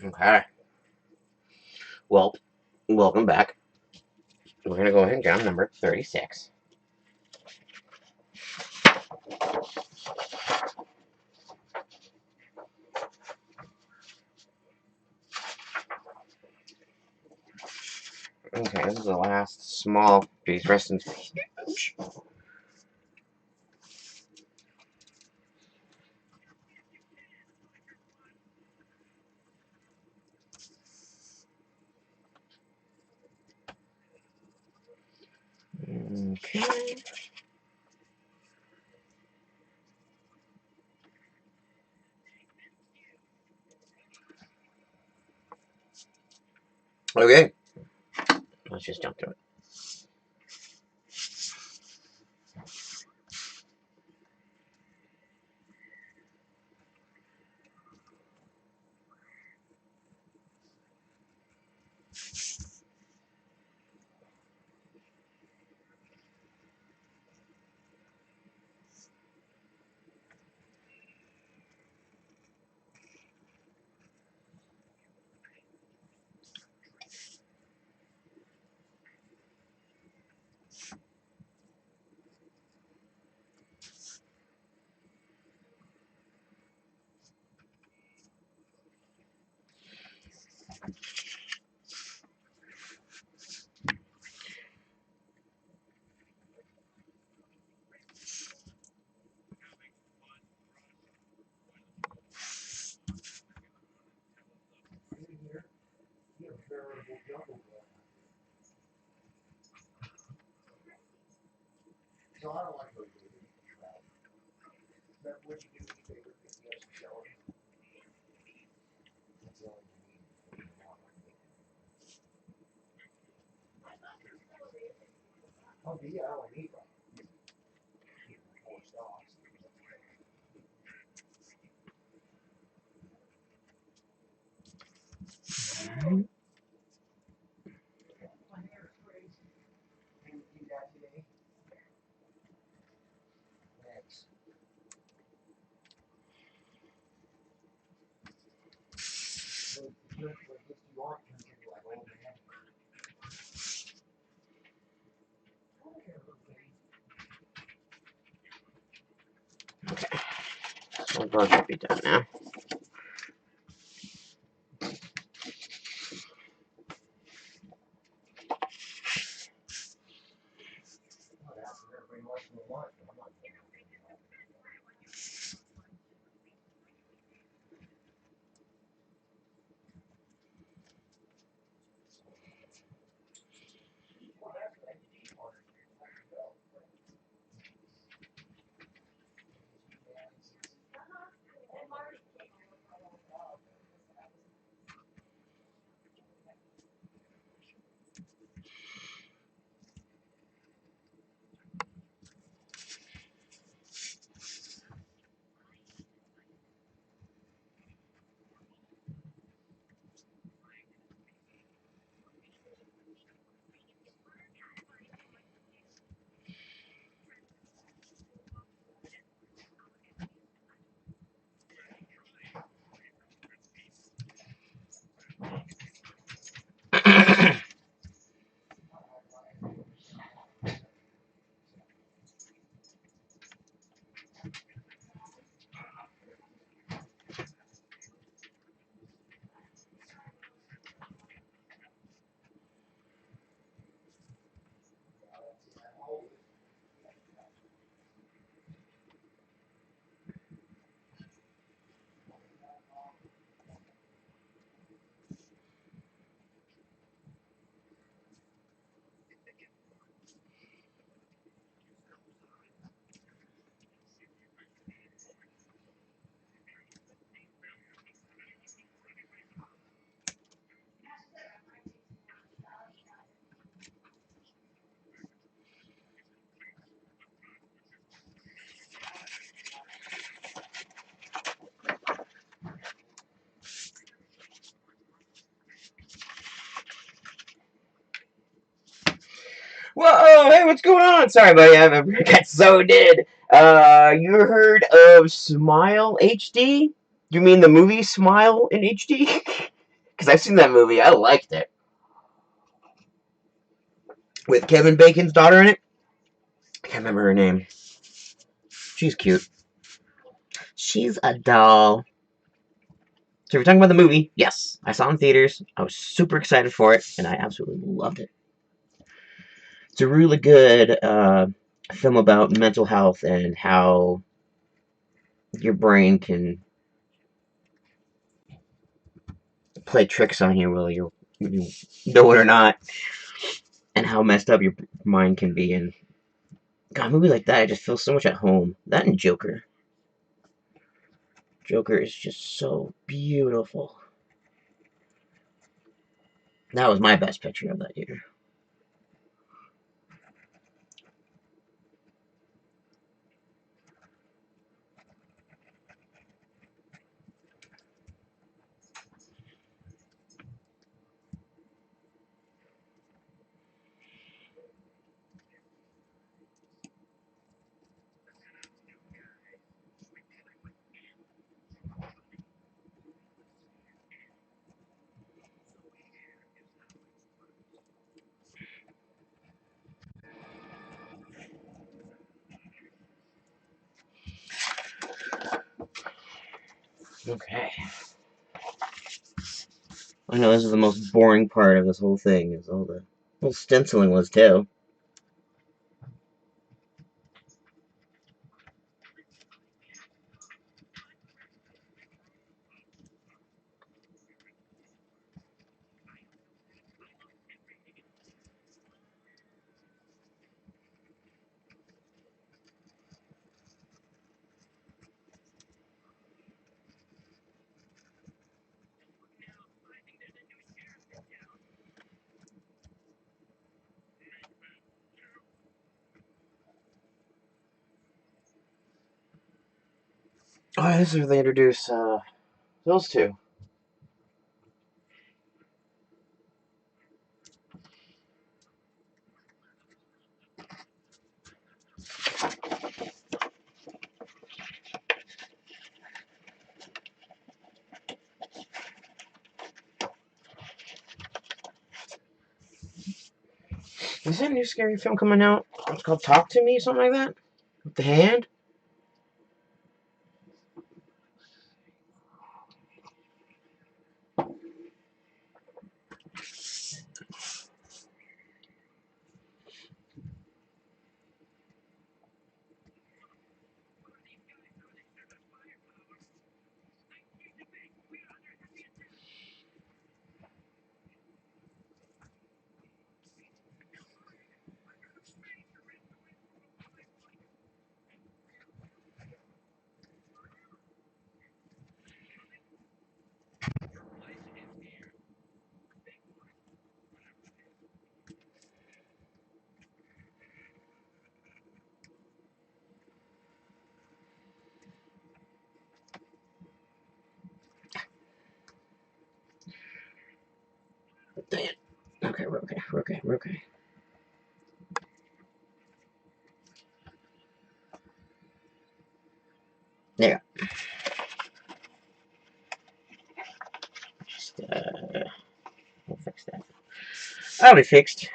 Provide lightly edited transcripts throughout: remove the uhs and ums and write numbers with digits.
Okay. Well, welcome back. We're going to go ahead and count number 36. Okay, this is the last small piece. Rest in peace. Okay. Okay. Let's just jump through it. Okay. So we're going to be done now. Whoa, hey, what's going on? Sorry, buddy, I got so dead. You heard of Smile HD? You mean the movie Smile in HD? Because I've seen that movie. I liked it. With Kevin Bacon's daughter in it. I can't remember her name. She's cute. She's a doll. So if we're talking about the movie, yes, I saw it in theaters. I was super excited for it, and I absolutely loved it. It's a really good film about mental health and how your brain can play tricks on you, whether you know it or not, and how messed up your mind can be. And God, a movie like that, I just feel so much at home. That and Joker. Joker is just so beautiful. That was my best picture of that year. Okay. I know this is the most boring part of this whole thing, is all the whole stenciling was too. Oh, this is where they introduce those two. Is that a new scary film coming out? It's called Talk to Me, something like that? With the hand? Dang it. Okay, we're okay, we're okay, we're okay. There. Just, we'll fix that. That'll be fixed.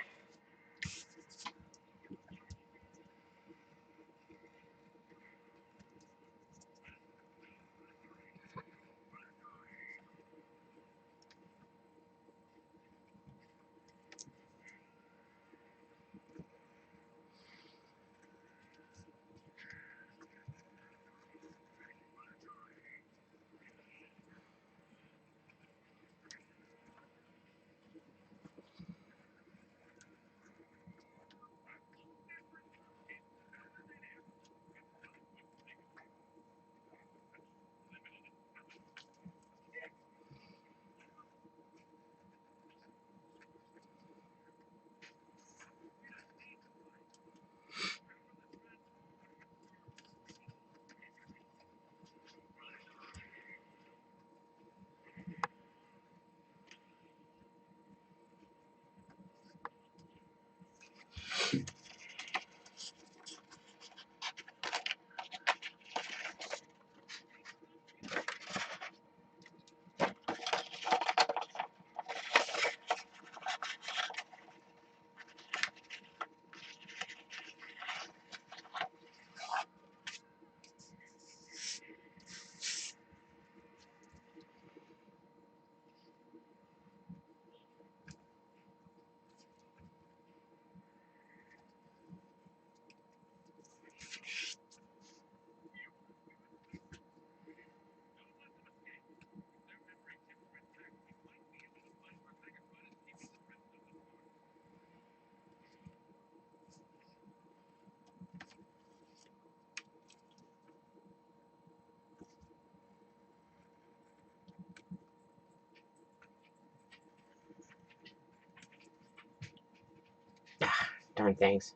Darn things.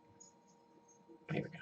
There we go.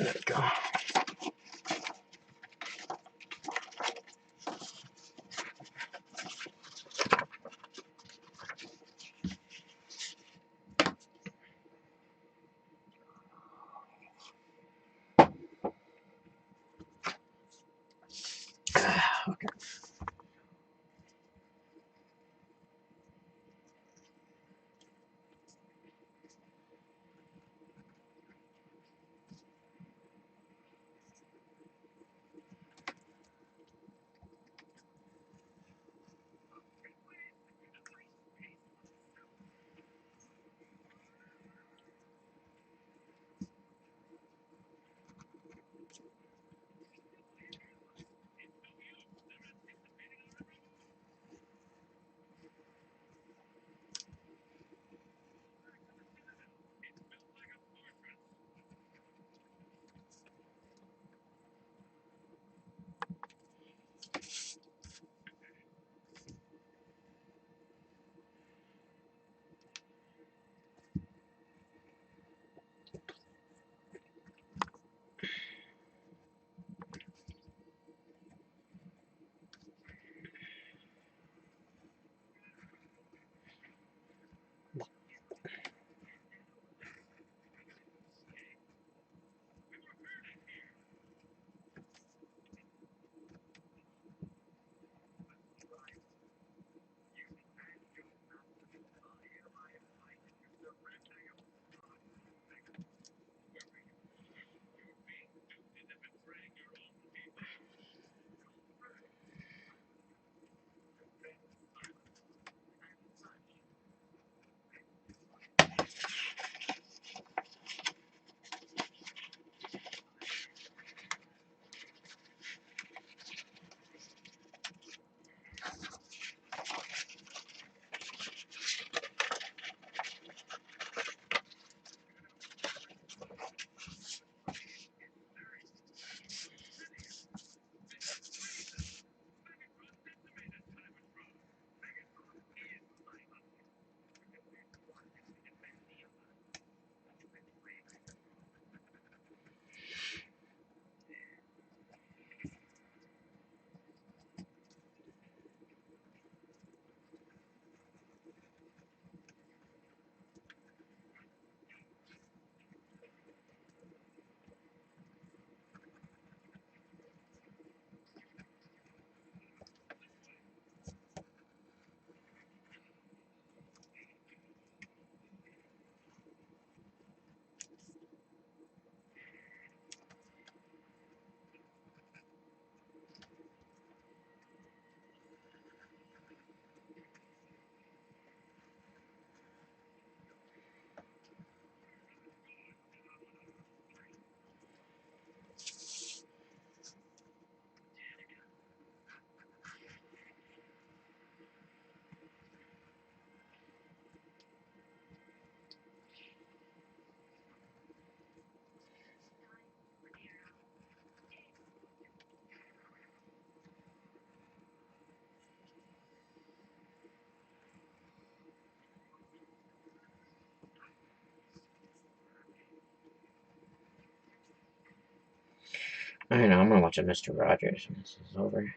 There we go. Okay. I know, I'm gonna watch a Mr. Rogers when this is over.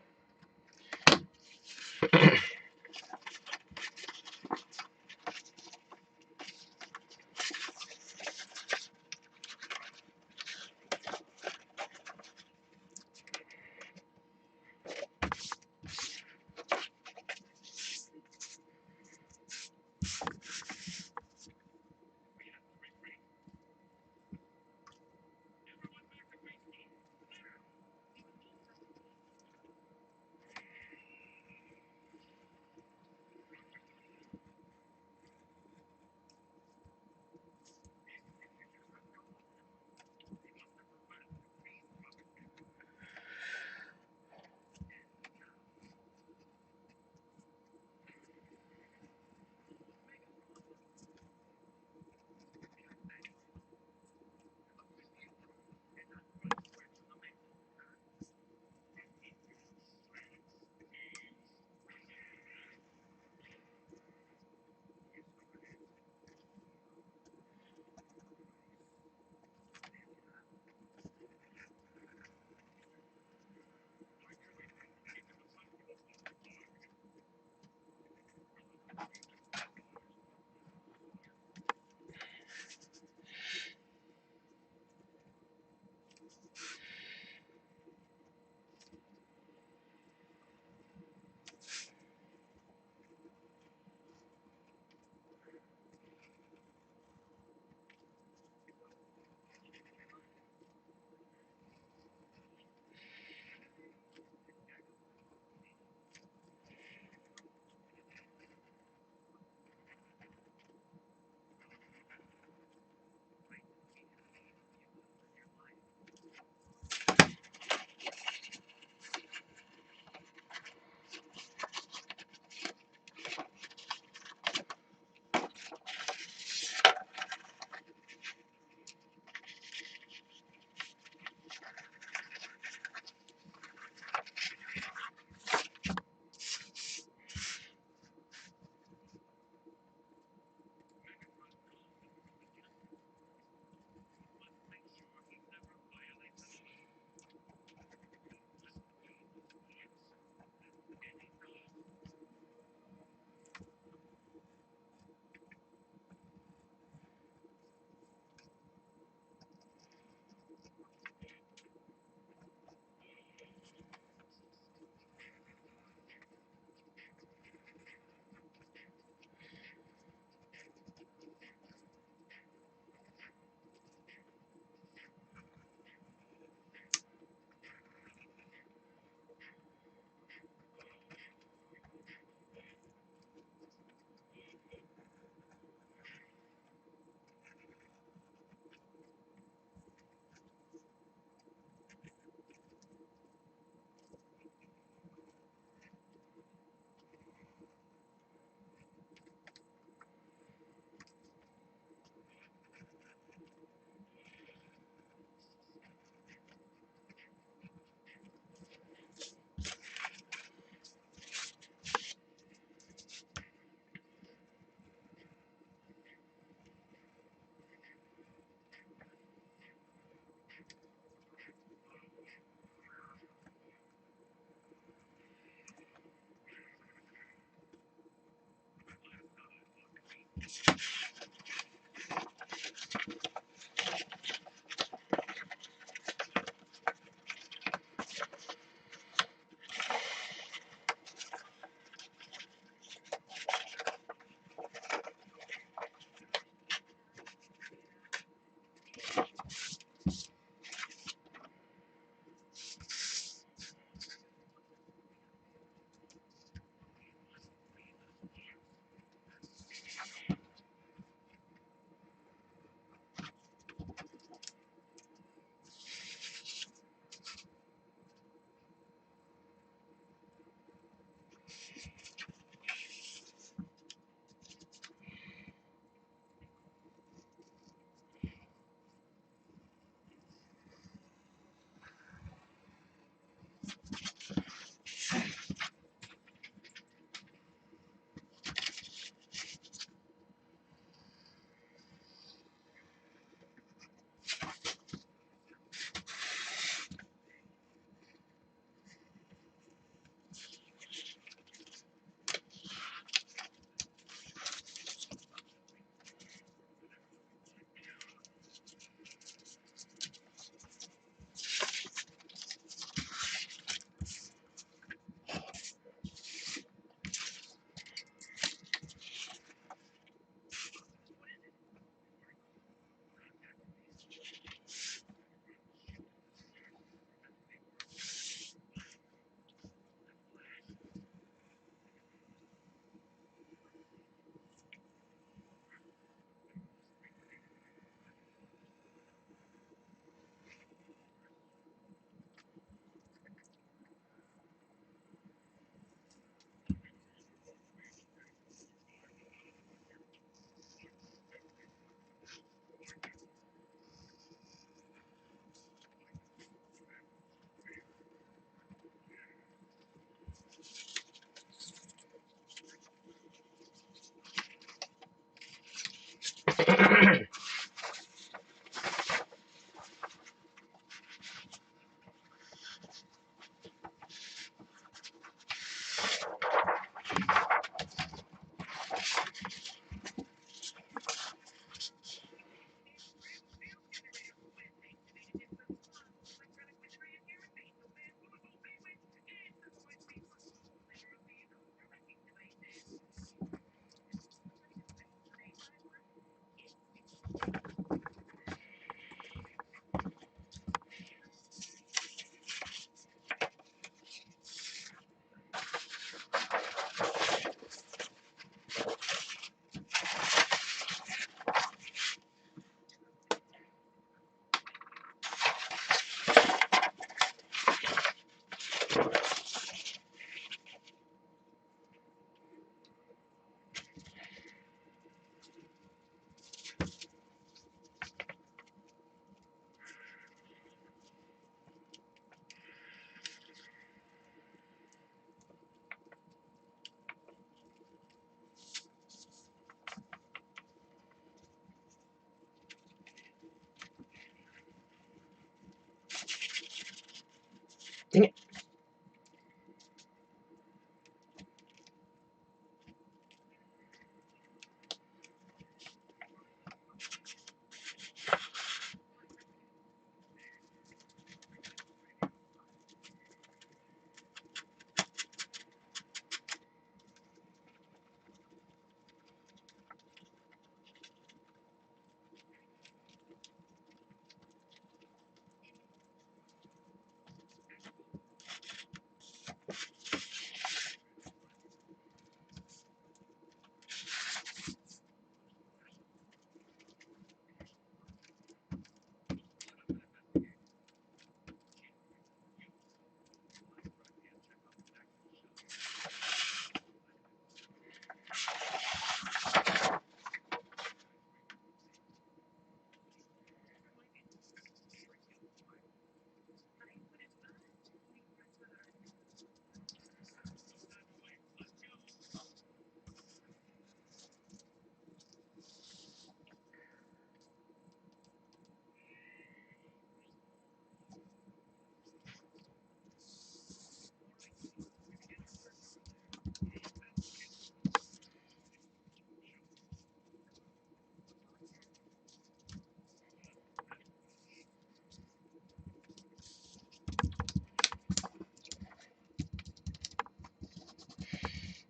Dang it.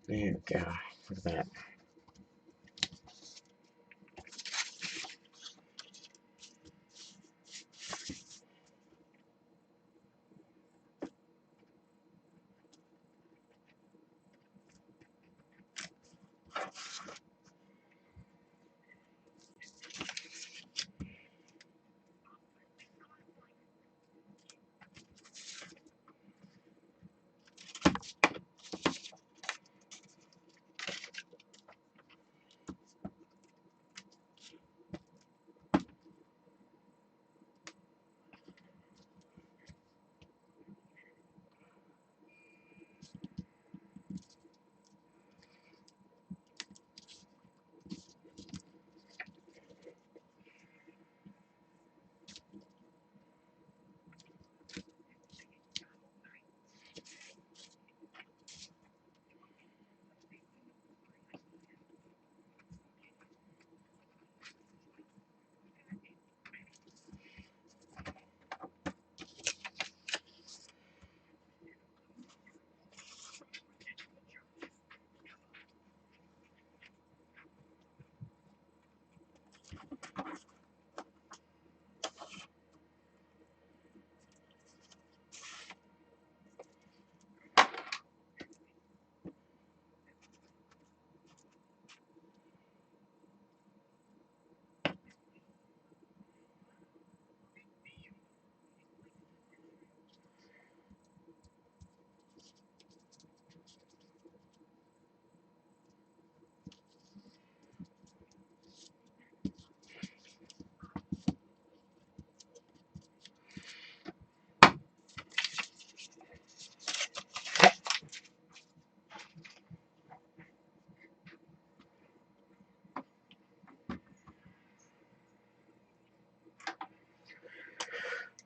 There we go. Look at that.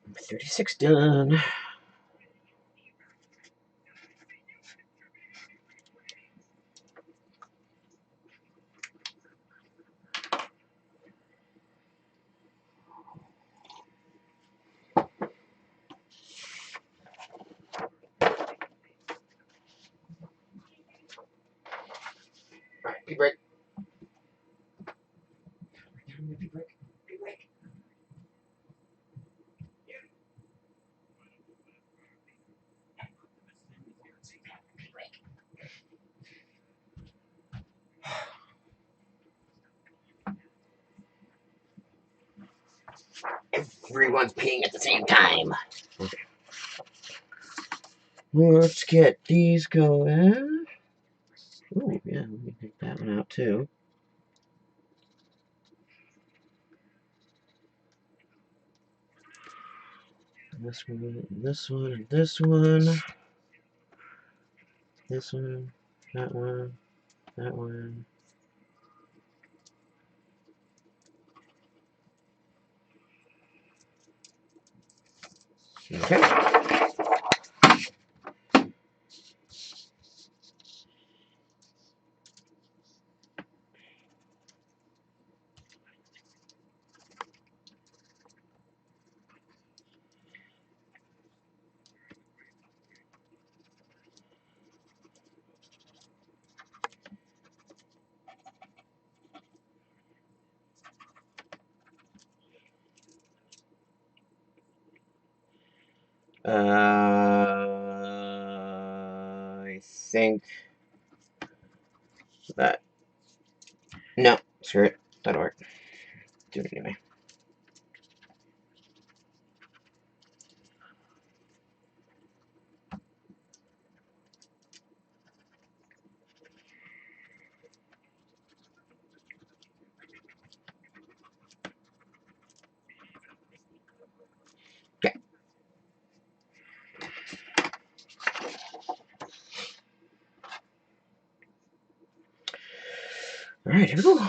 Number 36 done. Alright, pee break. Pee break. Pee break. Everyone's peeing at the same time. Okay. Let's get these going. Ooh, yeah, let me take that one out too. This one, this one, and this one. This one, that one, that one. Okay. I think that. No, screw it. That'll work. Do it anyway. Okay. All right, here we go.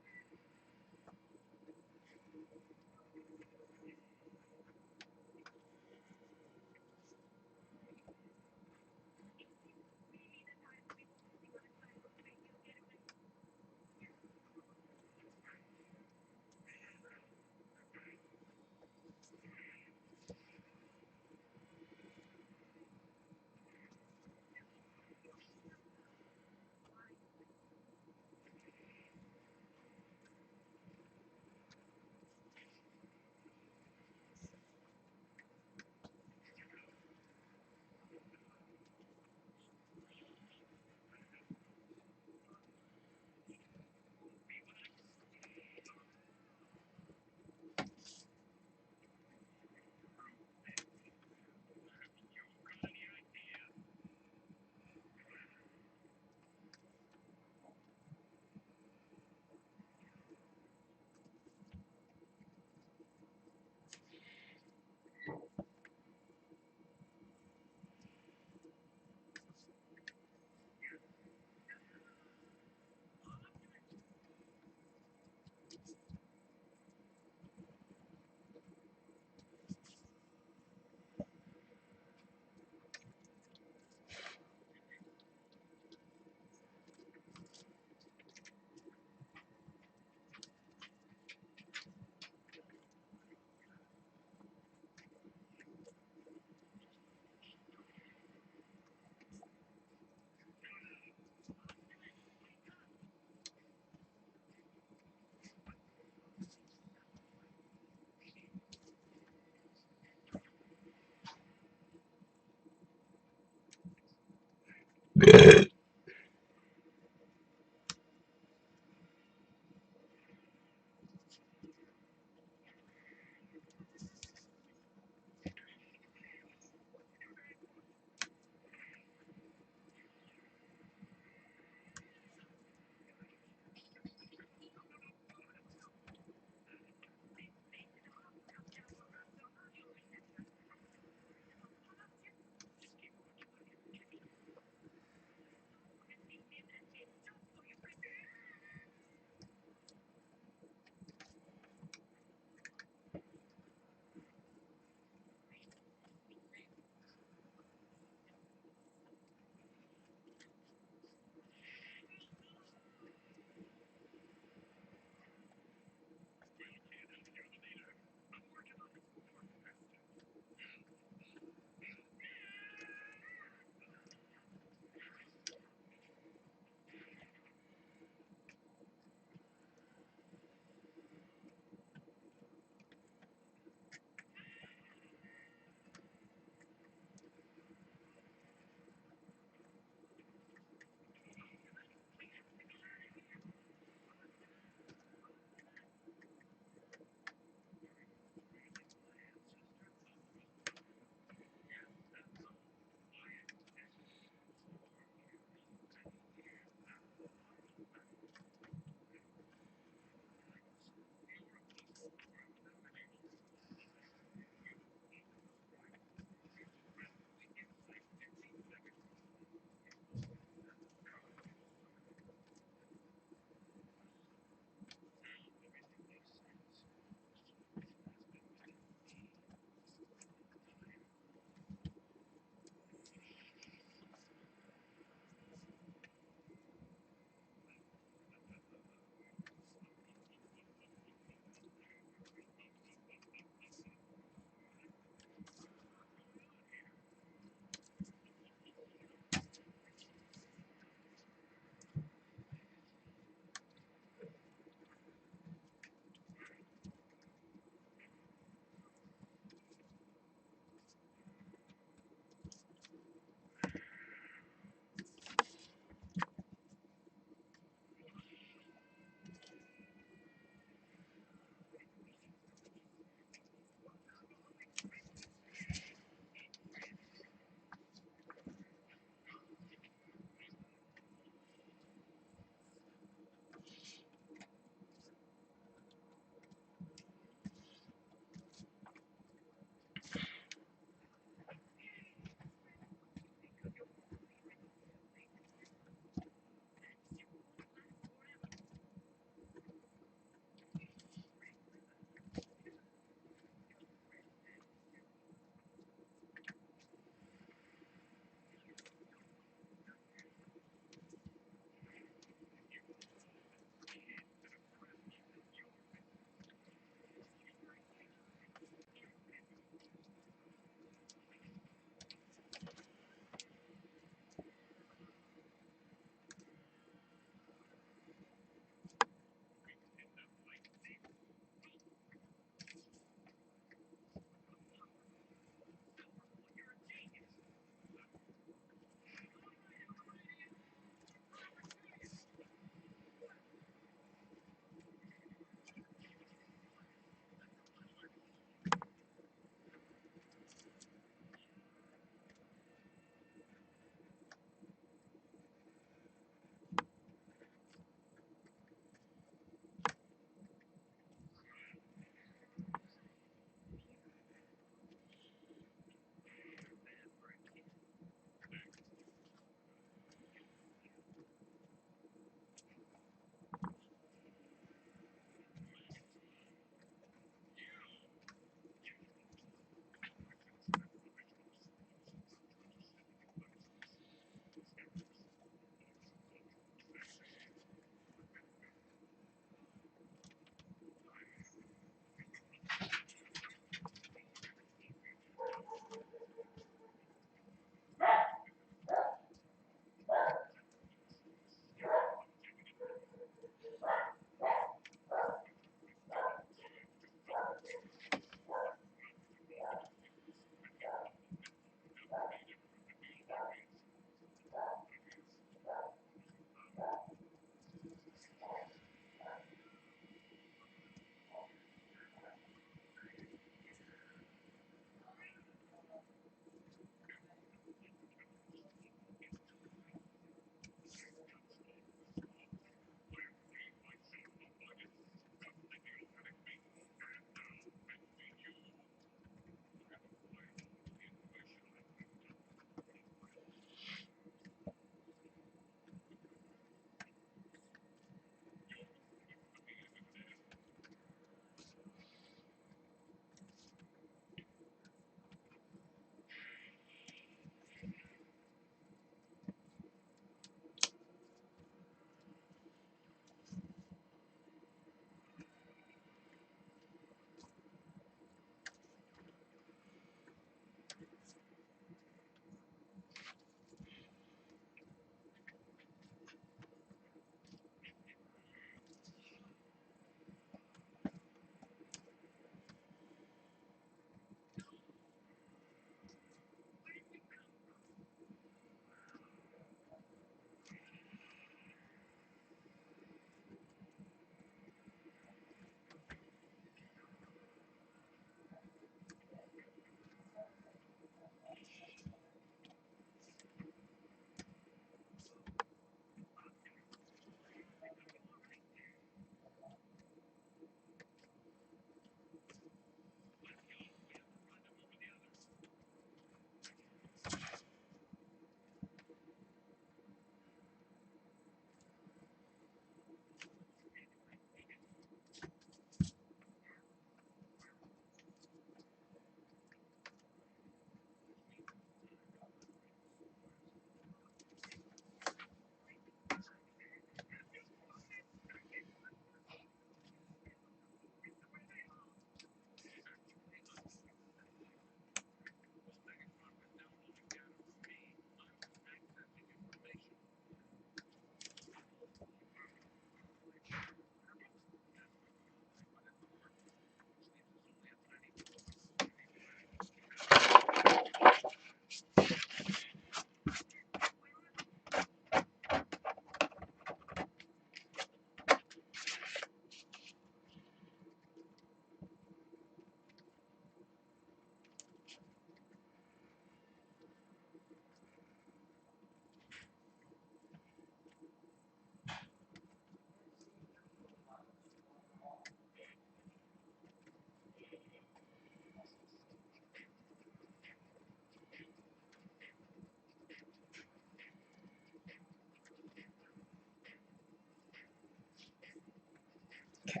Okay.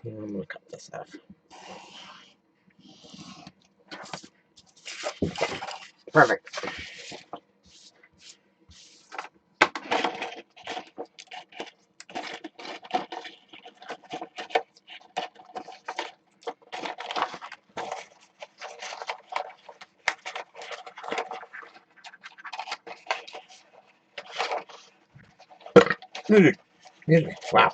I'm gonna cut this off. Perfect. Excuse me. Wow.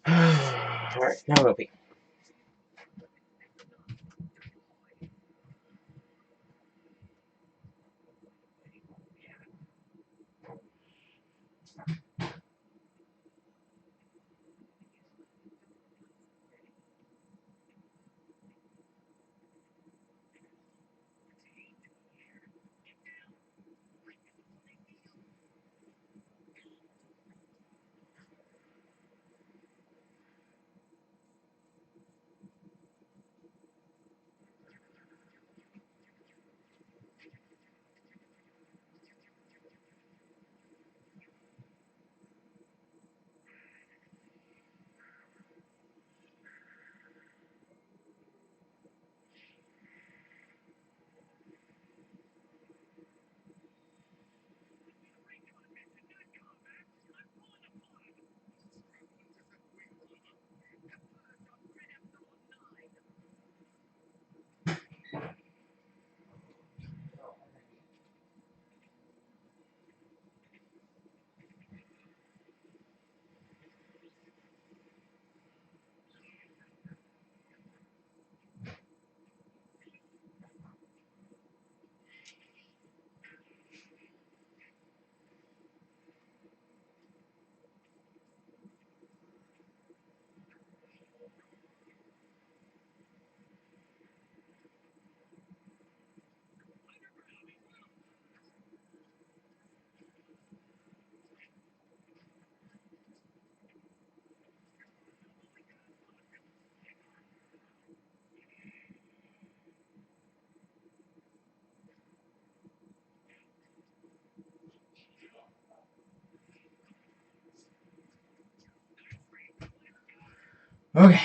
Alright, now we'll be. Okay.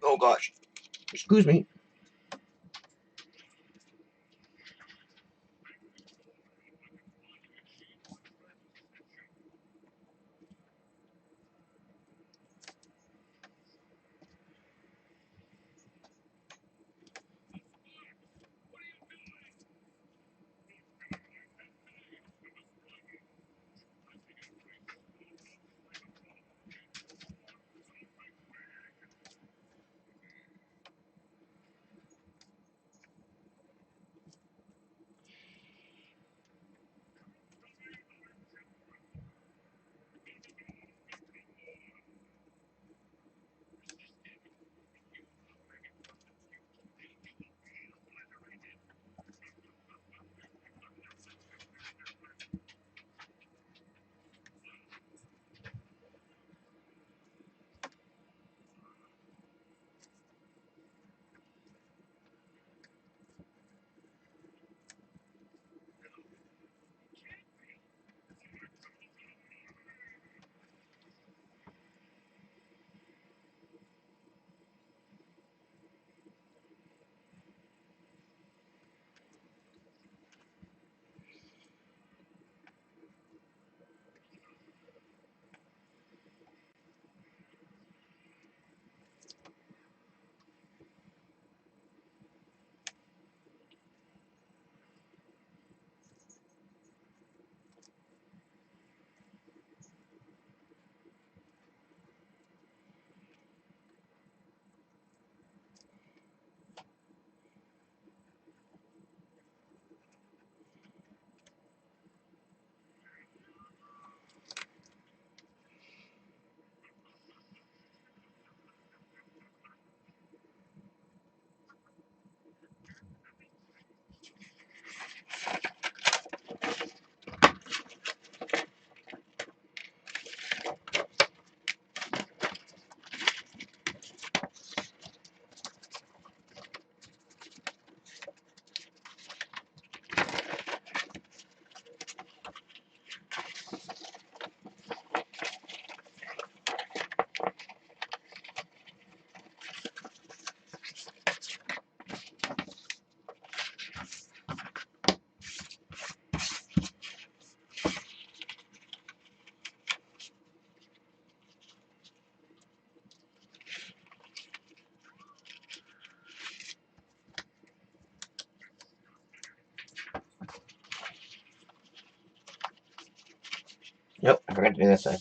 Oh gosh. Excuse me. Nope, I forgot to do this side.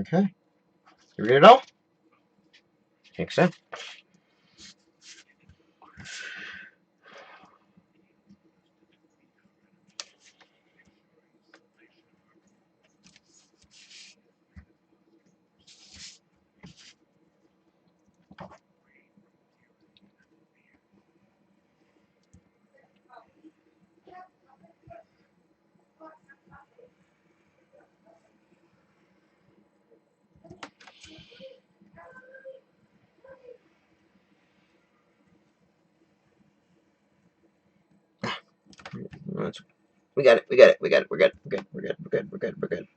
Okay. You read it all? Think so. We got it. We got it. We got it. We're good. We're good. We're good. We're good. We're good. We're good.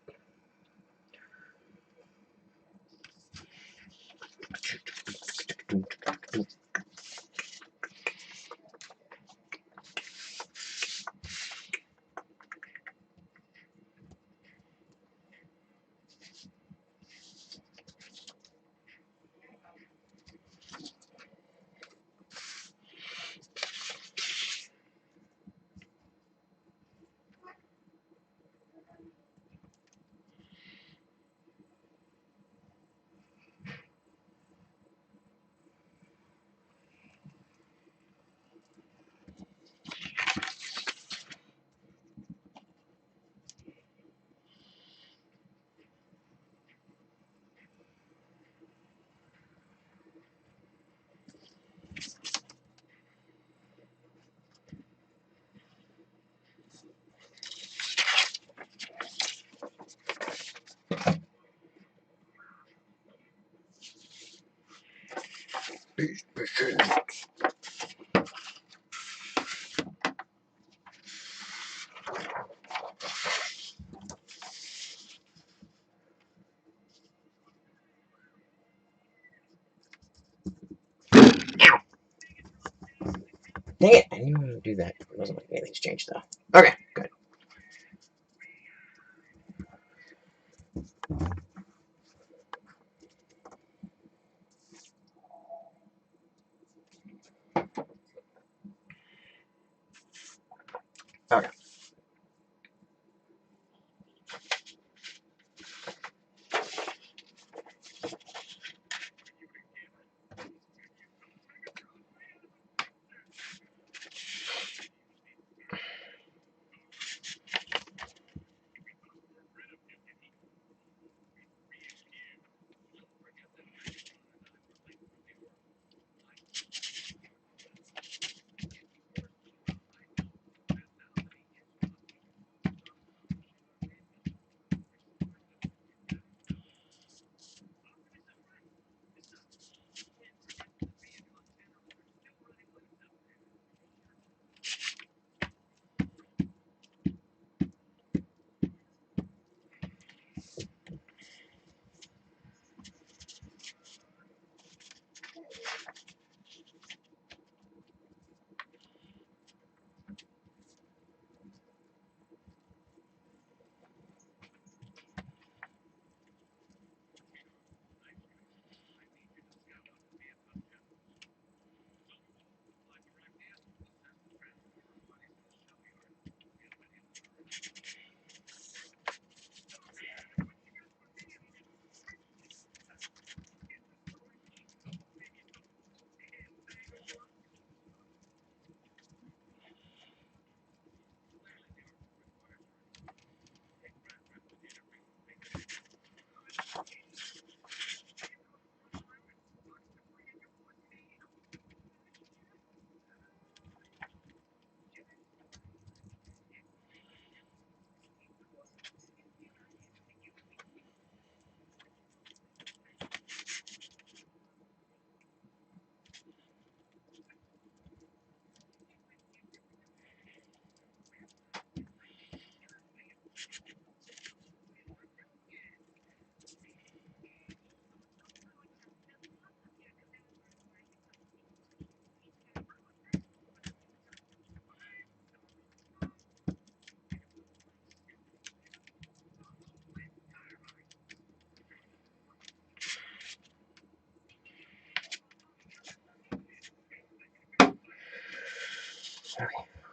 Dang it! I knew I would do that. It wasn't like anything's changed though. Okay, good. Okay.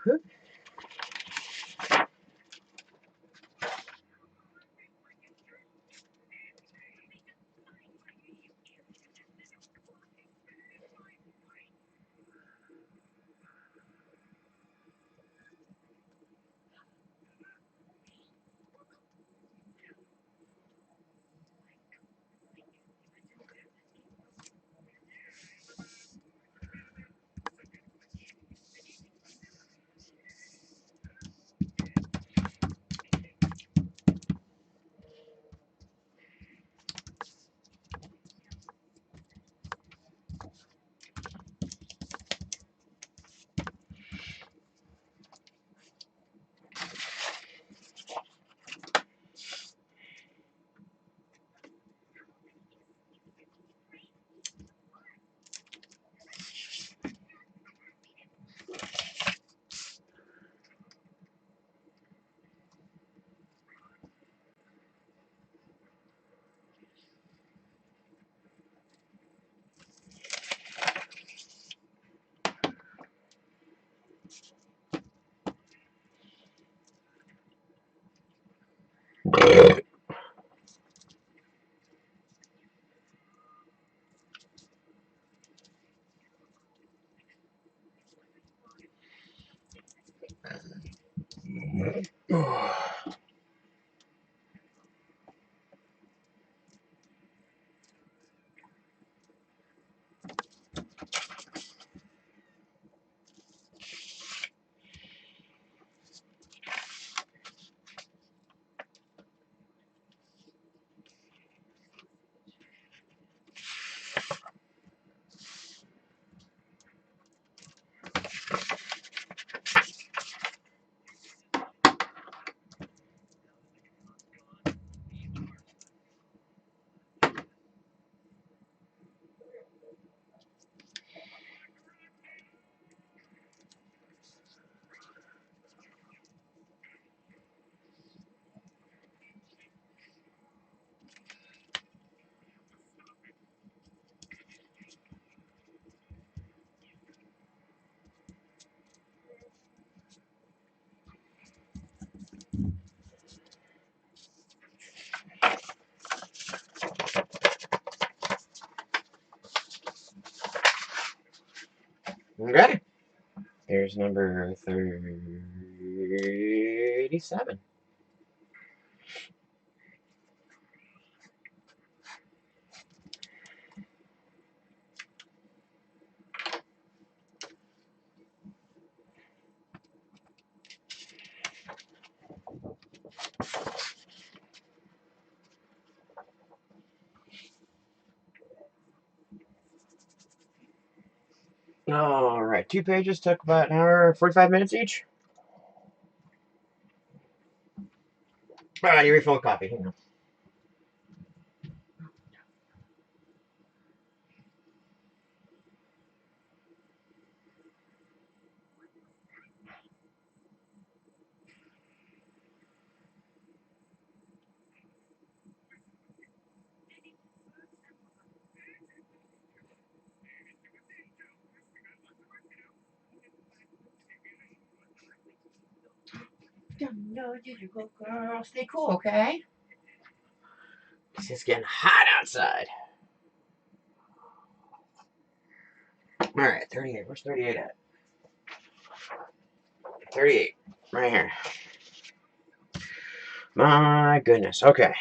Okay. Okay. Here's number 37. All right, 2 pages took about an hour, 45 minutes each. All right, your refill copy. Hang on. Girl, stay cool, okay? It's just getting hot outside. All right, 38. Where's 38 at? 38. Right here. My goodness. Okay.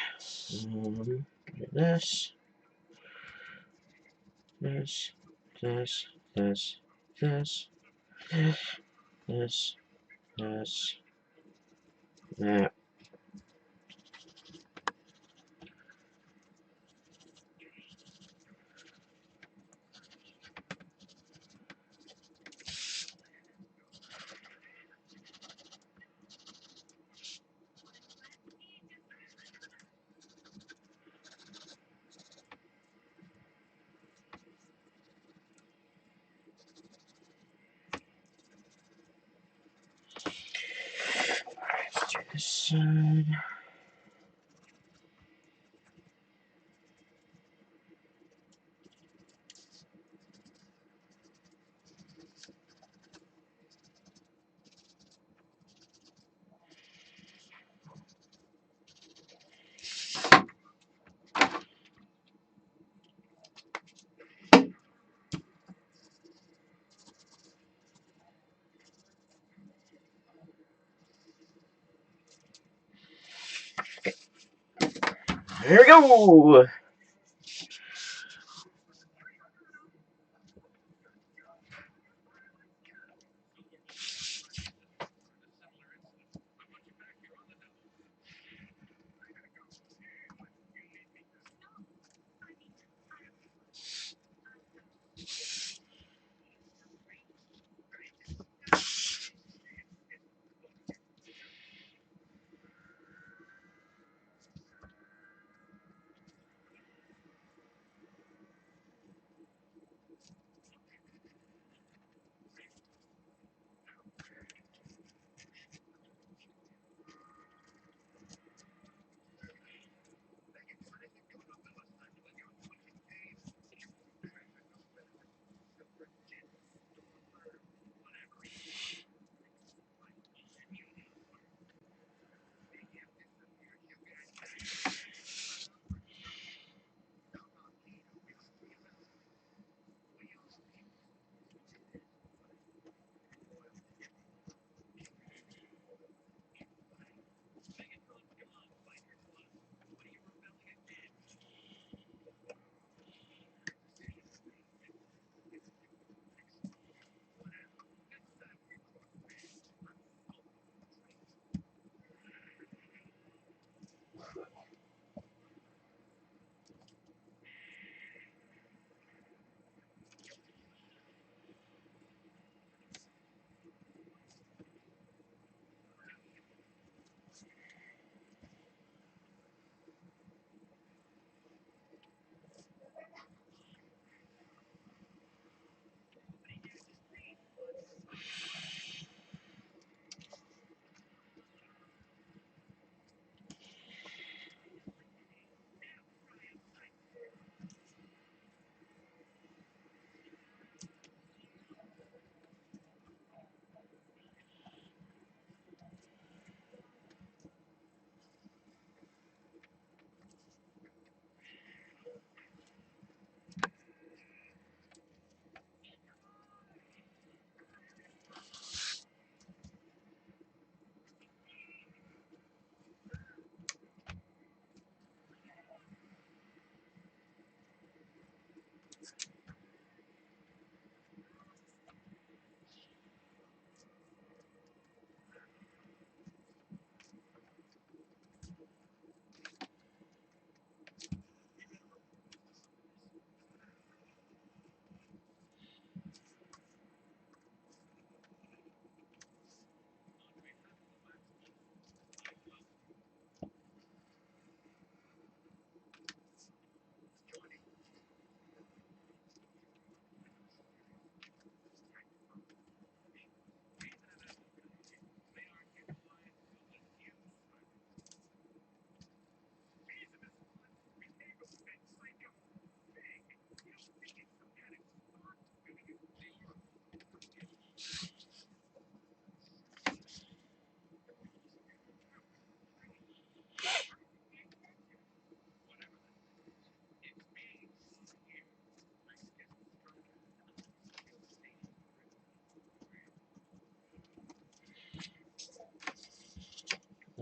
This. This. This. This. This. This. This. That. Let's do this side. Here we go.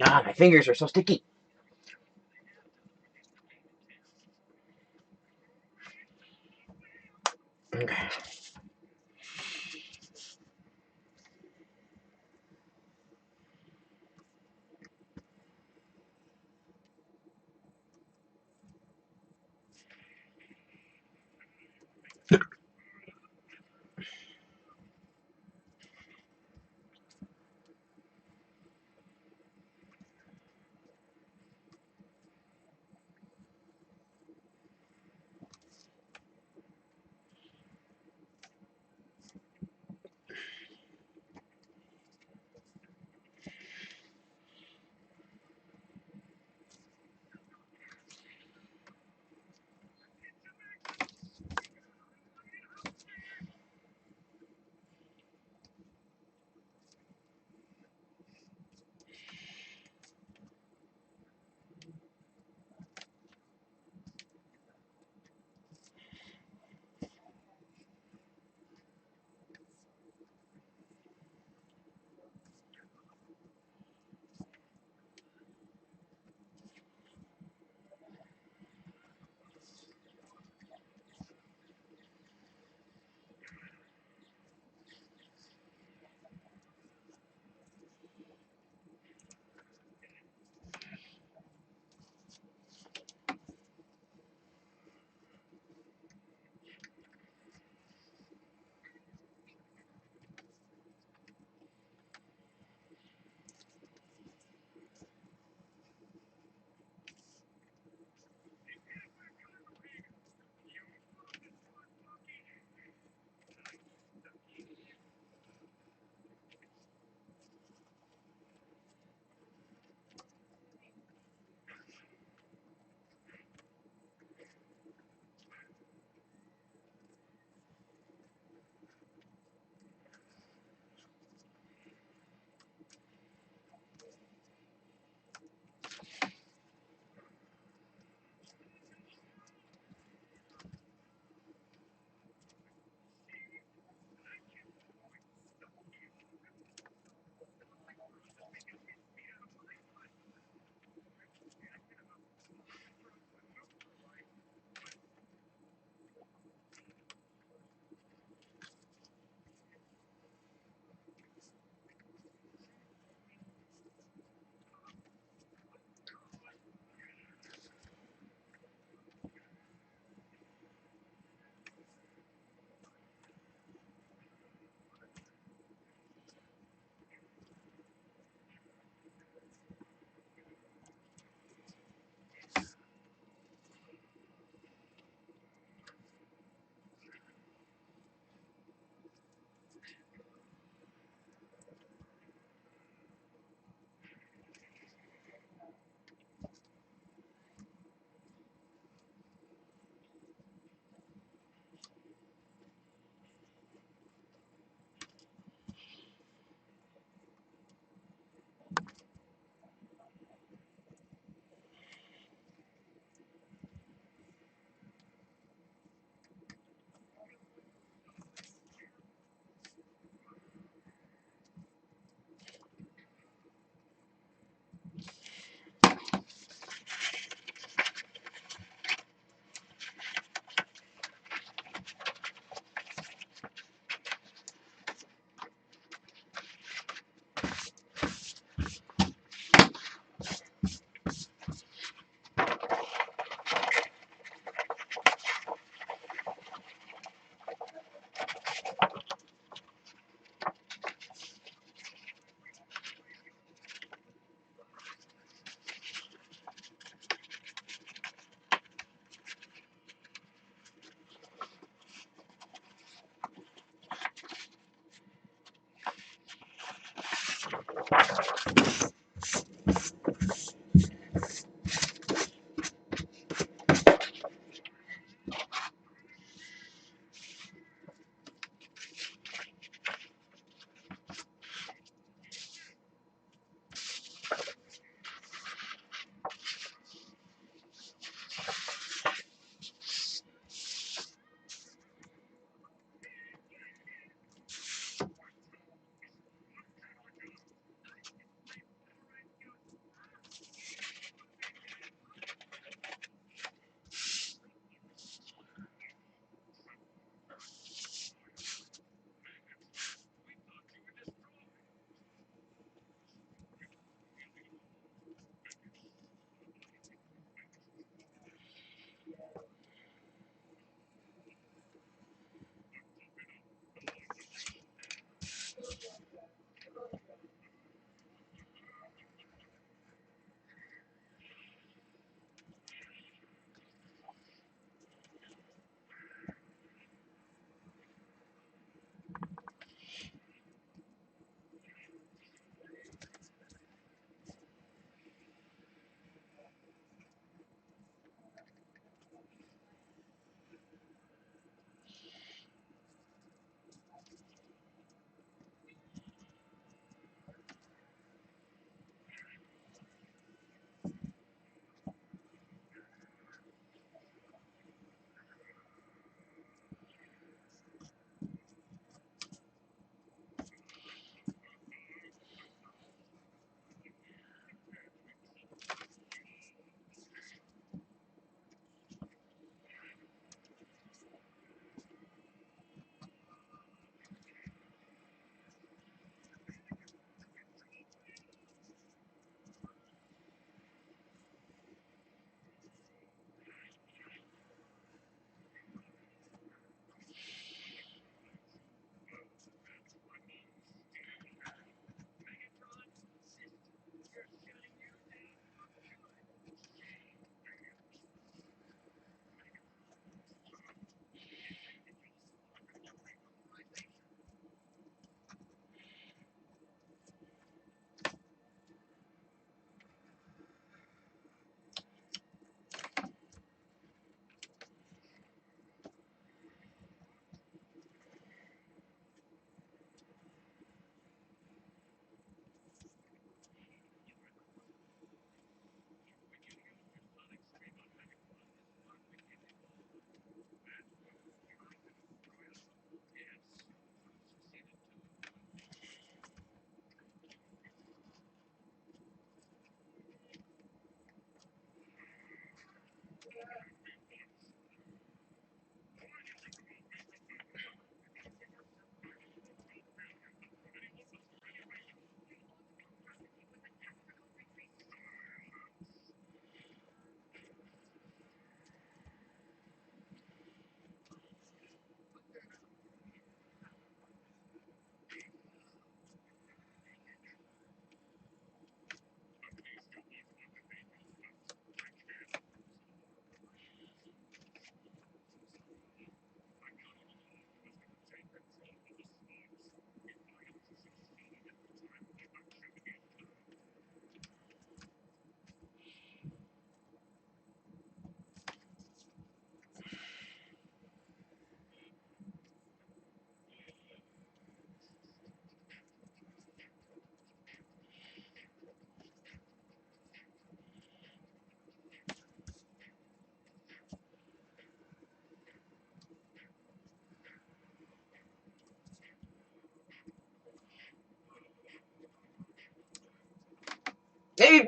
Ah, my fingers are so sticky. Okay.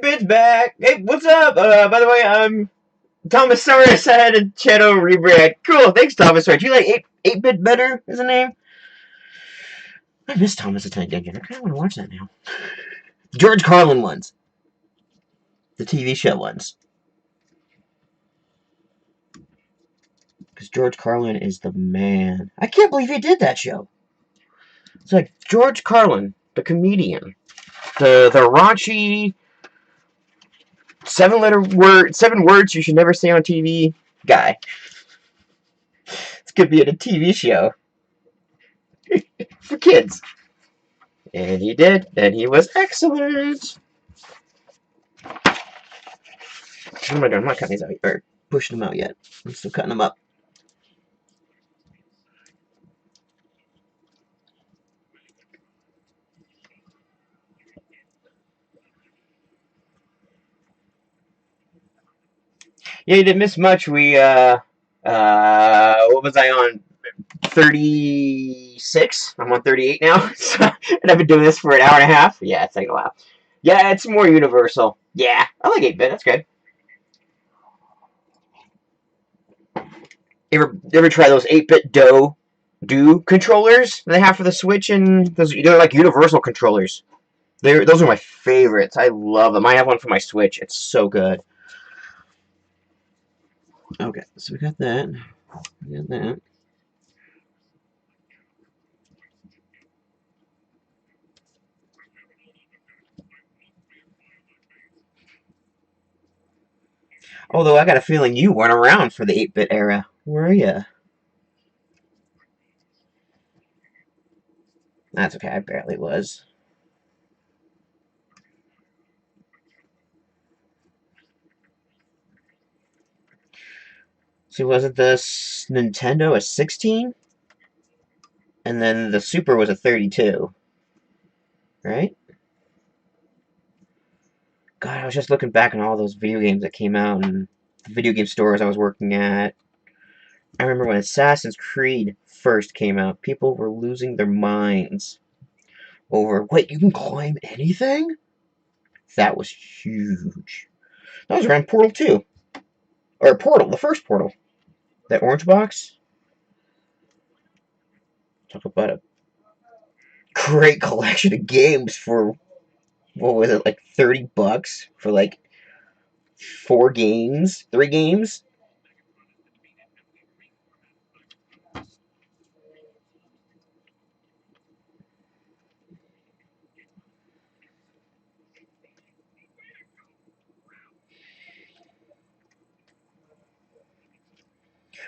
8-Bit's back. Hey, what's up? By the way, I'm Thomas Soros. I had a Shadow rebrand. Cool, thanks, Thomas Soros. You like 8-Bit better as a name? I miss Thomas the Tank Engine. I kind of want to watch that now. George Carlin ones. The TV show ones. Because George Carlin is the man. I can't believe he did that show. It's like George Carlin, the comedian. The raunchy 7 words you should never say on TV guy. This could be in a TV show for kids. And he did, and he was excellent. What am I doing? I'm not cutting these out, or pushing them out yet. I'm still cutting them up. Yeah, you didn't miss much. We, what was I on? 36? I'm on 38 now. And I've been doing this for an hour and a half. Yeah, it's taking a while. Yeah, it's more universal. Yeah, I like 8-Bit. That's good. You ever try those 8-Bit do controllers they have for the Switch? And they're like universal controllers. Those are my favorites. I love them. I have one for my Switch. It's so good. Okay, so we got that. We got that. Although I got a feeling you weren't around for the 8-Bit era. Were you? That's okay. I barely was. See, wasn't this Nintendo a 16? And then the Super was a 32, right? God, I was just looking back on all those video games that came out and the video game stores I was working at. I remember when Assassin's Creed first came out, people were losing their minds over, wait, you can climb anything? That was huge. That was around Portal 2. Or Portal, the first Portal. That orange box. Talk about a great collection of games for, what was it, like 30 bucks for like 3 games?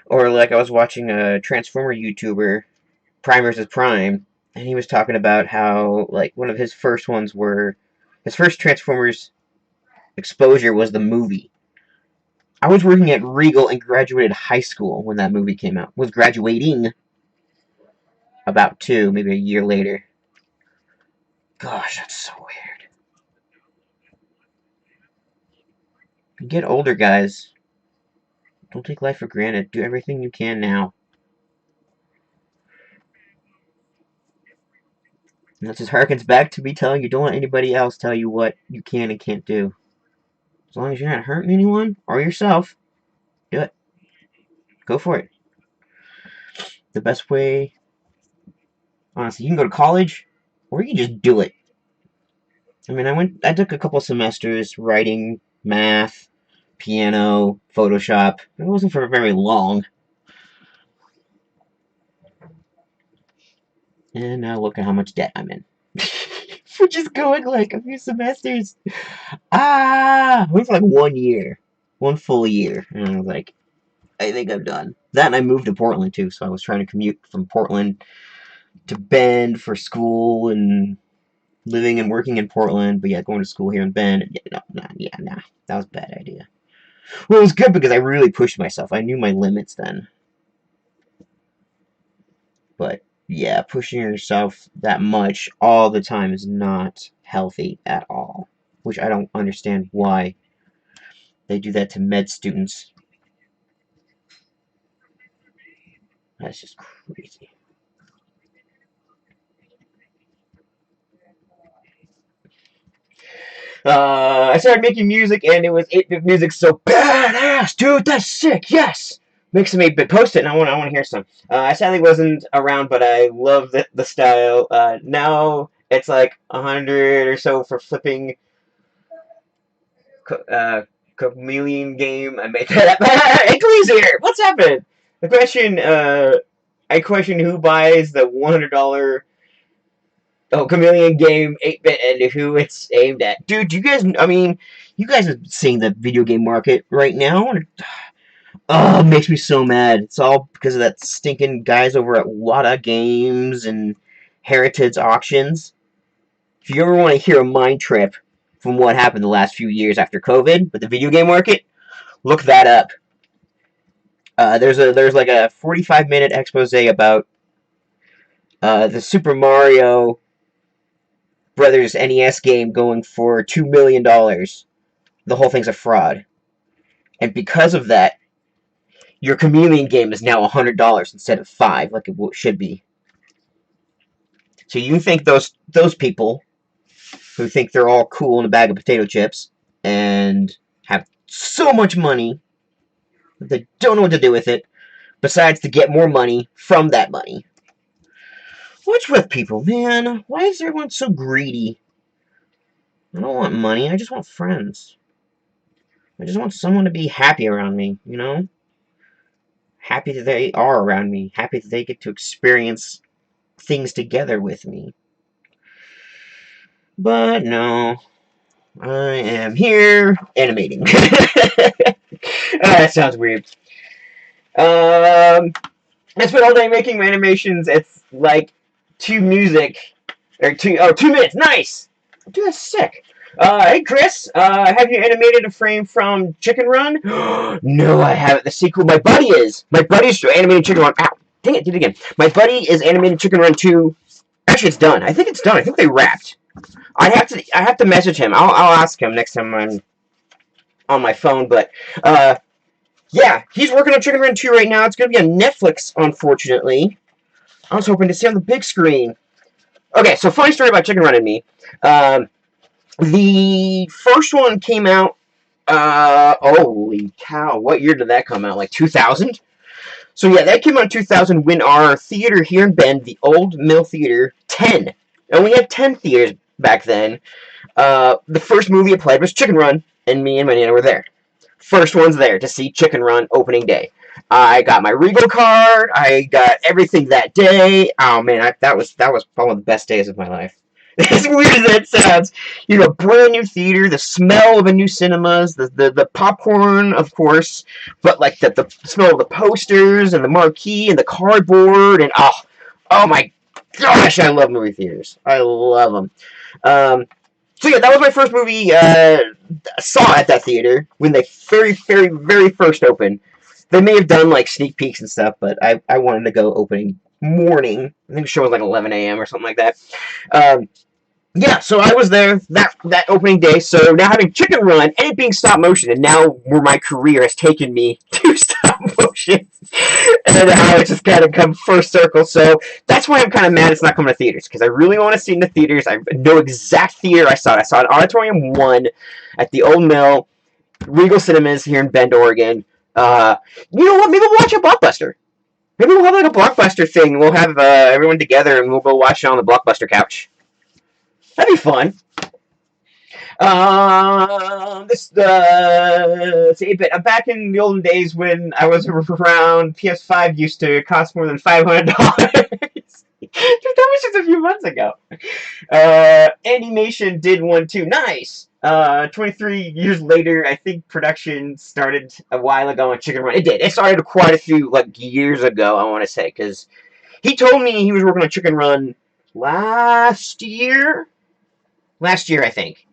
Or like I was watching a Transformer YouTuber, Prime vs. Prime, and he was talking about how like one of his first ones were his first Transformers exposure was the movie. I was working at Regal and graduated high school when that movie came out. Was graduating about 2, maybe a year later. Gosh, that's so weird. You get older, guys. Don't take life for granted. Do everything you can now. And that just harkens back to me telling you don't let anybody else tell you what you can and can't do. As long as you're not hurting anyone or yourself, do it. Go for it. The best way, honestly, you can go to college or you can just do it. I mean, I took a couple semesters writing, math, piano, Photoshop. It wasn't for very long. And now look at how much debt I'm in. For just going like a few semesters. I went for like 1 year. 1 full year. And I was like, I think I'm done. That and I moved to Portland too, so I was trying to commute from Portland to Bend for school and living and working in Portland, but yeah, going to school here in Bend. Yeah, nah. That was a bad idea. Well, it was good because I really pushed myself. I knew my limits then. But yeah, pushing yourself that much all the time is not healthy at all. Which I don't understand why they do that to med students. That's just crazy. I started making music, and it was 8-bit music, so badass, dude. That's sick. Yes, make some 8-bit. Post it, and I want to hear some. I sadly wasn't around, but I love the style. Now it's like 100 or so for flipping. Chameleon game. I made that up. Eccles here. What's happened? The question. I question who buys the $100 Chameleon game 8-bit and who it's aimed at. Dude, you guys, I mean, you guys are seeing the video game market right now. Oh, it makes me so mad. It's all because of that stinking guys over at Wada Games and Heritage Auctions. If you ever want to hear a mind trip from what happened the last few years after COVID with the video game market, look that up. There's like a 45-minute expose about the Super Mario Brothers NES game going for $2 million. The whole thing's a fraud. And because of that, your Chameleon game is now $100 instead of $5, like it should be. So you think those people who think they're all cool in a bag of potato chips and have so much money that they don't know what to do with it, besides to get more money from that money. What's with people, man? Why is everyone so greedy? I don't want money, I just want friends. I just want someone to be happy around me, you know? Happy that they are around me. Happy that they get to experience things together with me. But no. I am here animating. That sounds weird. I spent all day making my animations. It's like 2 minutes. Nice! Dude, that's sick. Hey, Chris, have you animated a frame from Chicken Run? No, I haven't. The sequel, my buddy is. My buddy's animating Chicken Run. Ow, dang it, did it again. My buddy is animating Chicken Run 2. Actually, it's done. I think it's done. I think they wrapped. I have to message him. I'll ask him next time I'm on my phone, but, yeah, he's working on Chicken Run 2 right now. It's going to be on Netflix, unfortunately. I was hoping to see on the big screen. Okay, so funny story about Chicken Run and me. The first one came out, holy cow, what year did that come out? Like 2000? So yeah, that came out in 2000 when our theater here in Bend, the Old Mill Theater, 10. And we had 10 theaters back then. The first movie I played was Chicken Run, and me and my Nana were there. First one's there to see Chicken Run opening day. I got my Regal card. I got everything that day. Oh man, that was one of the best days of my life. As weird as that sounds, you know, brand new theater, the smell of a new cinemas, the popcorn, of course, but like the smell of the posters and the marquee and the cardboard and oh my gosh, I love movie theaters. I love them. So yeah, that was my first movie I saw at that theater when they very first opened. They may have done like sneak peeks and stuff, but I wanted to go opening morning. I think the show was like 11 a.m. or something like that. Yeah, so I was there that opening day. So now having Chicken Run and it being stop motion, and now where my career has taken me to stop motion, and how it's just kind of come first circle. So that's why I'm kind of mad it's not coming to theaters, because I really want to see it in the theaters. I know exact theater I saw it. I saw it Auditorium 1 at the Old Mill, Regal Cinemas here in Bend, Oregon. You know what? Maybe we'll watch a Blockbuster. Maybe we'll have like a Blockbuster thing. We'll have everyone together and we'll go watch it on the Blockbuster couch. That'd be fun. This 8-bit. I'm back in the olden days when I was around. PS5 used to cost more than $500. That was just a few months ago. Animation did one too. Nice. 23 years later, I think production started a while ago on Chicken Run. It did. It started quite a few years ago, I want to say, because he told me he was working on Chicken Run last year, I think.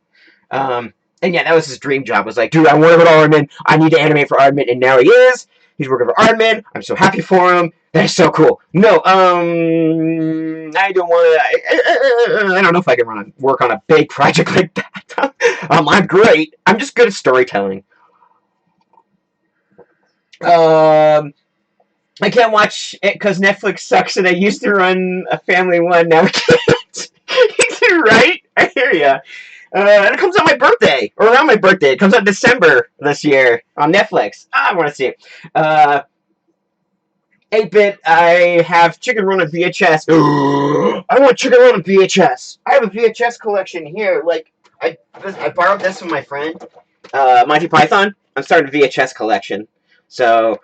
And yeah, that was his dream job. Was like, dude, I want to go to Aardman. I need to animate for Aardman, and now he is. He's working for Aardman. I'm so happy for him. That's so cool. No, I don't want to. I don't know if I can work on a big project like that. I'm great. I'm just good at storytelling. I can't watch it because Netflix sucks, and I used to run a family one. Now I can't. Right? I hear ya. And it comes out my birthday, or around my birthday. It comes out December this year on Netflix. I want to see it. 8-bit, I have Chicken Run on VHS. I want Chicken Run on VHS. I have a VHS collection here. Like, I borrowed this from my friend, Monty Python. I'm starting a VHS collection. So,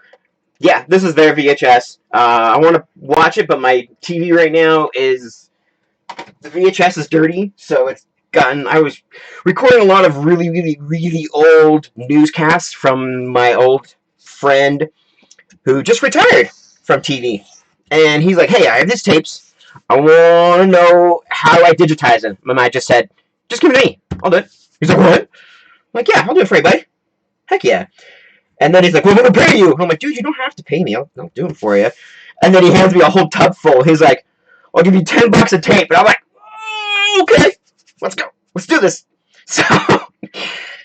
yeah, this is their VHS. I want to watch it, but my TV right now is... The VHS is dirty, so it's gotten... I was recording a lot of really, really, really old newscasts from my old friend who just retired from TV. And he's like, hey, I have these tapes. I want to know how I digitize them. And I just said, just give it to me. I'll do it. He's like, what? I'm like, yeah, I'll do it for you, buddy. Heck yeah. And then he's like, well, I'm going to pay you. I'm like, dude, you don't have to pay me. I'll do it for you. And then he hands me a whole tub full. He's like, I'll give you $10 a tape. And I'm like, oh, okay. Let's go. Let's do this. So,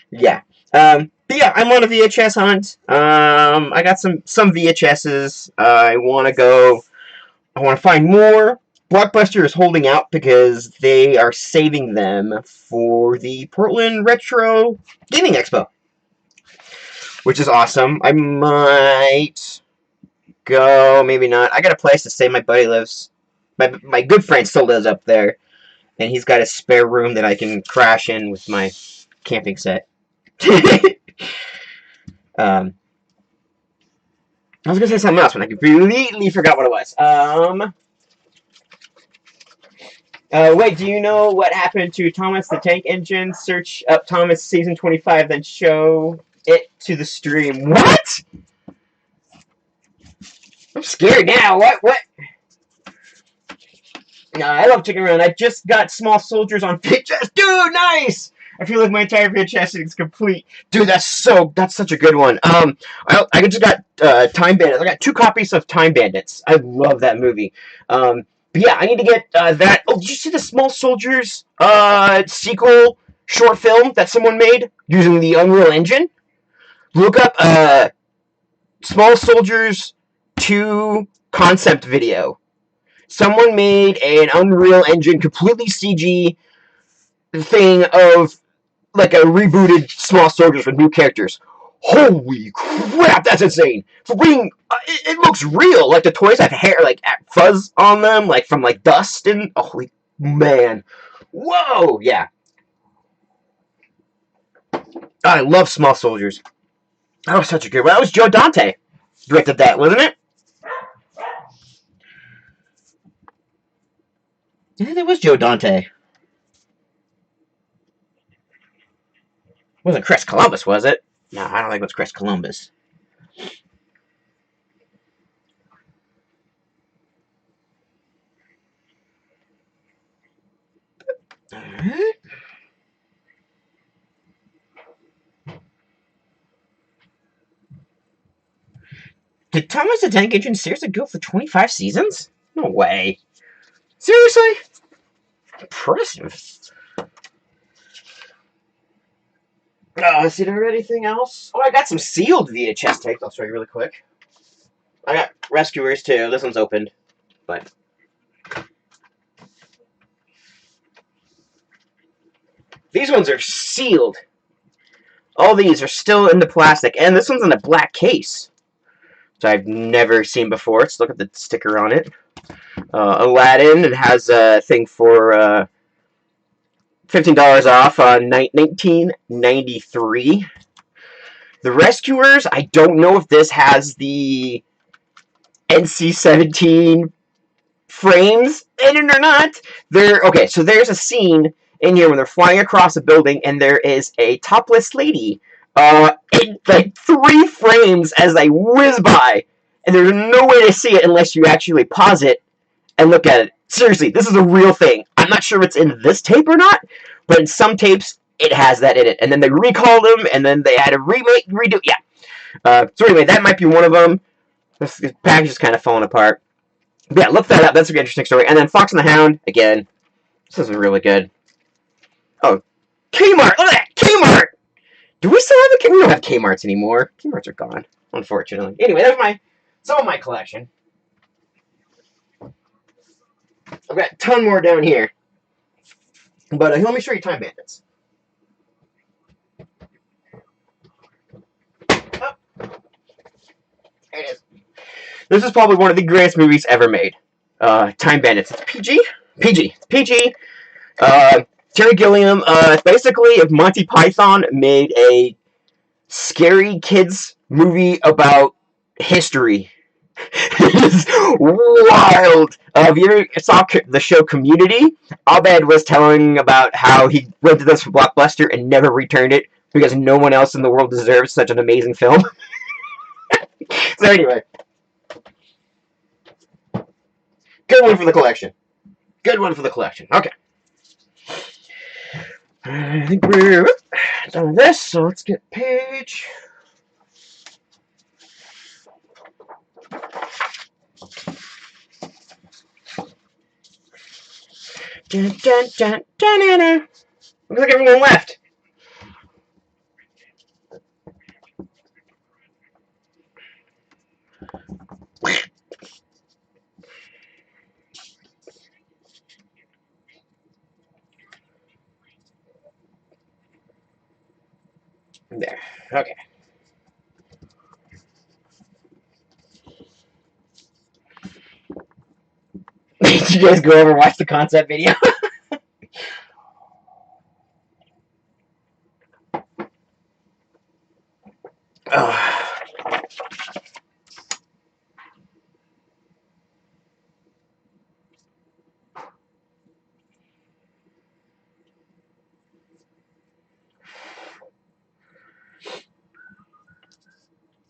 yeah. But yeah, I'm on a VHS hunt. I got some VHSs. I want to find more. Blockbuster is holding out because they are saving them for the Portland Retro Gaming Expo, which is awesome. I might go, maybe not. I got a place to stay. My buddy lives. My good friend still lives up there, and he's got a spare room that I can crash in with my camping set. I was gonna say something else, but I completely forgot what it was. Wait, do you know what happened to Thomas the Tank Engine? Search up Thomas Season 25, then show it to the stream. What? I'm scared now. What? No, I love Chicken Run. I just got Small Soldiers on VHS. Dude, nice! I feel like my entire VHS is complete. Dude, that's such a good one. I just got Time Bandits. I got 2 copies of Time Bandits. I love that movie. But yeah, I need to get that. Oh, did you see the Small Soldiers sequel short film that someone made using the Unreal Engine? Look up Small Soldiers 2 concept video. Someone made an Unreal Engine completely CG thing of like a rebooted Small Soldiers with new characters. Holy crap, that's insane! For being, it looks real. Like the toys have hair, like fuzz on them, like from like dust and holy man, whoa, yeah. I love Small Soldiers. That was such a good one. That was Joe Dante directed that, wasn't it? Yeah, that was Joe Dante. Wasn't Chris Columbus, was it? No, I don't think it was Chris Columbus. Alright. Did Thomas the Tank Engine seriously go for 25 seasons? No way. Seriously? Impressive. Is there anything else? Oh, I got some sealed VHS tapes. I'll show you really quick. I got Rescuers too. This one's opened, but these ones are sealed. All these are still in the plastic, and this one's in a black case, which I've never seen before. Let's look at the sticker on it. Aladdin. It has a thing for $15 off on 1993. The Rescuers, I don't know if this has the NC-17 frames in it or not. Okay, so there's a scene in here when they're flying across a building and there is a topless lady in like 3 frames as they whiz by, and there's no way to see it unless you actually pause it and look at it. Seriously, this is a real thing. I'm not sure if it's in this tape or not, but in some tapes, it has that in it. And then they recalled them, and then they had to redo. Yeah. So anyway, that might be one of them. This package is kind of falling apart. But yeah, look that up. That's a good, interesting story. And then Fox and the Hound, again. This is really good. Oh, Kmart! Look at that! Kmart! Do we still have a Kmart? We don't have Kmarts anymore. Kmarts are gone, unfortunately. Anyway, that's some of my collection. I've got a ton more down here. But let me show you Time Bandits. This is probably one of the greatest movies ever made. Time Bandits. It's PG? PG. It's PG. Terry Gilliam. Basically, if Monty Python made a scary kids movie about history. It's wild. If you ever saw the show Community, Abed was telling about how he rented this from Blockbuster and never returned it because no one else in the world deserves such an amazing film. So anyway, good one for the collection. Good one for the collection. Okay. I think we're done with this, so let's get page. Dun, dun, dun, dun, dun, dun. Looks like everyone left. There. Okay. Did you guys go over and watch the concept video? Oh.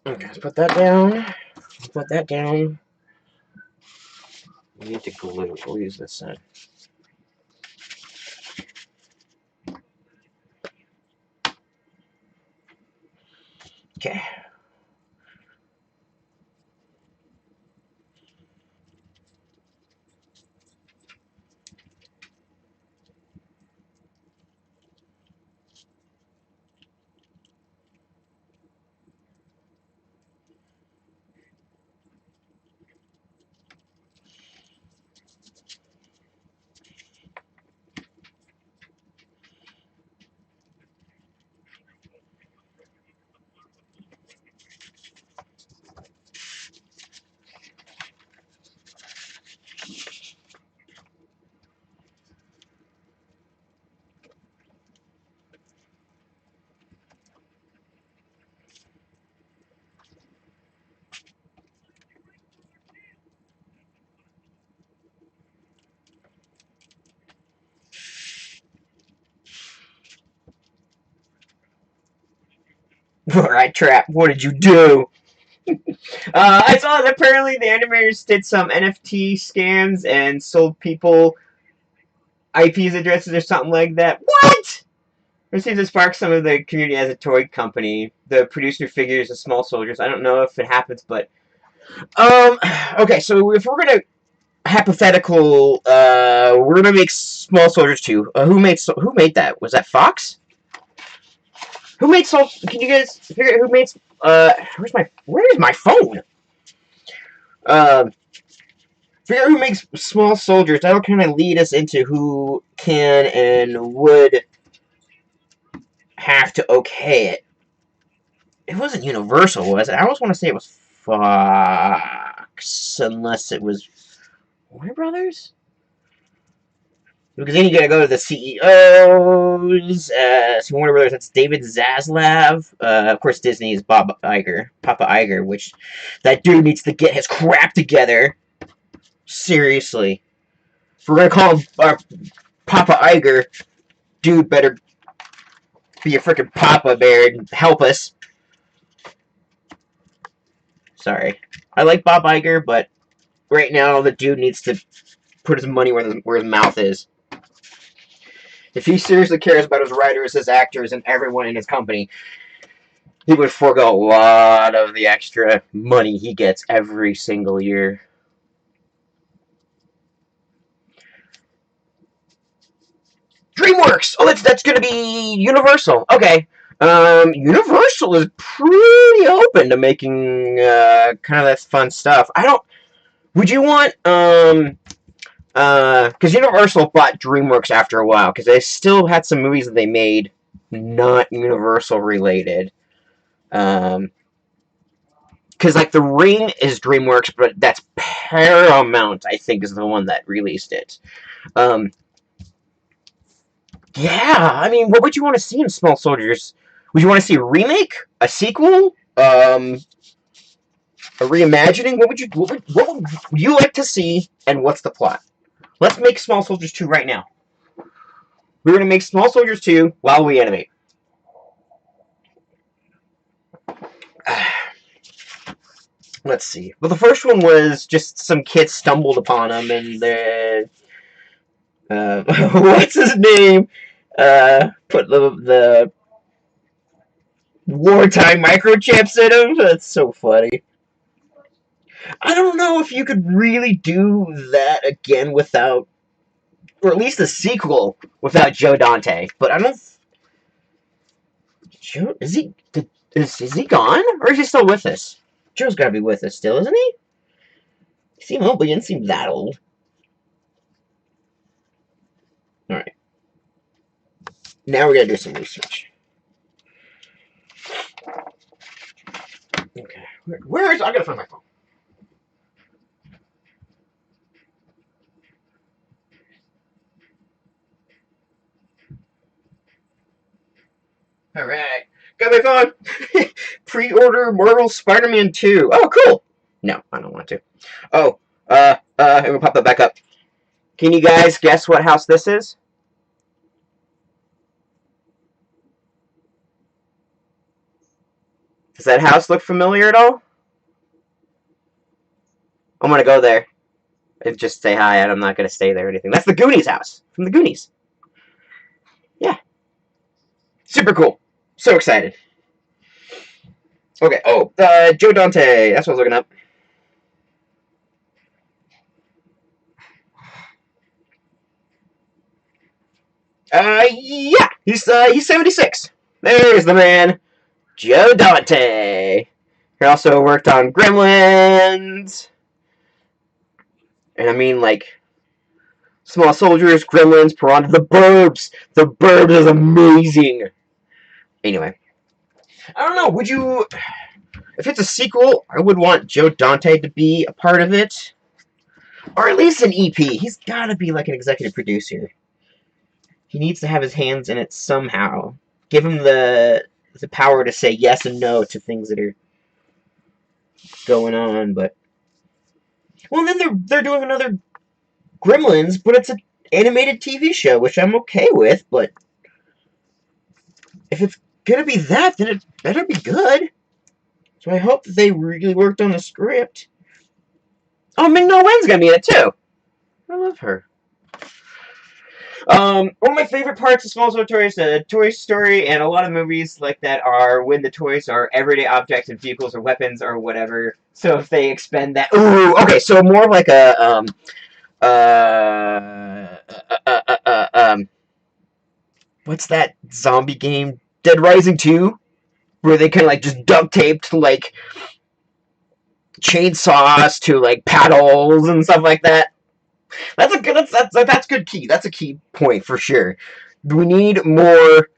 Okay, let's put that down. Put that down. We need to glue. We'll use this side. Okay. Alright, Trap, what did you do? I saw that apparently the animators did some NFT scams and sold people IPs addresses or something like that. What? It seems to spark some of the community as a toy company. The producer figures as small soldiers. I don't know if it happens, but okay, so if we're gonna hypothetical, we're gonna make small soldiers too. Who made that? Was that Fox? Who made Soul? Can you guys figure out who made? Where's my phone? Figure out who makes small soldiers. That'll kind of lead us into who can and would have to okay it. It wasn't Universal, was it? I always want to say it was Fox, unless it was Warner Brothers. Because then you gotta go to the CEOs. So Warner Brothers, that's David Zaslav. Of course, Disney is Papa Iger, which that dude needs to get his crap together. Seriously. If we're gonna call him Papa Iger, dude better be a freaking Papa Bear and help us. Sorry. I like Bob Iger, but right now the dude needs to put his money where his mouth is. If he seriously cares about his writers, his actors, and everyone in his company, he would forego a lot of the extra money he gets every single year. DreamWorks! Oh, that's going to be Universal. Okay. Universal is pretty open to making kind of that fun stuff. Would you want, because Universal bought DreamWorks after a while, because they still had some movies that they made not Universal related. because like The Ring is DreamWorks, but that's Paramount. I think is the one that released it. Um, yeah, I mean, what would you want to see in Small Soldiers? Would you want to see a remake, a sequel, a reimagining? What would you like to see, and what's the plot? Let's make Small Soldiers 2 right now. We're gonna make Small Soldiers 2 while we animate. Let's see. Well, the first one was just some kids stumbled upon him, and then what's his name? Put the wartime microchips in him. That's so funny. I don't know if you could really do that again without, or at least a sequel without Joe Dante. But I don't. Joe, is he gone, or is he still with us? Joe's got to be with us still, isn't he? He seemed old, but he didn't seem that old. All right. Now we're gonna do some research. Okay. Where is? I gotta find my phone. All right. Got my phone. Pre-order Marvel Spider-Man 2. Oh, cool. No, I don't want to. Oh, it will pop that back up. Can you guys guess what house this is? Does that house look familiar at all? I'm gonna go there and just say hi, and I'm not gonna stay there or anything. That's the Goonies house from the Goonies. Yeah, super cool. So excited. Okay. Oh, Joe Dante. That's what I was looking up. Yeah, he's 76. There's the man, Joe Dante. He also worked on Gremlins, and I mean like Small Soldiers, Gremlins, Piranha, The Burbs. The Burbs is amazing. Anyway, I don't know. Would you, if it's a sequel, I would want Joe Dante to be a part of it, or at least an EP. He's got to be like an executive producer. He needs to have his hands in it somehow. Give him the power to say yes and no to things that are going on. But well, then they're doing another Gremlins, but it's an animated TV show, which I'm okay with. But if it's gonna be that, then it better be good. So I hope that they really worked on the script. Oh, Ming-Na Wen's gonna be in it too. I love her. One of my favorite parts of Small Toys, Toy Story, and a lot of movies like that are when the toys are everyday objects and vehicles or weapons or whatever. So if they expend that, ooh, okay, so more like a uh, uh, uh, uh, um, what's that zombie game? Dead Rising 2, where they kind of like just duct taped like chainsaws to like paddles and stuff like that. That's good key. That's a key point for sure. We need more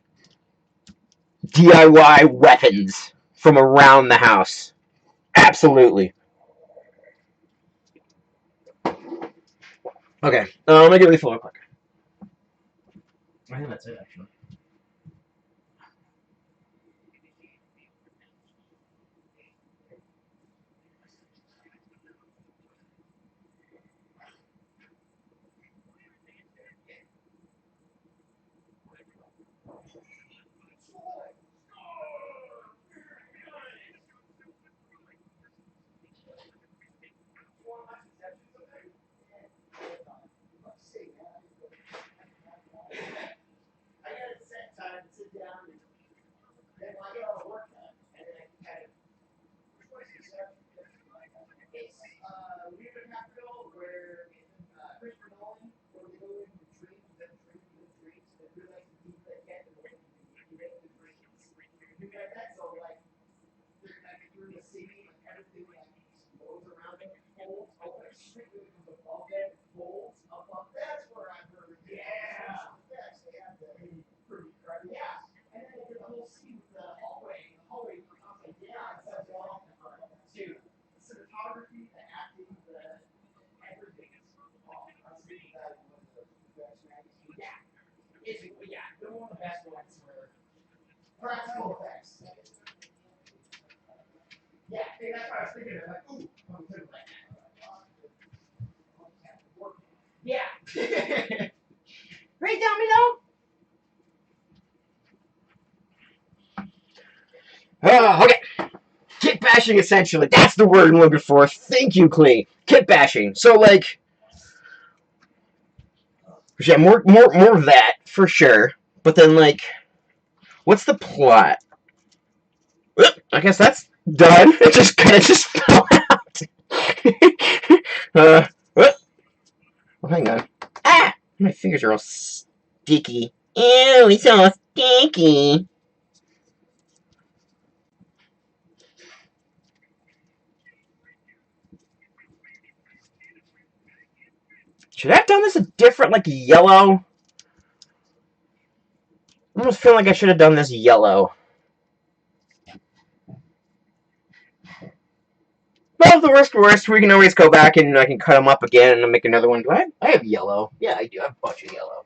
DIY weapons from around the house. Absolutely. Okay, I'm gonna get refill real quick. I think that's it actually. Right, Domino? Okay. Kit bashing, essentially. That's the word I'm looking for. Thank you, Clee. Kit bashing. So, like, yeah, more of that for sure. But then, like, what's the plot? I guess that's done. It just kind of just fell out. What? Oh, hang on. Ah, my fingers are all sticky. Ew, it's all sticky. Should I have done this a different, like, yellow? I almost feel like I should have done this yellow. Well, the worst, we can always go back and I can cut them up again and make another one. Do I have yellow? Yeah, I do. I have a bunch of yellow.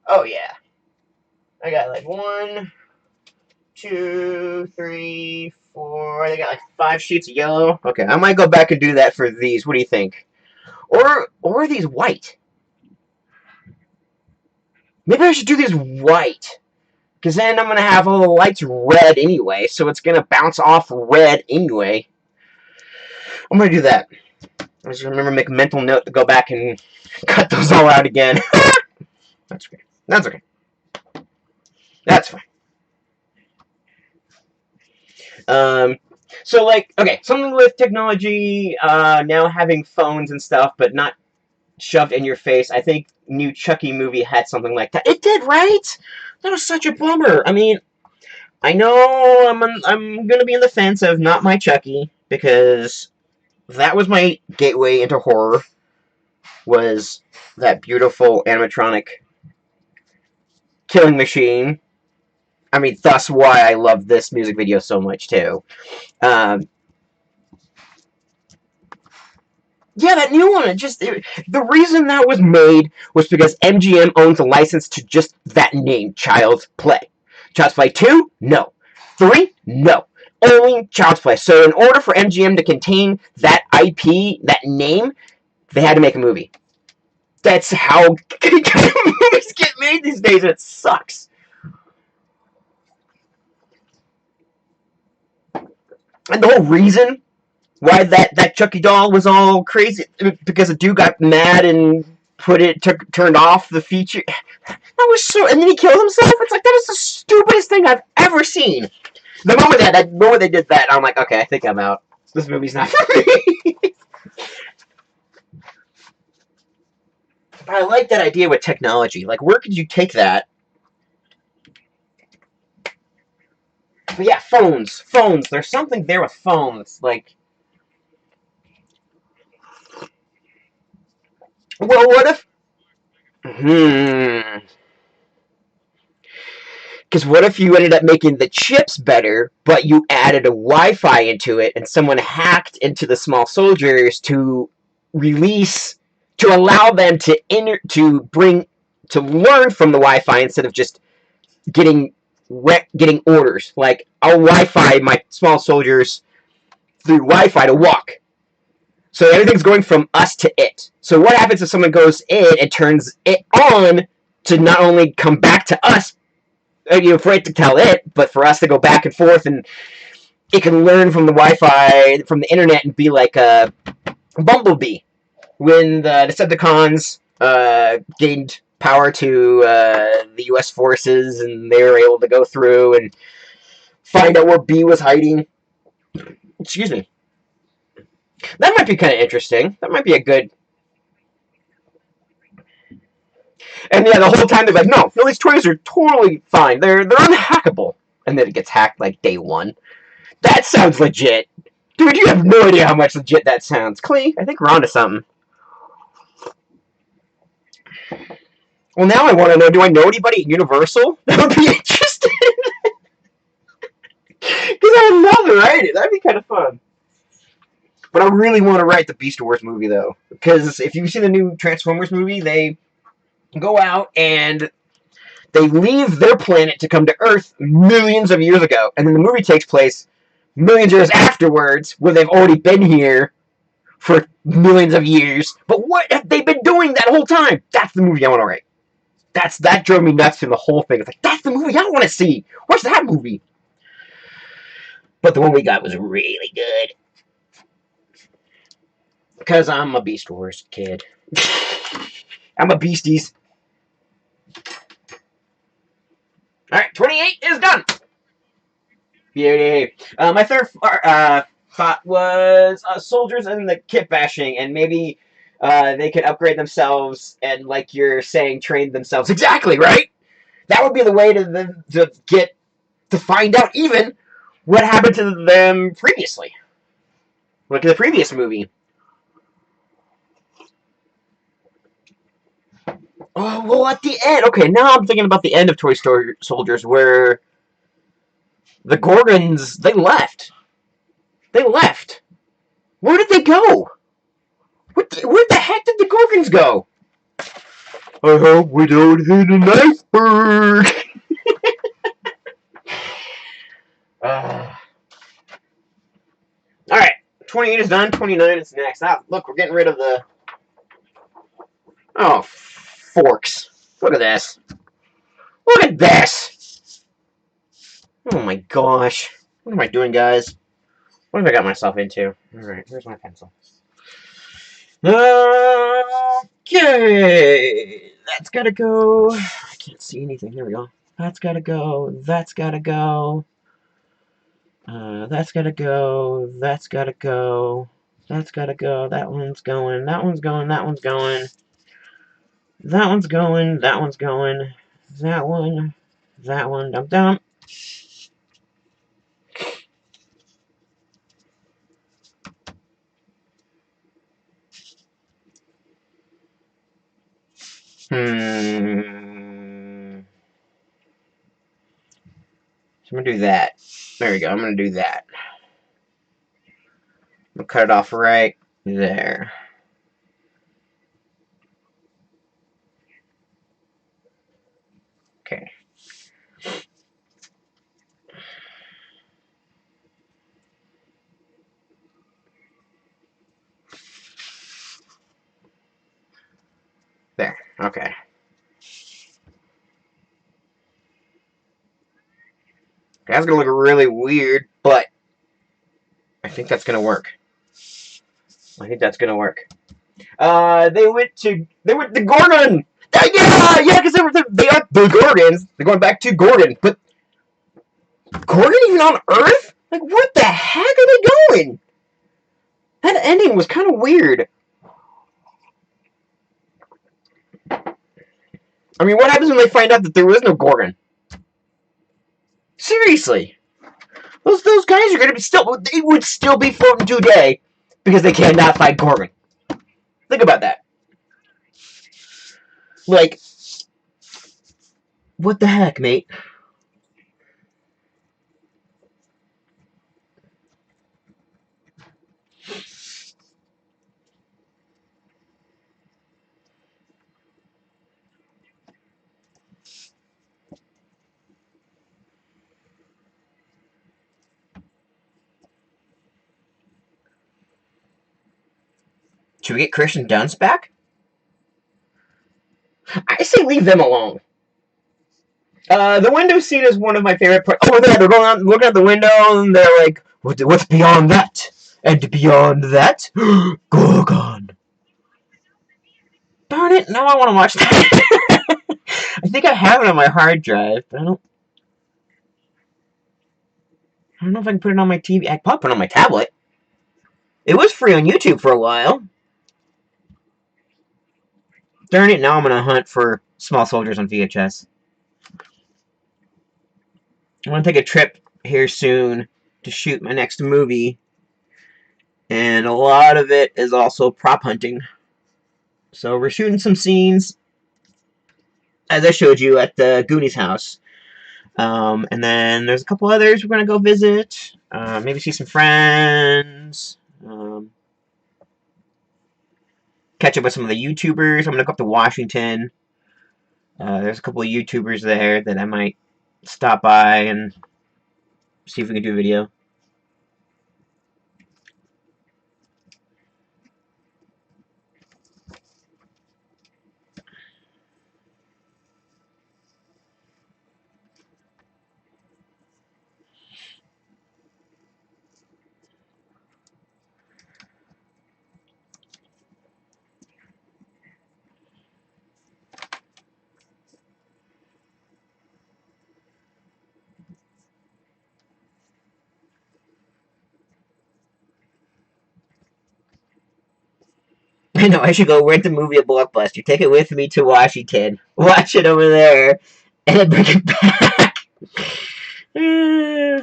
Oh, yeah. I got like 1, 2, 3, 4. I got like 5 sheets of yellow. Okay, I might go back and do that for these. What do you think? Or are these white? Maybe I should do these white. Because then I'm going to have all the lights red anyway, so it's going to bounce off red anyway. I'm going to do that. I just remember make a mental note to go back and cut those all out again. That's okay. That's okay. That's fine. So, like, okay, something with technology, now having phones and stuff, but not shoved in your face. I think new Chucky movie had something like that. It did, right? That was such a bummer. I mean, I know I'm gonna be in the fence of not my Chucky, because that was my gateway into horror, was that beautiful animatronic killing machine. I mean, thus why I love this music video so much, too. Yeah, that new one, the reason that was made was because MGM owns a license to just that name, Child's Play. Child's Play 2? No. 3? No. Only Child's Play. So in order for MGM to contain that IP, that name, they had to make a movie. That's how movies get made these days, and it sucks. And the whole reason why that Chucky doll was all crazy, because a dude got mad and turned off the feature. That was so, and then he killed himself. It's like, that is the stupidest thing I've ever seen. The moment they did that, I'm like, okay, I think I'm out. This movie's not for me. But I like that idea with technology. Like, where could you take that? But yeah, phones. There's something there with phones. Like, well, what if... Because what if you ended up making the chips better, but you added a Wi-Fi into it, and someone hacked into the small soldiers to allow them to learn from the Wi-Fi instead of just getting orders. Like, I'll Wi-Fi my small soldiers through Wi-Fi to walk. So everything's going from us to it. So what happens if someone goes in and turns it on to not only come back to us, for it to tell it, but for us to go back and forth, and it can learn from the Wi-Fi, from the internet, and be like a Bumblebee. When the Decepticons gained power to the U.S. forces, and they were able to go through and find out where B was hiding. Excuse me. That might be kind of interesting. That might be a good... And yeah, the whole time they're like, no, these toys are totally fine. They're unhackable. And then it gets hacked like day 1. That sounds legit. Dude, you have no idea how much legit that sounds. Clee, I think we're onto something. Well, now I want to know, do I know anybody at Universal that would be interested? Because I would love to write it. That'd be kind of fun. But I really want to write the Beast Wars movie, though. Because if you've seen the new Transformers movie, they go out and They leave their planet to come to Earth millions of years ago, and then the movie takes place millions of years afterwards, where they've already been here for millions of years. But what have they been doing that whole time? That's the movie I want to write. That drove me nuts through the whole thing. It's like, that's the movie I want to see. What's that movie? But the one we got was really good. Because I'm a Beast Wars kid. I'm a Beasties. Alright, 28 is done. Beauty. My third thought was soldiers and the kit bashing, and maybe they could upgrade themselves and, like you're saying, train themselves. Exactly, right? That would be the way to get to find out even what happened to them previously. Look at the previous movie. Oh, well, at the end. Okay, now I'm thinking about the end of Toy Story Soldiers, where the Gorgons, they left. They left. Where did they go? Where the heck did the Gorgons go? I hope we don't hit an iceberg. Alright, 28 is done, 29 is next. Ah, look, we're getting rid of the... Oh, forks. Look at this. Look at this! Oh my gosh. What am I doing, guys? What have I got myself into? Alright, here's my pencil. Okay! That's gotta go. I can't see anything. There we go. That's gotta go. That's gotta go. That's gotta go. That's gotta go. That's gotta go. That one's going. That one's going. That one's going. That one's going. That one's going. That one. That one. Dump dump. So I'm gonna do that. There we go. I'm gonna do that. I'm gonna cut it off right there. Okay. There. Okay. That's gonna look really weird, but I think that's gonna work. I think that's gonna work. They went to Gorgon. Yeah, because they are the Gorgons. They're going back to Gorgon, but Gorgon even on Earth? Like, what the heck are they going? That ending was kind of weird. I mean, what happens when they find out that there was no Gorgon? Seriously. Those guys are going to be they would still be floating today because they cannot find Gorgon. Think about that. Like, what the heck, mate? Should we get Kirsten Dunst back? I say leave them alone. The window scene is one of my favorite parts. Oh, there, they're going out, looking out the window, and they're like, what's beyond that? And beyond that, Gorgon. Darn it, now I want to watch that. I think I have it on my hard drive, but I don't know if I can put it on my TV. I can probably put it on my tablet. It was free on YouTube for a while. Darn it, now I'm going to hunt for Small Soldiers on VHS. I want to take a trip here soon to shoot my next movie. And a lot of it is also prop hunting. So we're shooting some scenes, as I showed you, at the Goonies house. And then there's a couple others we're going to go visit. Maybe see some friends. Catch up with some of the YouTubers. I'm going to go up to Washington. There's a couple of YouTubers there that I might stop by and see if we can do a video. I know, I should go rent a movie at Blockbuster. Take it with me to Washington. Watch it over there. And then bring it back. There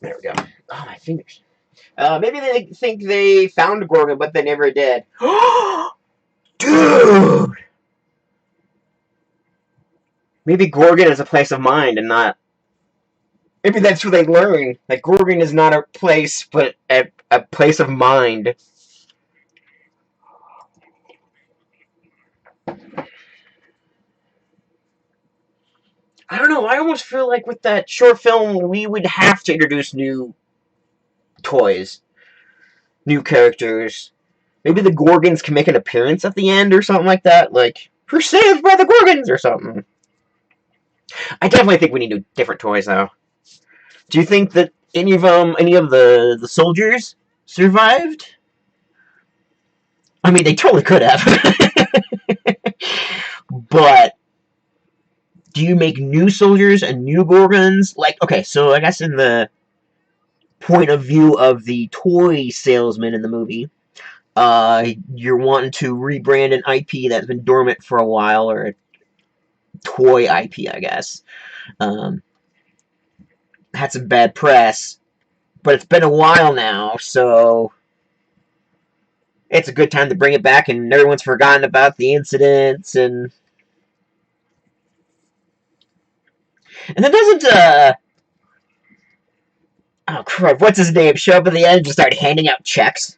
we go. Oh, my fingers. Maybe they think they found Gorgon, but they never did. Dude! Maybe Gorgon is a place of mind and not... Maybe that's what they learn. That Gorgon is not a place, but a place of mind. I don't know. I almost feel like with that short film, we would have to introduce new toys. New characters. Maybe the Gorgons can make an appearance at the end or something like that. Like, we're saved by the Gorgons or something. I definitely think we need different toys, though. Do you think that any of the soldiers survived? I mean, they totally could have. But do you make new soldiers and new Gorgons? Like, okay, so I guess in the point of view of the toy salesman in the movie, you're wanting to rebrand an IP that's been dormant for a while, or a toy IP, I guess. Had some bad press, but it's been a while now, so it's a good time to bring it back, and everyone's forgotten about the incidents, and then doesn't, oh crap, what's his name, show up at the end and just start handing out checks?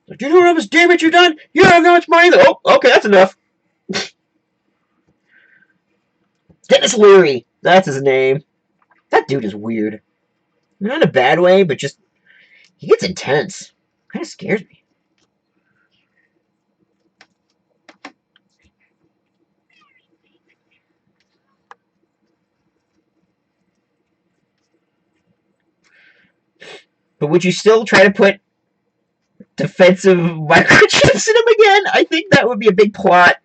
Like, do you know how much damage you've done? You don't have that much money? Oh, okay, that's enough. Dennis Leary, that's his name. That dude is weird. Not in a bad way, but just, he gets intense. Kind of scares me. But would you still try to put defensive microchips in him again? I think that would be a big plot,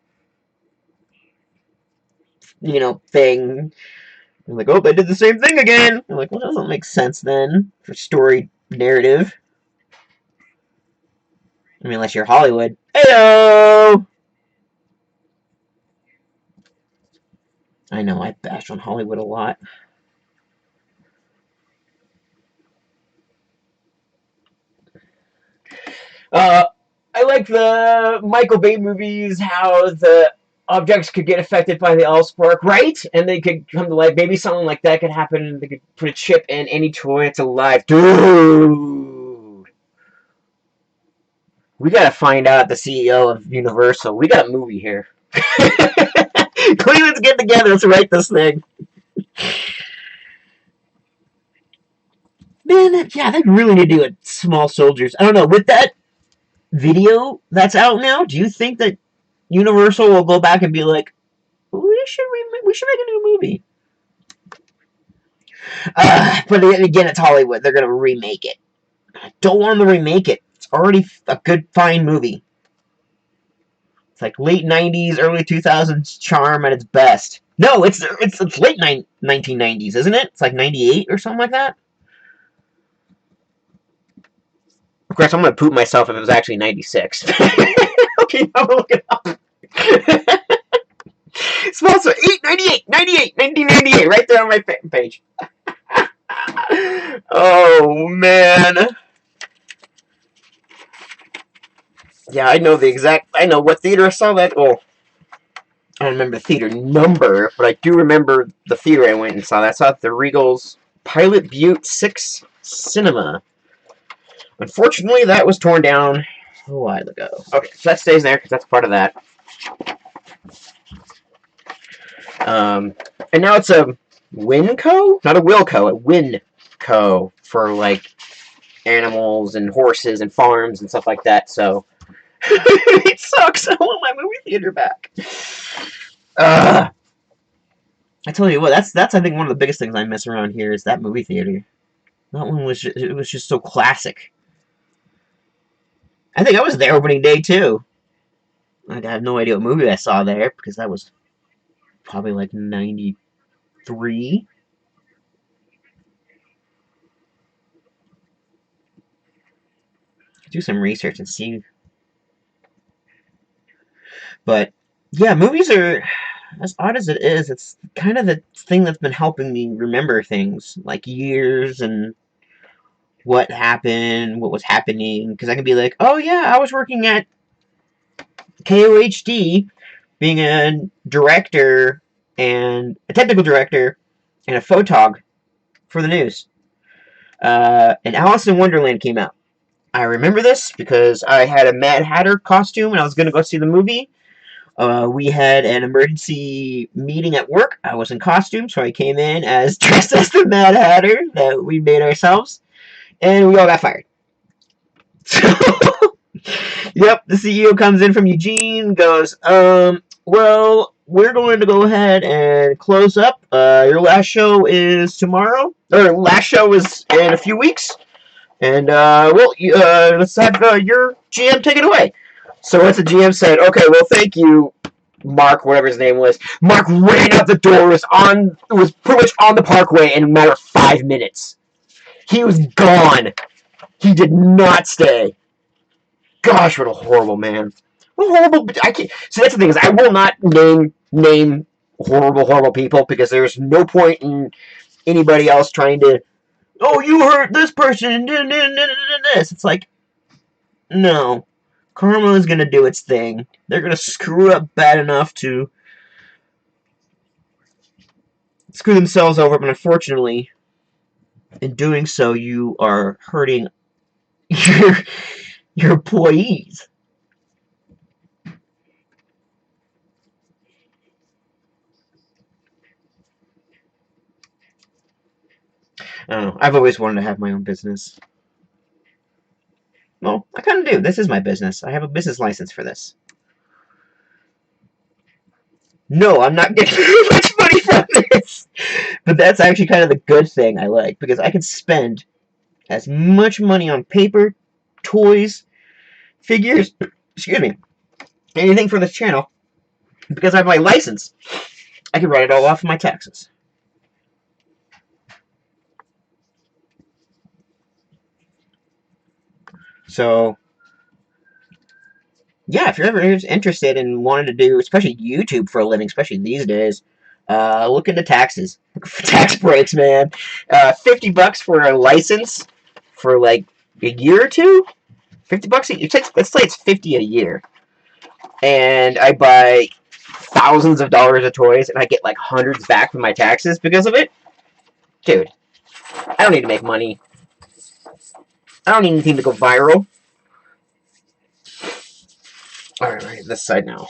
thing. I'm like, oh, they did the same thing again. I'm like, well, that doesn't make sense then for story narrative. I mean, unless you're Hollywood. Heyo! I know, I bash on Hollywood a lot. I like the Michael Bay movies, how the objects could get affected by the Allspark, right? And they could come to life. Maybe something like that could happen, and they could put a chip in any toy that's alive. Dude! We gotta find out the CEO of Universal. We got a movie here. Cleveland's get together. Let's write this thing. Man, yeah, they really need to do it. Small soldiers. I don't know. With that video that's out now, do you think that Universal will go back and be like, we should make a new movie? But again, it's Hollywood. They're gonna remake it. I don't want them to remake it. It's already a good, fine movie. It's like late 90s, early 2000s charm at its best. No, it's late 1990s, isn't it? It's like 98 or something like that. Of course, I'm going to poop myself if it was actually 96. Okay, I'm going to look it up. Sponsor 1998, right there on my page. Oh, man. Yeah, I know what theater I saw that. Oh, I don't remember the theater number, but I do remember the theater I went and saw that. I saw it at the Regal's Pilot Butte 6 Cinema. Unfortunately, that was torn down a while ago. Okay, so that stays there because that's part of that. And now it's a Winco? Not a Wilco, a Winco for like animals and horses and farms and stuff like that. So it sucks. I want my movie theater back. I tell you what, that's I think one of the biggest things I miss around here is that movie theater. That one was just so classic. I think I was there opening day too. I have no idea what movie I saw there because that was probably like 93. Do some research and see. But yeah, movies are, as odd as it is, it's kind of the thing that's been helping me remember things like years and what happened, what was happening, because I can be like, oh yeah, I was working at KOHD being a director and a technical director and a photog for the news. And Alice in Wonderland came out. I remember this because I had a Mad Hatter costume and I was going to go see the movie. We had an emergency meeting at work. I was in costume, so I came in dressed as the Mad Hatter that we made ourselves. And we all got fired. So, yep, the CEO comes in from Eugene, goes, well, we're going to go ahead and close up. Your last show is tomorrow. Or last show is in a few weeks. And, well, let's have your GM take it away. So once the GM said, okay, well, thank you, Mark, whatever his name was. Mark ran out the door, was pretty much on the parkway in a matter of 5 minutes. He was gone. He did not stay. Gosh, what a horrible man. What a horrible... I can't... See, that's the thing, is I will not name horrible people, because there's no point in anybody else trying to, oh, you hurt this person, this. It's like, no. Karma is going to do its thing. They're going to screw up bad enough to screw themselves over, but unfortunately, in doing so, you are hurting your employees. I don't know. I've always wanted to have my own business. Well, I kind of do. This is my business. I have a business license for this. No, I'm not getting very much money from this. But that's actually kind of the good thing I like, because I can spend as much money on paper, toys, figures, excuse me, anything for this channel, because I have my license. I can write it all off of my taxes. So, yeah, if you're ever interested in wanting to do, especially YouTube for a living, especially these days, look into taxes. Look for tax breaks, man. $50 for a license for like a year or two. $50 let's say it's $50 a year, and I buy thousands of dollars of toys, and I get like hundreds back from my taxes because of it. Dude, I don't need to make money. I don't need anything to go viral. Alright, right, this side now.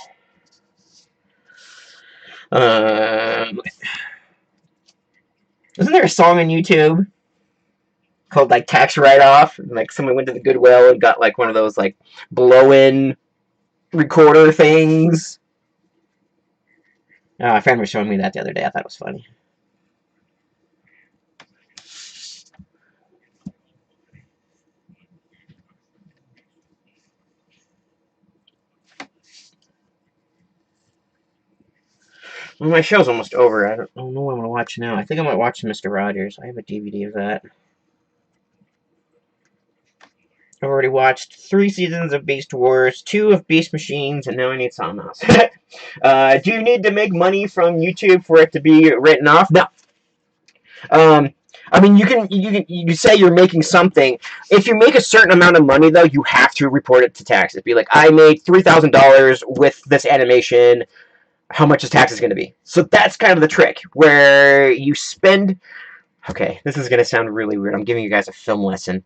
Isn't there a song on YouTube called, like, Tax Write-Off? Like, someone went to the Goodwill and got, like, one of those, like, blow-in recorder things. My friend was showing me that the other day. I thought it was funny. Well, my show's almost over. I don't know what I'm going to watch now. I think I might watch Mr. Rogers. I have a DVD of that. I've already watched 3 seasons of Beast Wars, 2 of Beast Machines, and now I need something else. Do you need to make money from YouTube for it to be written off? No. I mean, you say you're making something. If you make a certain amount of money, though, you have to report it to taxes. Be like, I made $3,000 with this animation. How much is taxes going to be? So that's kind of the trick, where you spend Okay, this is gonna sound really weird. I'm giving you guys a film lesson.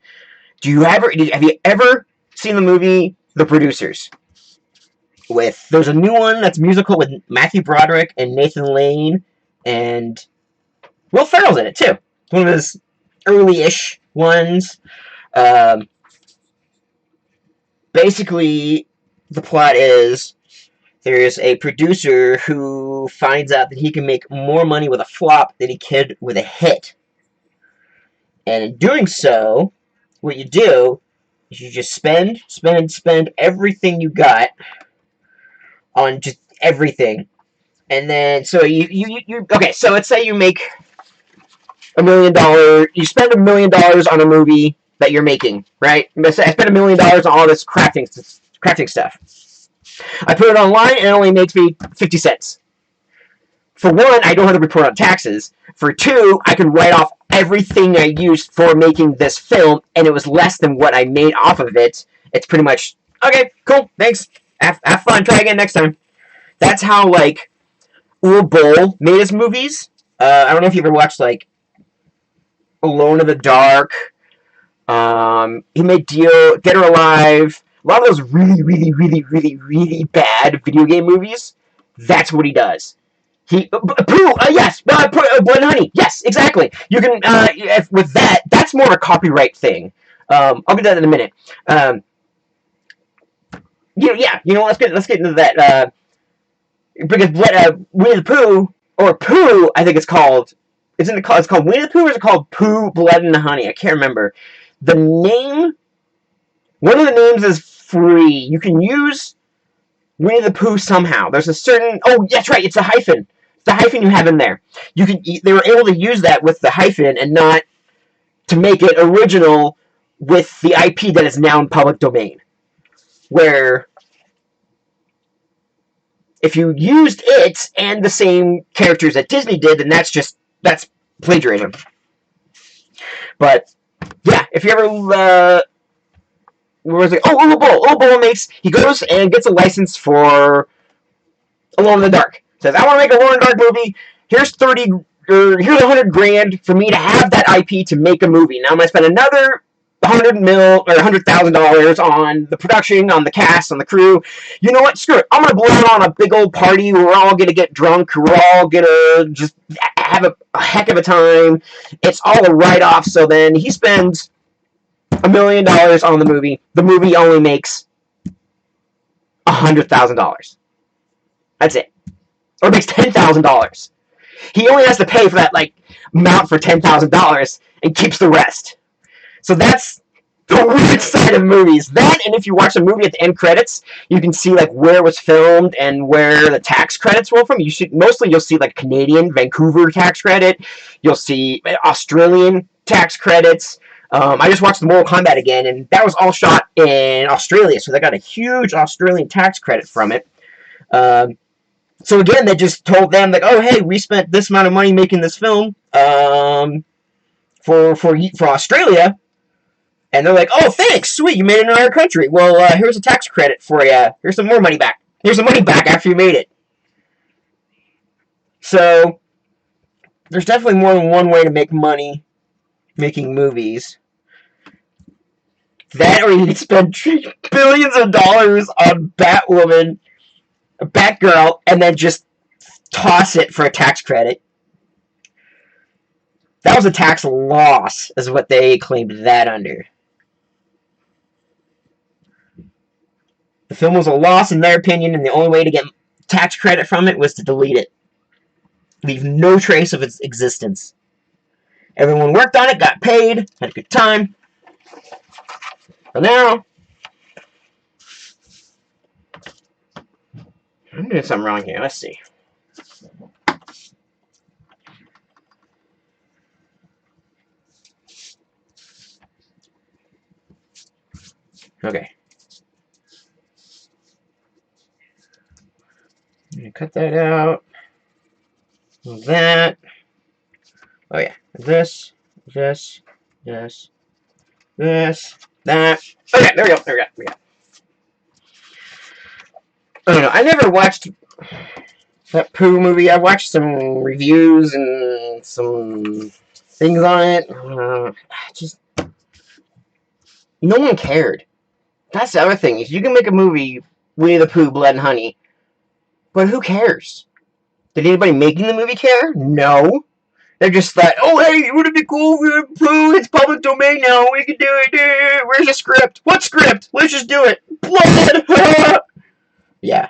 Have you ever seen the movie The Producers? There's a new one that's musical with Matthew Broderick and Nathan Lane, and Will Ferrell's in it too. It's one of his early-ish ones. Um, Basically, the plot is there's a producer who finds out that he can make more money with a flop than he could with a hit. And in doing so, what you do is you just spend everything you got on just everything. And then, so okay, so let's say you make $1 million, you spend $1 million on a movie that you're making, right? I spend $1 million on all this crafting stuff. I put it online and it only makes me 50 cents. For one, I don't have to report on taxes. For two, I can write off everything I used for making this film, and it was less than what I made off of it. It's pretty much, okay, cool, thanks. Have fun, try again next time. That's how, like, Uwe Boll made his movies. I don't know if you ever watched, like, Alone in the Dark. He made Dead or Alive. A lot of those really, really, really, really, really bad video game movies. That's what he does. Yes, Blood and Honey. Yes, exactly. You can, with that, that's more of a copyright thing. I'll get that in a minute. Let's get into that. Because Winnie the Pooh, or Pooh, I think it's called. It's called Winnie the Pooh, or is it called Pooh, Blood and Honey? I can't remember. The name, one of the names is free. You can use Winnie the Pooh somehow. There's a certain, oh, that's right, it's a hyphen. The hyphen you have in there. They were able to use that with the hyphen and not to make it original with the IP that is now in public domain. Where if you used it and the same characters that Disney did, then that's plagiarism. But yeah, if you ever Uwe Boll he goes and gets a license for Alone in the Dark. Says, I want to make a Alone in the Dark movie. Here's here's $100,000 for me to have that IP to make a movie. Now I'm gonna spend another $100,000 on the production, on the cast, on the crew. You know what? Screw it. I'm gonna blow it on a big old party where we're all gonna get drunk. We're all gonna just have a heck of a time. It's all a write-off. So then he spends $1 million on the movie. The movie only makes $100,000. That's it. Or makes $10,000. He only has to pay for that amount for $10,000 and keeps the rest. So that's the weird side of movies. That, and if you watch a movie at the end credits, you can see where it was filmed and where the tax credits were from. You'll see Canadian, Vancouver tax credit. You'll see Australian tax credits. I just watched the Mortal Kombat again, and that was all shot in Australia, so they got a huge Australian tax credit from it. So again, they just told them oh, hey, we spent this amount of money making this film for Australia. And they're oh, thanks, sweet, you made it in our country. Well, here's a tax credit for you. Here's some more money back. Here's some money back after you made it. So, there's definitely more than one way to make money making movies. That, or you can spend billions of dollars on Batwoman, Batgirl, and then just toss it for a tax credit. That was a tax loss, is what they claimed that under. The film was a loss in their opinion, and the only way to get tax credit from it was to delete it. Leave no trace of its existence. Everyone worked on it, got paid, had a good time. But now, I'm doing something wrong here. Let's see. Okay. I'm going to cut that out. That. Oh, yeah. This. That. Okay, there we go. I don't know. I never watched that Pooh movie. I watched some reviews and some things on it. Just no one cared. That's the other thing. Is you can make a movie, Winnie the Pooh, Blood and Honey, but who cares? Did anybody making the movie care? No. They're just like, oh hey, would it be cool if we Pooh? It's public domain now. We can do it. Where's the script? What script? Let's just do it. Blood. Yeah.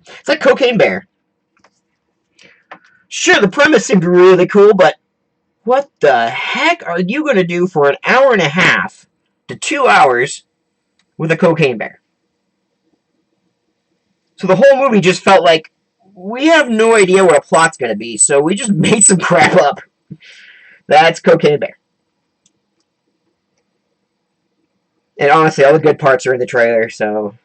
It's like Cocaine Bear. Sure, the premise seemed really cool, but what the heck are you going to do for an hour and a half to 2 hours with a cocaine bear? So the whole movie just felt like we have no idea what a plot's going to be, so we just made some crap up. That's Cocaine Bear. And honestly, all the good parts are in the trailer, so...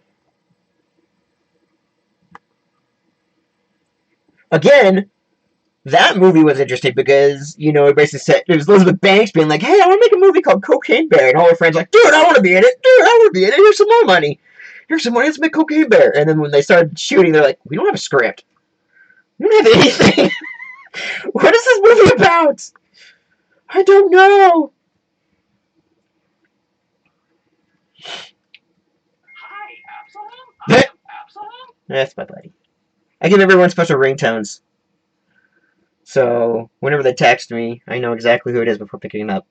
Again, that movie was interesting because, you know, it basically said, it was Elizabeth Banks being like, hey, I want to make a movie called Cocaine Bear. And all her friends like, dude, I want to be in it. Dude, I want to be in it. Here's some more money. Here's some money. Let's make Cocaine Bear. And then when they started shooting, they're like, we don't have a script. We don't have anything. What is this movie about? I don't know. Hi, Absalom. I am Absalom. That's my buddy. I give everyone special ringtones. So, whenever they text me, I know exactly who it is before picking it up.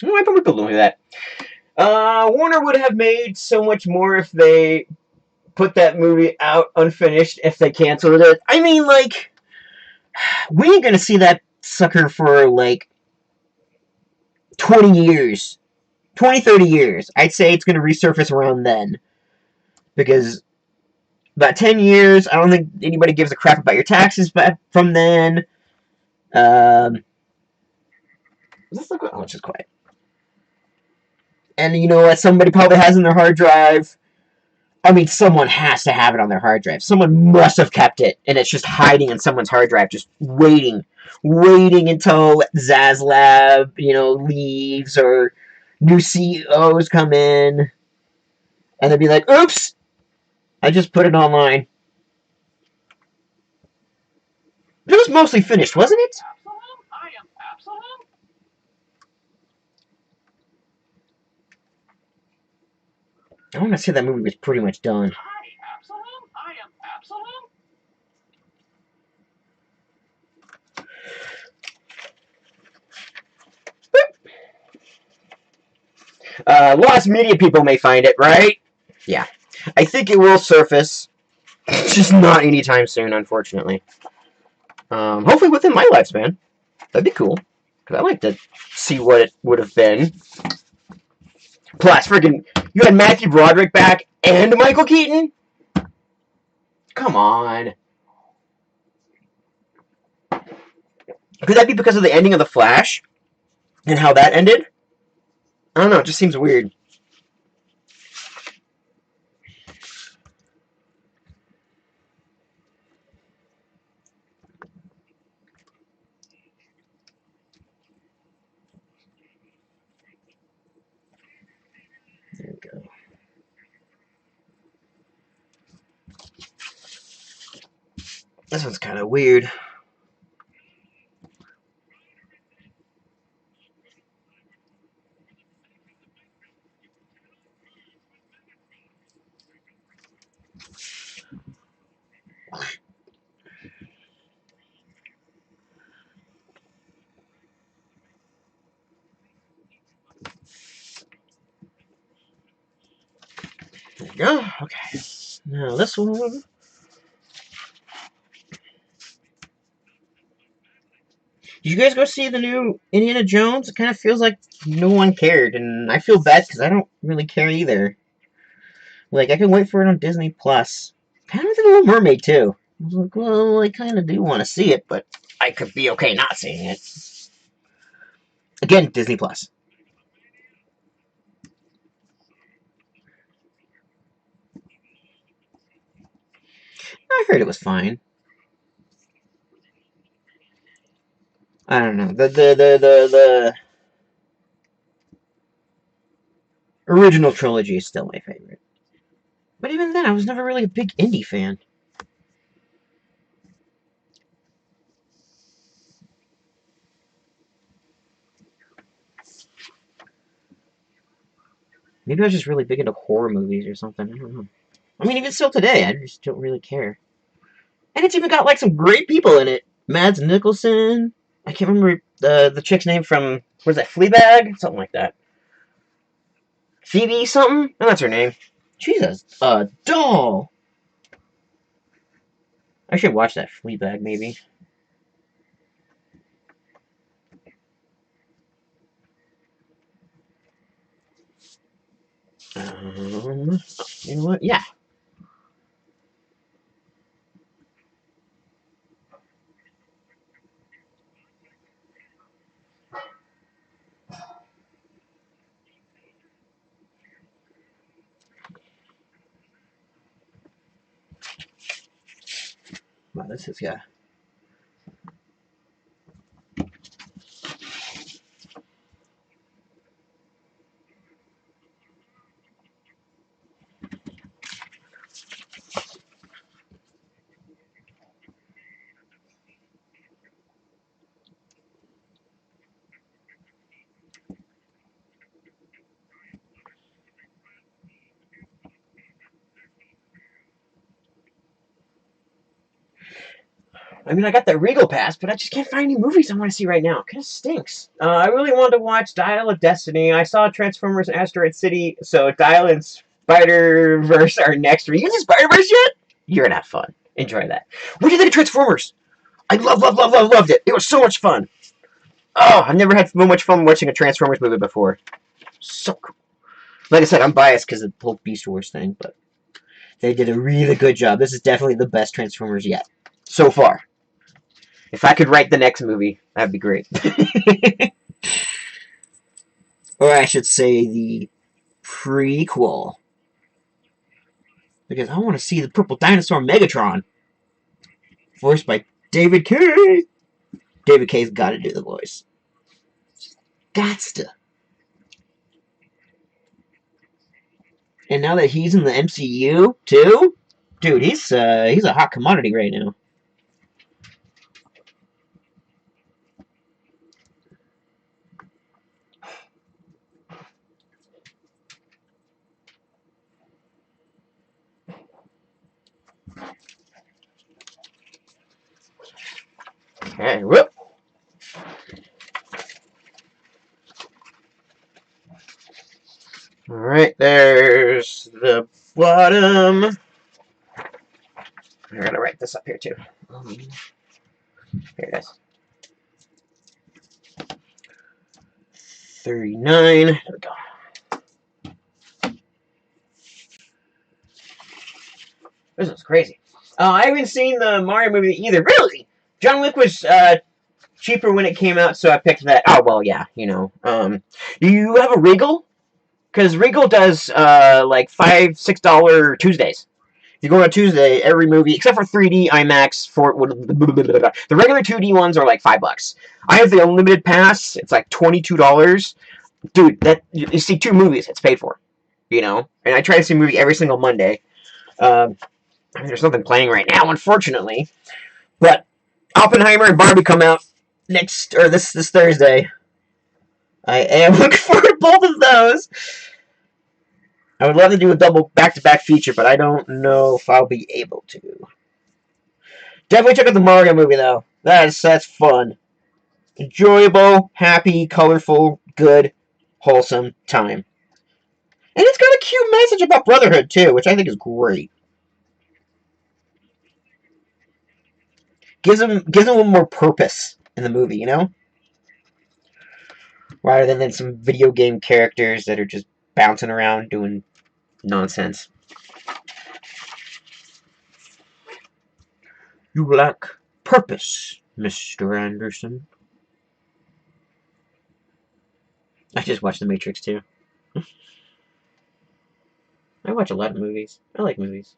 Oh, I probably could do that. Warner would have made so much more if they put that movie out unfinished if they canceled it. I mean, like, we ain't gonna see that sucker for, like, 20 years. 20, 30 years. I'd say it's gonna resurface around then. Because about 10 years, I don't think anybody gives a crap about your taxes from then. Let's look at how much is quiet. And you know what? Somebody probably has in their hard drive. I mean, someone has to have it on their hard drive. Someone must have kept it, and it's just hiding in someone's hard drive, just waiting until Zaslav, you know, leaves or new CEOs come in, and they'll be like, "Oops, I just put it online." It was mostly finished, wasn't it? Absalom. I am Absalom. I want to say that movie was pretty much done. Hi, Absalom. I am Absalom. Lost media people may find it, right? Yeah. I think it will surface. Just not anytime soon, unfortunately. Hopefully within my lifespan. That'd be cool. Because I like to see what it would have been. Plus, freaking, you had Matthew Broderick back and Michael Keaton? Come on. Could that be because of the ending of The Flash? And how that ended? I don't know, it just seems weird. There we go. This one's kind of weird. There we go. Okay. Now this one. Did you guys go see the new Indiana Jones? It kind of feels like no one cared, and I feel bad because I don't really care either. Like, I can wait for it on Disney Plus. Kind of the Little Mermaid too. I was like, well, I kind of do want to see it, but I could be okay not seeing it. Again, Disney Plus. I heard it was fine. I don't know. The original trilogy is still my favorite. But even then, I was never really a big indie fan. Maybe I was just really big into horror movies or something. I don't know. I mean, even still today, I just don't really care. And it's even got like some great people in it. Mads Mikkelsen. I can't remember the chick's name from, what is that, Fleabag? Something like that. Phoebe something? No, that's her name. Jesus, a doll. I should watch that Fleabag, maybe. You know what? Yeah. Wow, this is, yeah. I mean, I got that Regal Pass, but I just can't find any movies I want to see right now. It kind of stinks. I really wanted to watch Dial of Destiny. I saw Transformers and Asteroid City, so Dial and Spider-Verse are next. Are you in Spider-Verse yet? You're gonna have fun. Enjoy that. What do you think of Transformers? I loved it. It was so much fun. Oh, I've never had so much fun watching a Transformers movie before. So cool. Like I said, I'm biased because of the whole Beast Wars thing, but they did a really good job. This is definitely the best Transformers yet. So far. If I could write the next movie, that'd be great. Or I should say the prequel. Because I want to see the purple dinosaur Megatron. Voiced by David Kaye. David Kaye's got to do the voice. Gots to. And now that he's in the MCU, too? Dude, he's a hot commodity right now. Okay, whoop. Alright, there's the bottom. I'm going to write this up here, too. Here it is. 39. There we go. This is crazy. I haven't seen the Mario movie either. Really? John Wick was cheaper when it came out, so I picked that. Oh, well, yeah, you know. Do you have a Regal? Because Regal does like $5, $6 Tuesdays. If you go on a Tuesday, every movie, except for 3D, IMAX, the regular 2D ones are like $5. I have the unlimited pass. It's like $22. Dude, that you see 2 movies, it's paid for. You know? And I try to see a movie every single Monday. I mean, there's nothing playing right now, unfortunately. But Oppenheimer and Barbie come out this Thursday. I am looking forward to both of those. I would love to do a double back-to-back feature, but I don't know if I'll be able to. Definitely check out the Mario movie, though. That's fun. Enjoyable, happy, colorful, good, wholesome time. And it's got a cute message about brotherhood, too, which I think is great. Gives them a little more purpose in the movie, you know? Rather than some video game characters that are just bouncing around doing nonsense. You lack purpose, Mr. Anderson. I just watched The Matrix, too. I watch a lot of movies. I like movies.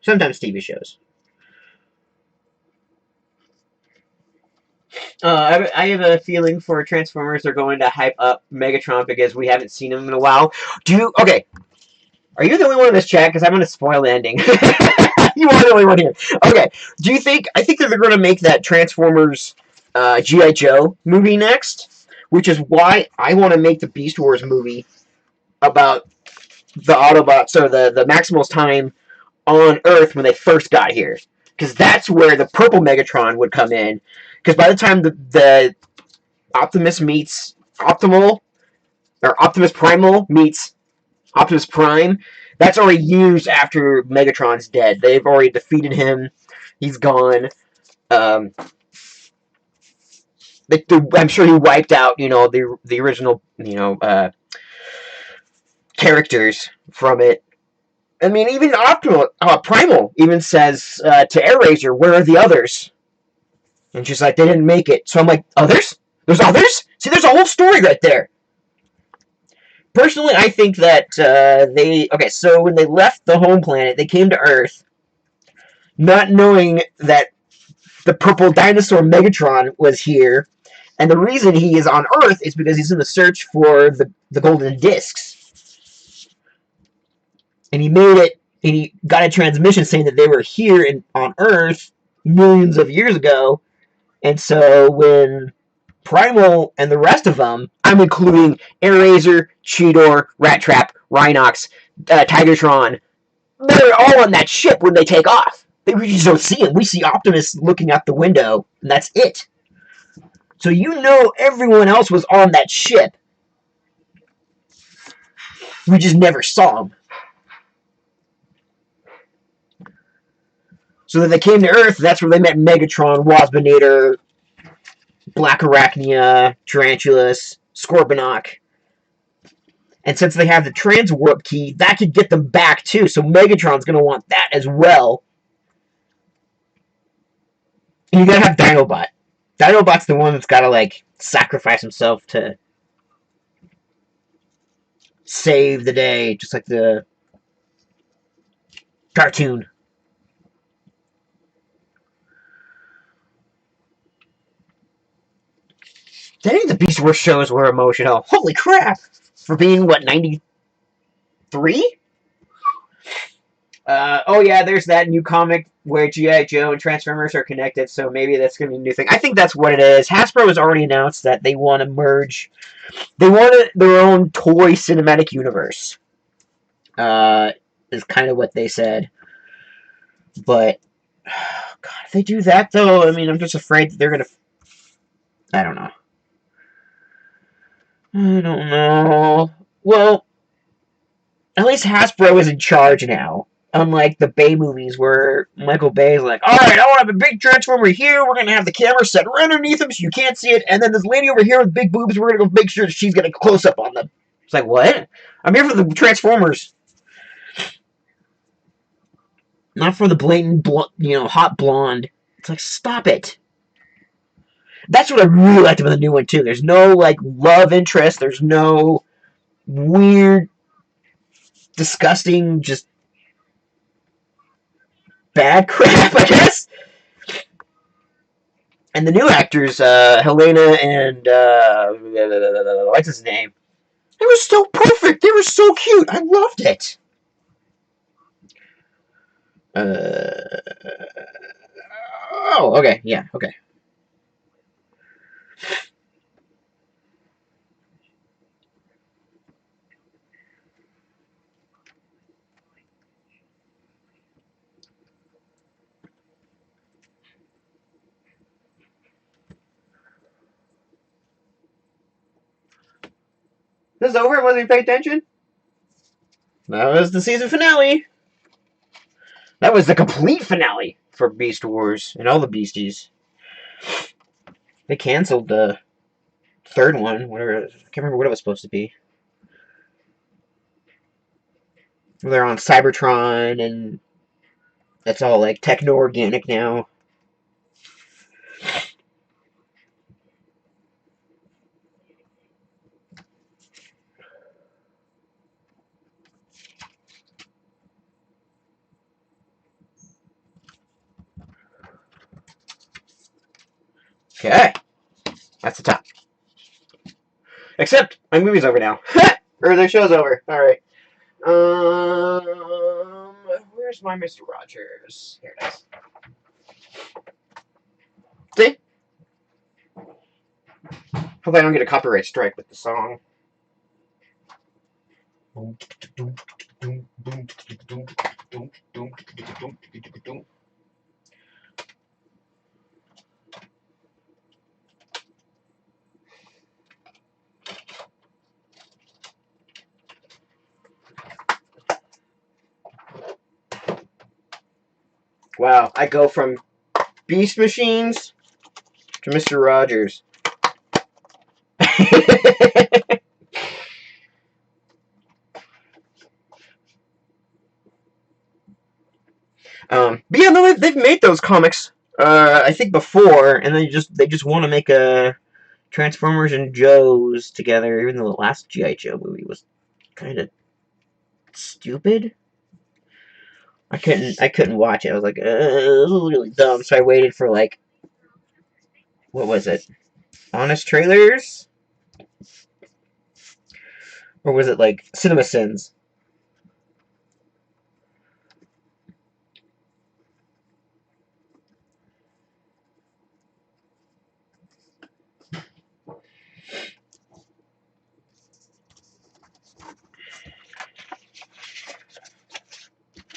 Sometimes TV shows. I have a feeling for Transformers are going to hype up Megatron because we haven't seen him in a while. Okay. Are you the only one in this chat? Because I'm going to spoil the ending. You are the only one here. Okay. I think that they're going to make that Transformers G.I. Joe movie next, which is why I want to make the Beast Wars movie about the Autobots or the Maximals' time on Earth when they first got here, because that's where the purple Megatron would come in. Because by the time the Optimus meets Optimal, or Optimus Primal meets Optimus Prime, that's already years after Megatron's dead. They've already defeated him. He's gone. Um, I'm sure he wiped out, the original, characters from it. I mean, even Primal even says to Airazor, "Where are the others?" And she's like, "They didn't make it." So I'm like, "Others? There's others? See, there's a whole story right there." Personally, I think that so when they left the home planet, they came to Earth, not knowing that the purple dinosaur Megatron was here, and the reason he is on Earth is because he's in the search for the golden discs. And he made it, and he got a transmission saying that they were here on Earth millions of years ago. And so when Primal and the rest of them, I'm including Airazor, Cheetor, Rat Trap, Rhinox, Tigertron, they're all on that ship when they take off. We just don't see him. We see Optimus looking out the window, and that's it. So everyone else was on that ship. We just never saw him. So then they came to Earth, that's where they met Megatron, Waspinator, Black Arachnia, Tarantulas, Scorponok. And since they have the Transwarp Key, that could get them back too, so Megatron's going to want that as well. And you gotta have Dinobot. Dinobot's the one that's gotta, sacrifice himself to save the day, just like the cartoon. I think the Beast Wars shows were emotional. Holy crap! For being, 93? Oh yeah, there's that new comic where G.I. Joe and Transformers are connected, so maybe that's going to be a new thing. I think that's what it is. Hasbro has already announced that they want to merge. They want their own toy cinematic universe. Is kind of what they said. But, God, if they do that, though, I mean, I'm just afraid that they're going to... I don't know. I don't know. Well, at least Hasbro is in charge now. Unlike the Bay movies where Michael Bay is like, alright, I want to have a big Transformer here, we're going to have the camera set right underneath him so you can't see it, and then this lady over here with big boobs, we're going to go make sure that she's getting a close-up on them. It's like, what? I'm here for the Transformers. Not for the blatant, hot blonde. It's like, stop it. That's what I really liked about the new one, too. There's no, love interest. There's no weird, disgusting, just bad crap, I guess. And the new actors, Helena and, what's his name? They were so perfect. They were so cute. I loved it. Oh, okay. Yeah, okay. This is over? Wasn't you paying attention? That was the season finale. That was the complete finale for Beast Wars and all the Beasties. They canceled the third one, whatever. I can't remember what it was supposed to be. They're on Cybertron, and it's all techno-organic now. Okay, that's the top. Except my movie's over now, or the show's over. All right. Where's my Mr. Rogers? Here it is. See? Hope I don't get a copyright strike with the song. Wow, I go from Beast Machines to Mr. Rogers. But yeah, no, they've made those comics. I think before, and they just want to make a Transformers and Joes together. Even though the last GI Joe movie was kind of stupid. I couldn't watch it. I was like, this is really dumb. So I waited for like, what was it? Honest Trailers, or was it like Cinema Sins?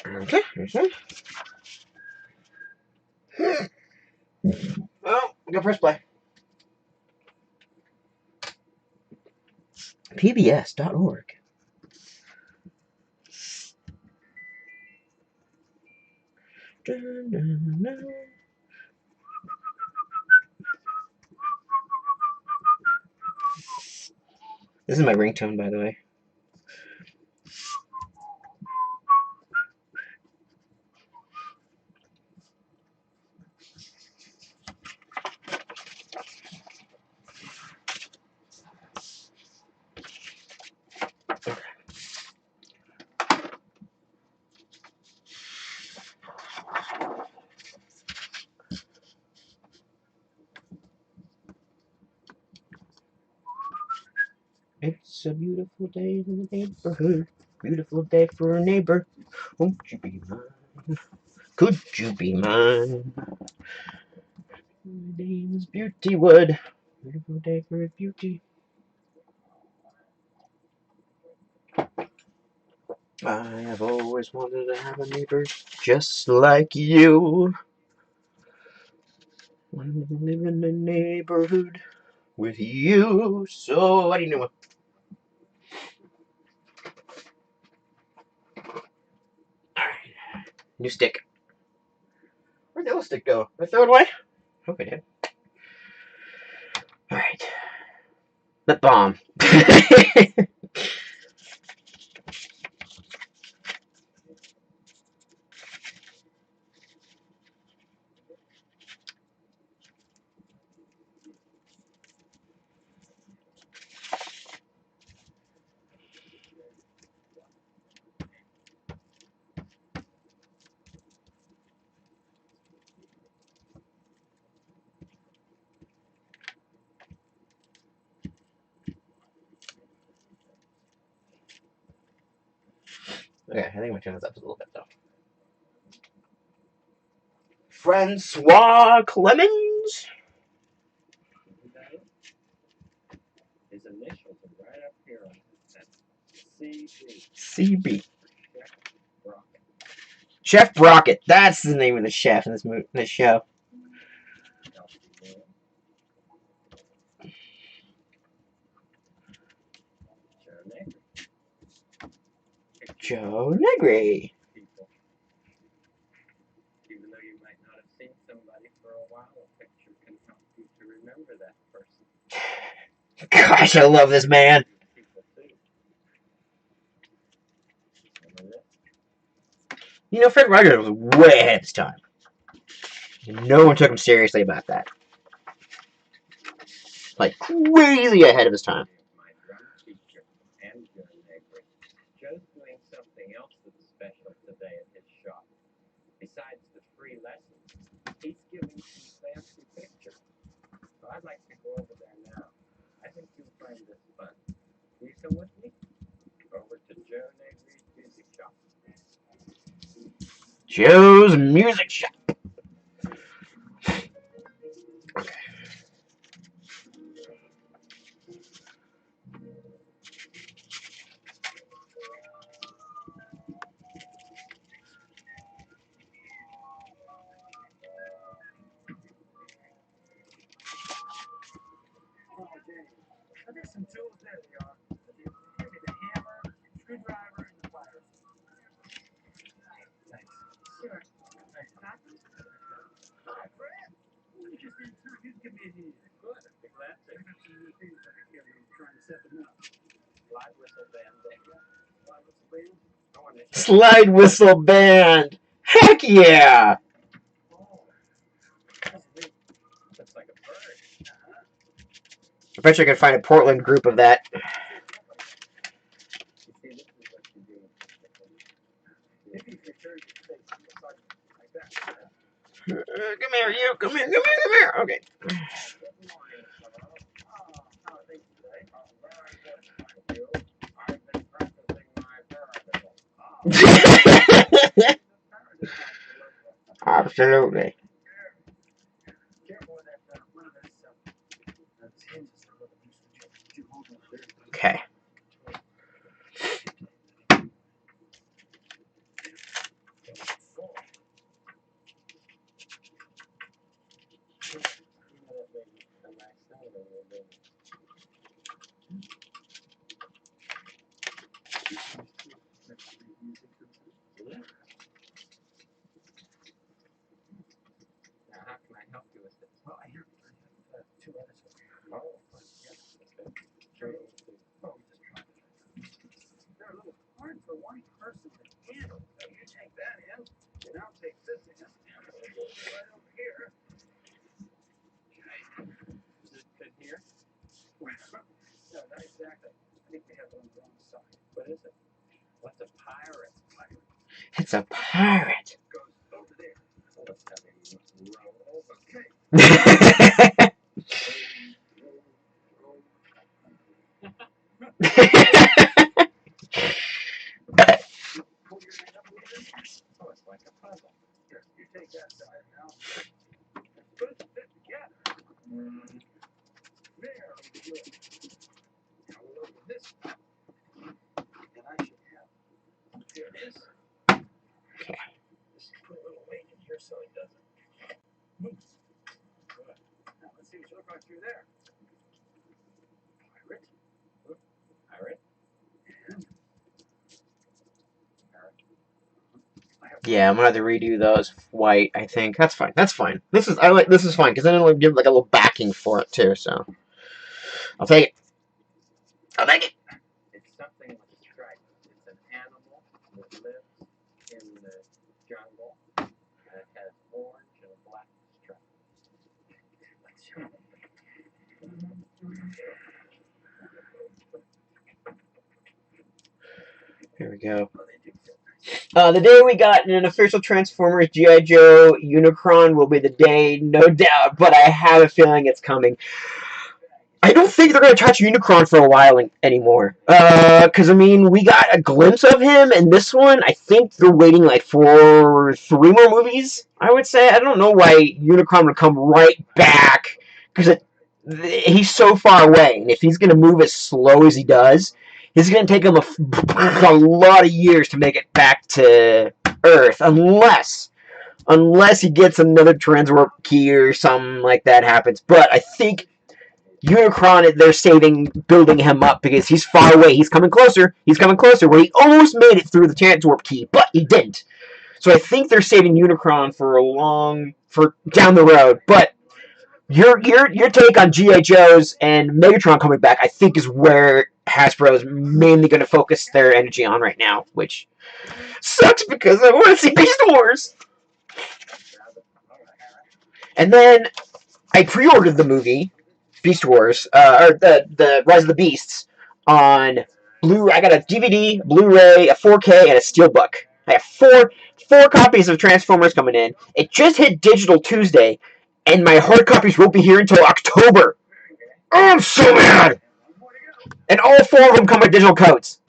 Okay, here's one. Well, go press play. PBS.org. This is my ringtone, by the way. It's a beautiful day in the neighborhood. Beautiful day for a neighbor. Won't you be mine? Could you be mine? My name is Beautywood. Beautiful day for beauty. I have always wanted to have a neighbor just like you. Want to live in a neighborhood with you. So, what do you know? Alright. New stick. Where'd the old stick go? Did I throw it away? Hope I did. Alright. Lip balm. Okay, I think I'm gonna turn this up a little bit though. Francois Clemens? His initials are right up here on that CB. CB. Rocket. Chef Brockett. That's the name of the chef in this show. Joe Negri. People. Even though you might not have seen somebody for a while, a picture can help you to remember that person. Gosh, I love this man. You know, Fred Rogers was way ahead of his time. No one took him seriously about that. Like, crazy ahead of his time. My drum teacher and Joe Negri. Joe's doing something else that's special today at his shop. Besides the free lessons, he's giving some fancy pictures. So I'd like to go over there now. I think you'll find this fun. Will you come with me? Over to Joe Negri's music shop. Joe's Music Shop. Okay. some tools. There they are. Give me the hammer, screwdriver, and the pliers. Thanks. Sure. Thanks. Hi, Fred. You just in time. You give me a hand. Good. I'd be glad to. I got some new things back here. I'm trying to set them up. Slide whistle band. Slide whistle band. I want to Slide whistle band. Heck yeah! Oh, that's neat. Looks like a bird. I bet you I could find a Portland group of that. You see, this is what you do. Maybe if you turn your face like that. Come here, you. Come here, come here, come here. Okay. Good morning, fellow. Oh, how are things today? Oh, very good, thank you. I've been practicing my paradiddle. Oh, Absolutely. careful with that, one of those hinges are a little loose. Would you hold on there? Okay. Full. Now, how can I help you with this? Well, I hear two others over here. Oh, yes, that's good. Sure. Oh, we just tried it. They're a little hard for one person to handle. So you take that in, and I'll take this in, and we'll go right over here. Okay. Is it good here? Well, no, not exactly. I think they have it on the wrong side. What is it? What's a pirate? It's a pirate. Goes over there. So let's have him roll. Okay. Pull your hand up a little bit. Oh, it's like a puzzle. Here, you take that side now. Put it together. There, we do it. Now we'll open this up. And I should have. Here it is. Just put a little weight in here so it doesn't move. Good. Now let's see what you look like through there. Pirate. Pirate. And pirate. Yeah, I'm gonna have to redo those white. I think that's fine. That's fine. This is This is fine because then it'll give like a little backing for it too. So I'll take it. I'll take it. It's something with stripes. It's an animal that lives in the jungle, and it has orange and black stripes. Let's show them. Here we go. Oh, they do feel nice. The day we got an official Transformers G.I. Joe Unicron will be the day, no doubt, but I have a feeling it's coming. I don't think they're going to touch Unicron for a while anymore. Because, I mean, we got a glimpse of him in this one. I think they're waiting, like, for 3 more movies, I would say. I don't know why Unicron would come right back. Because he's so far away. And if he's going to move as slow as he does, it's going to take him a lot of years to make it back to Earth. Unless he gets another transwarp key or something like that happens. But I think Unicron, they're saving building him up because he's far away. He's coming closer. He's coming closer. Where he almost made it through the transwarp key, but he didn't. So I think they're saving Unicron for down the road. But your take on G.I. Joes and Megatron coming back, I think, is where Hasbro is mainly going to focus their energy on right now, which sucks because I want to see Beast Wars. And then I pre-ordered the movie Beast Wars, or the Rise of the Beasts on Blu-ray. I got a DVD, Blu-ray, a 4K, and a Steelbook. I have four copies of Transformers coming in. It just hit digital Tuesday, and my hard copies won't be here until October. Oh, I'm so mad! And all 4 of them come with digital codes.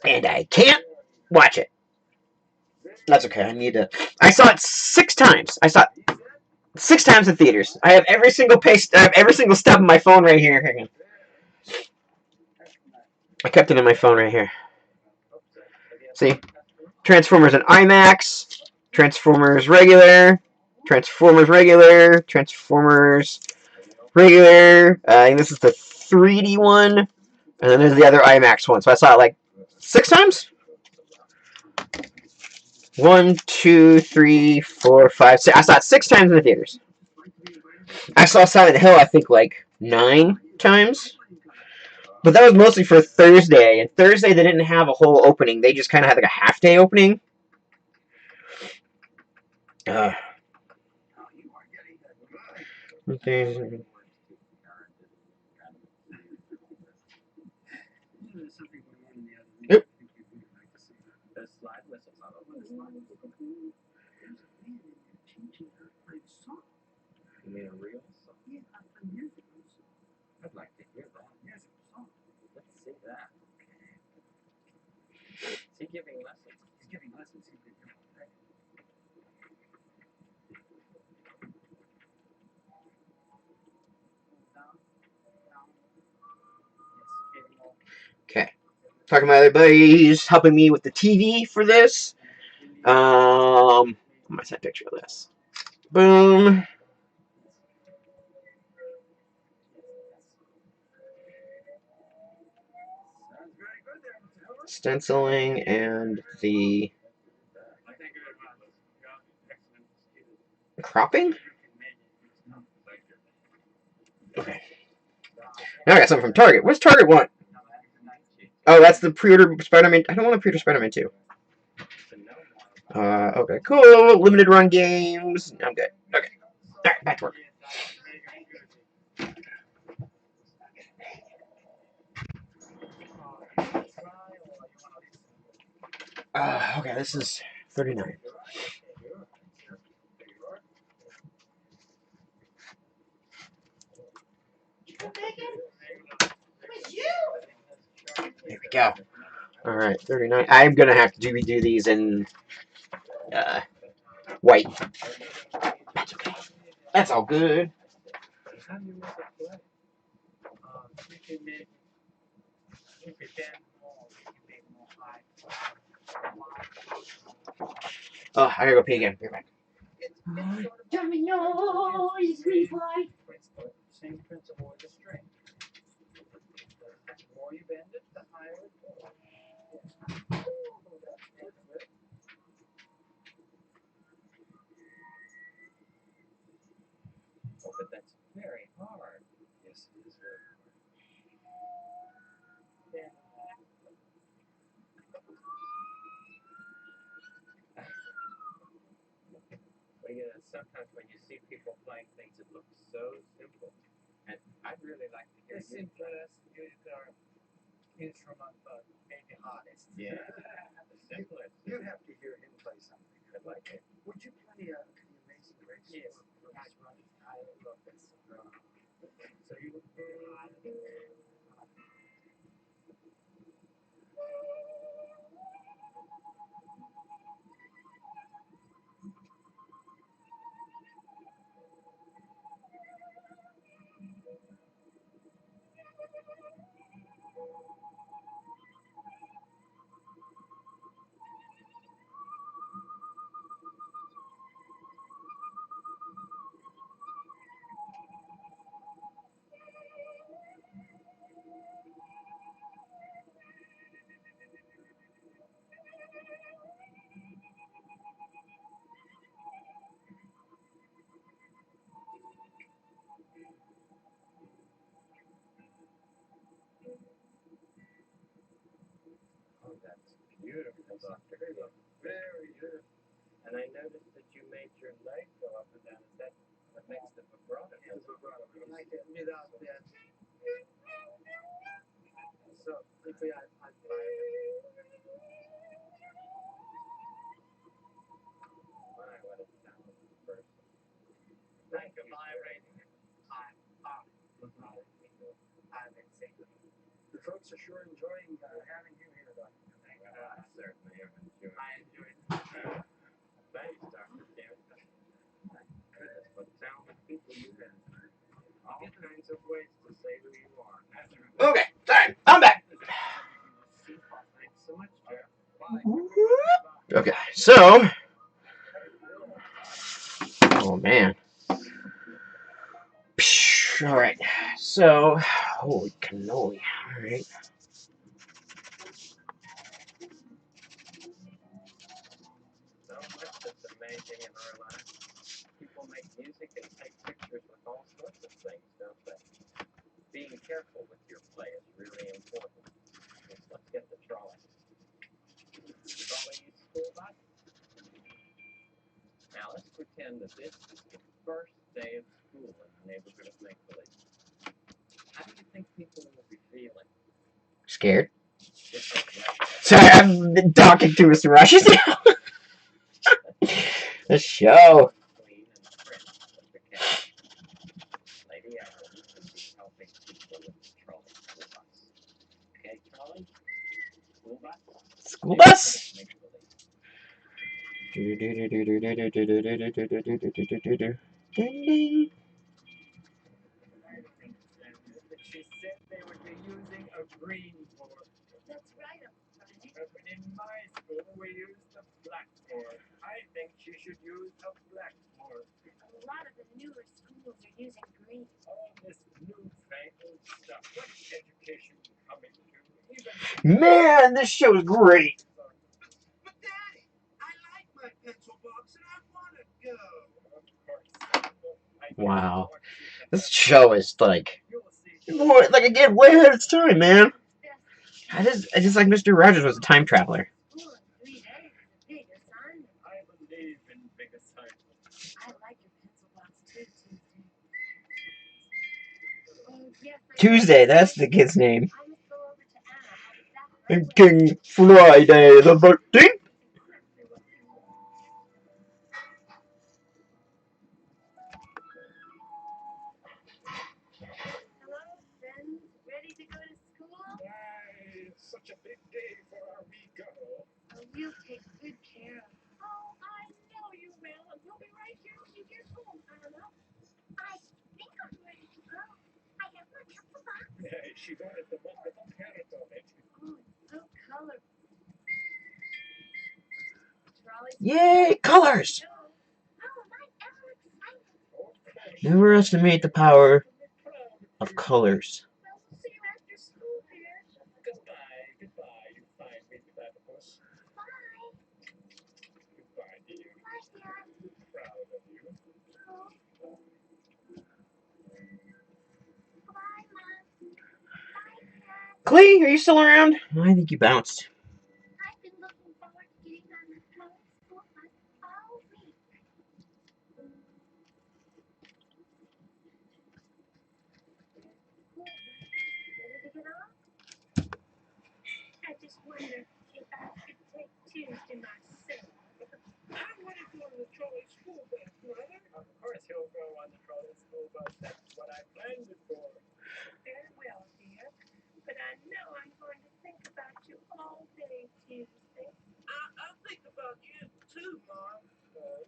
And I can't watch it. That's okay. I saw it 6 times. I saw it 6 times in theaters. I have every single step of my phone right here. Hang on. I kept it in my phone right here. See? Transformers in IMAX. Transformers regular. Transformers regular, Transformers regular. I think this is the 3D one, and then there's the other IMAX one. So I saw it like 6 times. 1, 2, 3, 4, 5, 6. I saw it 6 times in the theaters. I saw Silent Hill, I think, like 9 times. But that was mostly for Thursday. And Thursday, they didn't have a whole opening. They just kind of had like a half-day opening. Okay. Yep. You mean a real song? I'd like to hear that. Let's see that. Is he giving lessons? He's giving lessons. He's been doing it. Okay. Talking to my other buddies, helping me with the TV for this. I'm gonna send a picture of this. Boom. Stenciling and the cropping? Okay. Now I got something from Target. What's Target want? Oh, that's the pre-order Spider-Man. I don't want to pre-order Spider-Man 2. Okay, cool. Limited run games. I'm good. Okay. Alright, back to work. Okay, this is 39. There we go. Alright, 39. I'm gonna have to do these in white. That's okay. That's all good. Oh, I gotta go pee again. Be right back. Same principle as a string. The more you bend it, the higher it goes. Oh, but that's very hard. Yes, it is very hard. Well, you know, sometimes when you see people playing things that look so simple, and I'd really like to hear you play. Instrument, but maybe hardest. Yeah, the simplest. You'd have to hear him play something. I'd like it. Would you play The Amazing Grace? Yes, I love this. So you would Oh, that's beautiful, Doctor. Very good. And I noticed that you made your leg go up and down. Is that what makes the vibrato? Yes, vibrato. Like it without that. So, quickly, I my, what a talented person. Thank you. I'm insane. The folks are sure enjoying having you here, Doctor. I certainly am enjoying. I enjoy it. Thanks, Dr. Kim. Goodness, what talented people you have. All kinds of ways to say who you are. Okay, sorry. I'm back. Thanks so much, Jeff. Bye. Okay, so. Oh, Alright, so, holy cannoli. Alright. So much that's amazing in our lives. People make music and take pictures with all sorts of things, don't they? Being careful with your play is really important. Let's get the trolley. Trolley school bus? Now let's pretend that this is the first day of school in the neighborhood of make-believe. How do you think people will be feeling? Scared? Different ways. Sorry, I'm talking to Mr. Rushes now. The show. Clean and prim as the cat. Lady Adams will be helping people with the trolley school bus. Okay, trolley? School bus? School bus? Make-believe. Ding. She said they would be using a green board. That's right, Uncle Frank. But in my school, we use the blackboard. I think she should use a blackboard. A lot of the newer schools are using green. All this newfangled stuff. What is education coming to? Man, this show is great. But Daddy, I like my pencil box and I want to go. Of course. Wow. This show is like, You'll see. more, like again, way ahead of its time, man. I just like Mr. Rogers was a time traveler. School in 3 days is a big assignment. I believe in big assignments. I like your pencil box too, Tuesday. Oh, yes, I Tuesday, that's the kid's name. I must go over to Anna. I'll be back right And away. King Friday the 13th. Hello, friends. Ready to go to school? It's such a big day for our wee girl. Oh, you take good care of her. Oh, I know you will. And you'll be right here when you get home, Anna. I think I'm ready to go. I have my pencil box. She wanted the one with the parrot on it. Oh, it's so colorful. Trolley. Yay, colors! Oh, I'm ever excited. Of course. Never estimate the power Proud of colors. Well, we'll see you after school, dear. Goodbye, goodbye, you fine baby platypus. Bye. Goodbye, dear. Bye, Dad. Proud of you. Oh. Bye, Mom. Bye, Dad. Clay, are you still around? I think you bounced. I've been looking forward to getting on the trolley school bus all week. Ready to get on? I just wonder if I could take Tuesday myself. I want to go on the trolley school bus, brother. Of course he'll go on the trolley school bus. That's what I planned it for. Very well, dear. But I know I'm going to think about you all day Tuesday. I'll think about you too, Mom.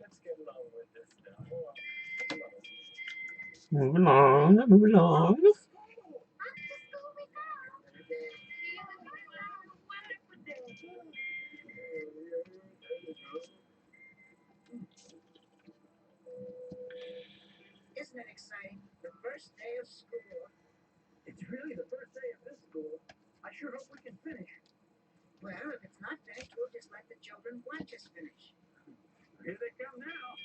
Let's get along with this now. Come on. Move along, move along. Off to school we go. See you in the morning. Wonderful day. Isn't it exciting? The first day of school. It's really the first day of this school. I sure hope we can finish. Well, if it's not finished, we'll just let the children watch us finish. Here they come now.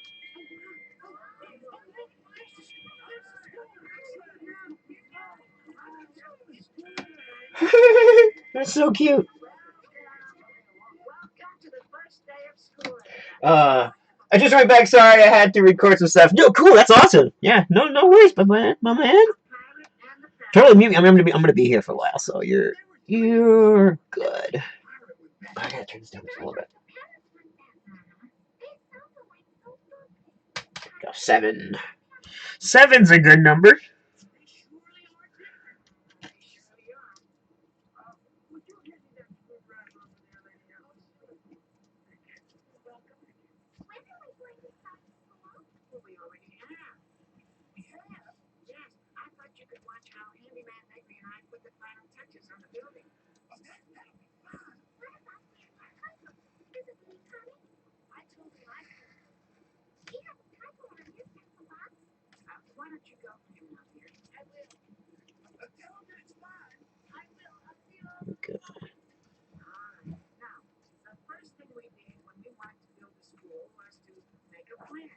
That's so cute. Welcome to the first day of school. I just went back. Sorry, I had to record some stuff. No, cool. That's awesome. Yeah, no worries, my man. Pirate and the Totally mute me. I'm gonna be here for a while, so you're good. I gotta turn this down just a little bit. Go 7. 7's a good number. They surely are different. They surely are. Would you give me that screwdriver over there, Lady Alice? Welcome. When are we going to start school? Well, we already have. We have? Yes. I thought you could watch how Handyman Negri and I put the final touches on the building. That'll be fun. What about Mr. Typo? Isn't he coming? I told him I'd come. He has a typo on his pencil box. Why don't you go for him now, dear? I will. Tell him it's fine. I will. I'll see you all. Good. All right. Now, the first thing we did when we wanted to build the school was to make a plan.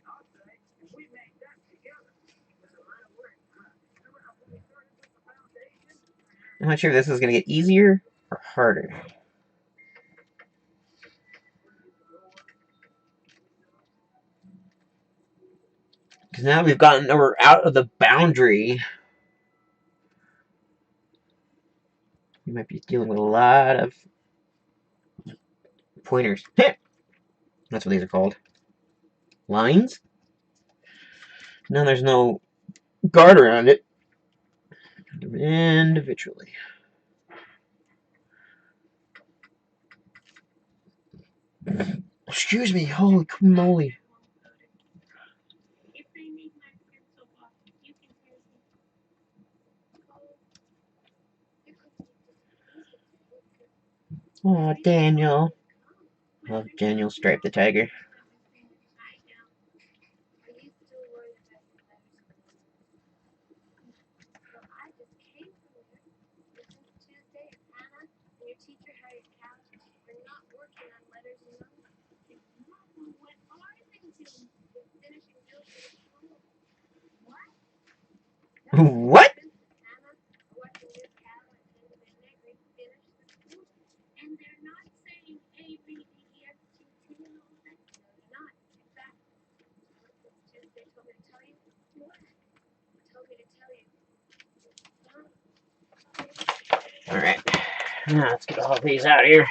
I'll say, and we made that together. It was a lot of work. Remember how we started with the foundation? I'm not sure if this is going to get easier or harder. Because now we're out of the boundary. We might be dealing with a lot of pointers. That's what these are called. Lines? Now there's no guard around it. Individually. Excuse me, holy moly. If they need my pencil box, you can use it. Oh, Daniel. Love Daniel Stripe the Tiger. I know. Are you still worried about your letters? Well, I just came from there. Since Tuesday, Hannah and your teacher Harriet Couch are not working on letters and numbers. Mama, what are they doing? They're finishing bills for the school. What? What? Vincent and Hannah are watching Miss Carol and Linda Van Negri finish the school. And they're not saying A, B, D, E, F, G, T, and all that? No, they're not. In fact, what Tuesday told me to tell you? What? Told me to tell you. Alright. Now let's get all these out here.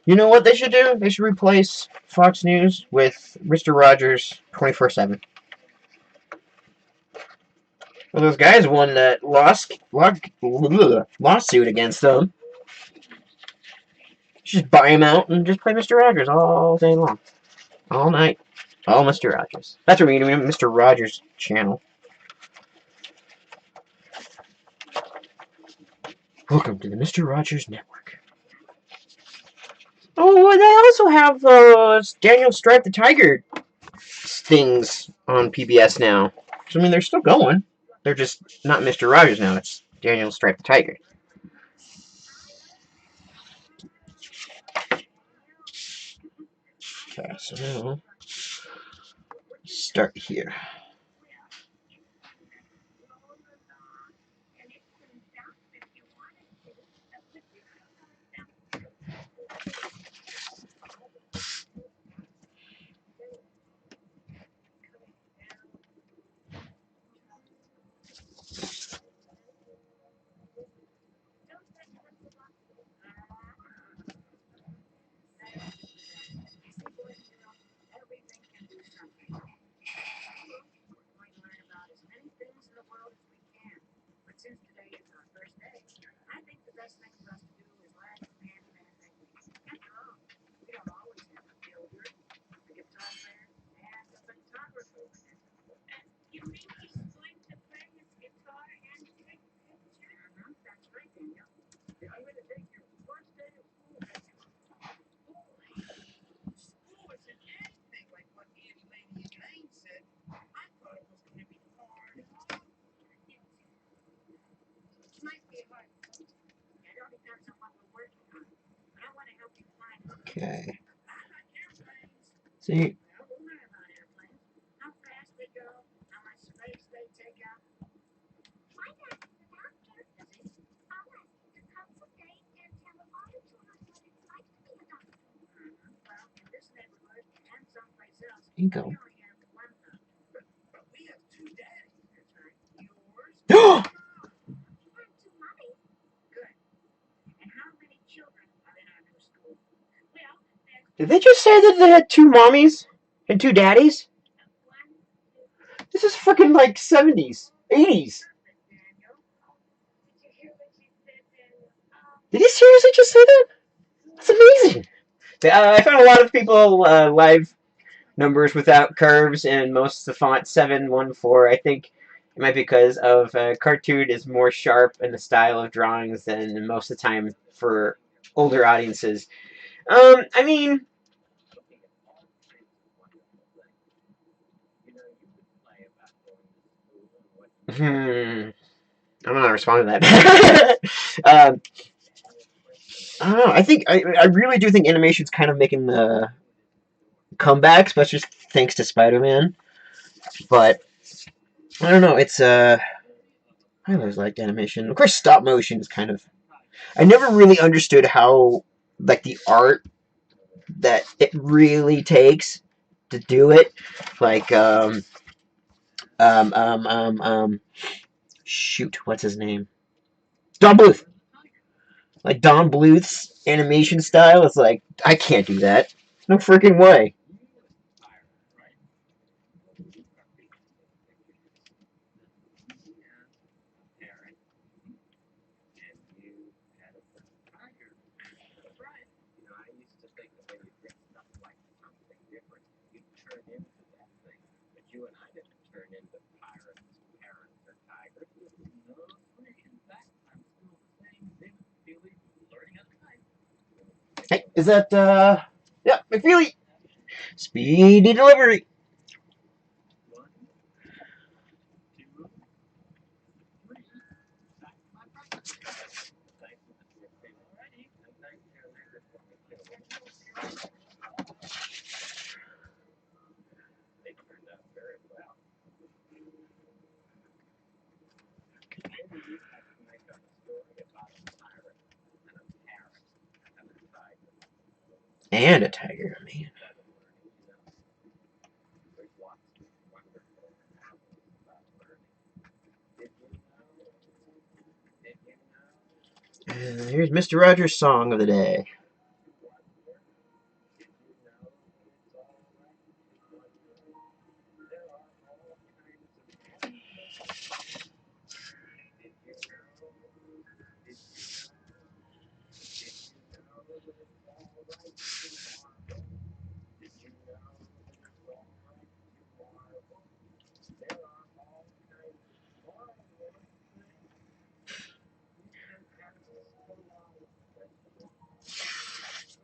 You know what they should do? They should replace Fox News with Mr. Rogers 24/7. Well, those guys won that lawsuit against them. Just buy him out and just play Mr. Rogers all day long. All night. All Mr. Rogers. That's what we mean, Mr. Rogers channel. Welcome to the Mr. Rogers Network. Oh, and they also have Daniel Stripe the Tiger things on PBS now. So, I mean, they're still going. They're just not Mr. Rogers now. It's Daniel Stripe the Tiger. Okay, so now start here. And it turns out if you wanted to, that would be Everything can do something. We're going to learn about as many things in the world as we can. But since today is our first day, I think the best thing for us to do is learn some handyman techniques. After all, we don't always have a builder, a guitar player, and a photographer. You mean he's going to play his guitar and take pictures? That's right, Daniel. I'm going to take your first day of school picture. School isn't anything like what Aunt Lady Elaine said. I thought it was going to be hard. It might be hard. It all depends on what we're working on. But I want to help you find it. Okay. I like airplanes. See, Well, we'll learn about airplanes. How fast they go, how much space they take up. My dad's the doctor. Does he? I'll ask him to come someday and tell all the children what it's like to be a doctor. Well, in this neighborhood and someplace else, you we go. only have one doctor. But we have two daddies. That's right. Yours And to mommy. Good. And how many children are in our new school? Well, there's Did they just say that they had two mommies and two daddies? one. This is freaking like 70s, 80s. Daniel. Did you hear what she said, Daniel? Did he seriously just say that? That's amazing. I found a lot of people live numbers without curves and most of the font 714. I think it might be because of cartoon is more sharp in the style of drawings than most of the time for older audiences. I mean, I'm not responding to that. um, I don't know. I really do think animation's kind of making the comeback, especially thanks to Spider-Man. But I don't know. I always liked animation. Of course, stop motion is kind of. I never really understood how like the art that it really takes to do it. Like shoot, what's his name? Don Bluth. Like Don Bluth's animation style is like I can't do that. No freaking way. Hey, is that yeah, McFeely? Speedy delivery. And a tiger, man. And here's Mr. Rogers' song of the day.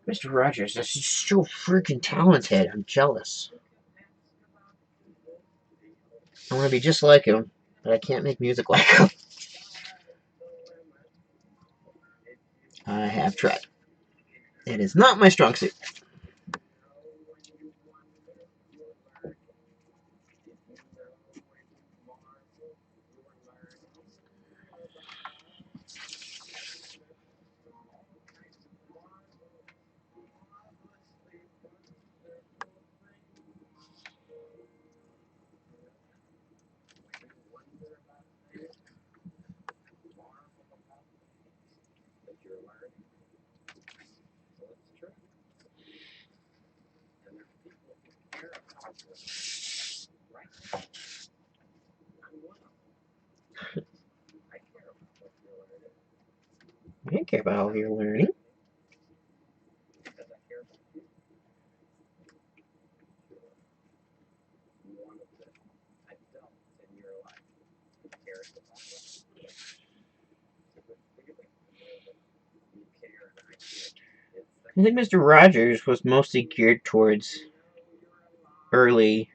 Mr. Rogers is so freaking talented. I'm jealous. I want to be just like him, but I can't make music like him. I have tried. It is not my strong suit. I don't care about how you're learning. I think Mr. Rogers was mostly geared towards early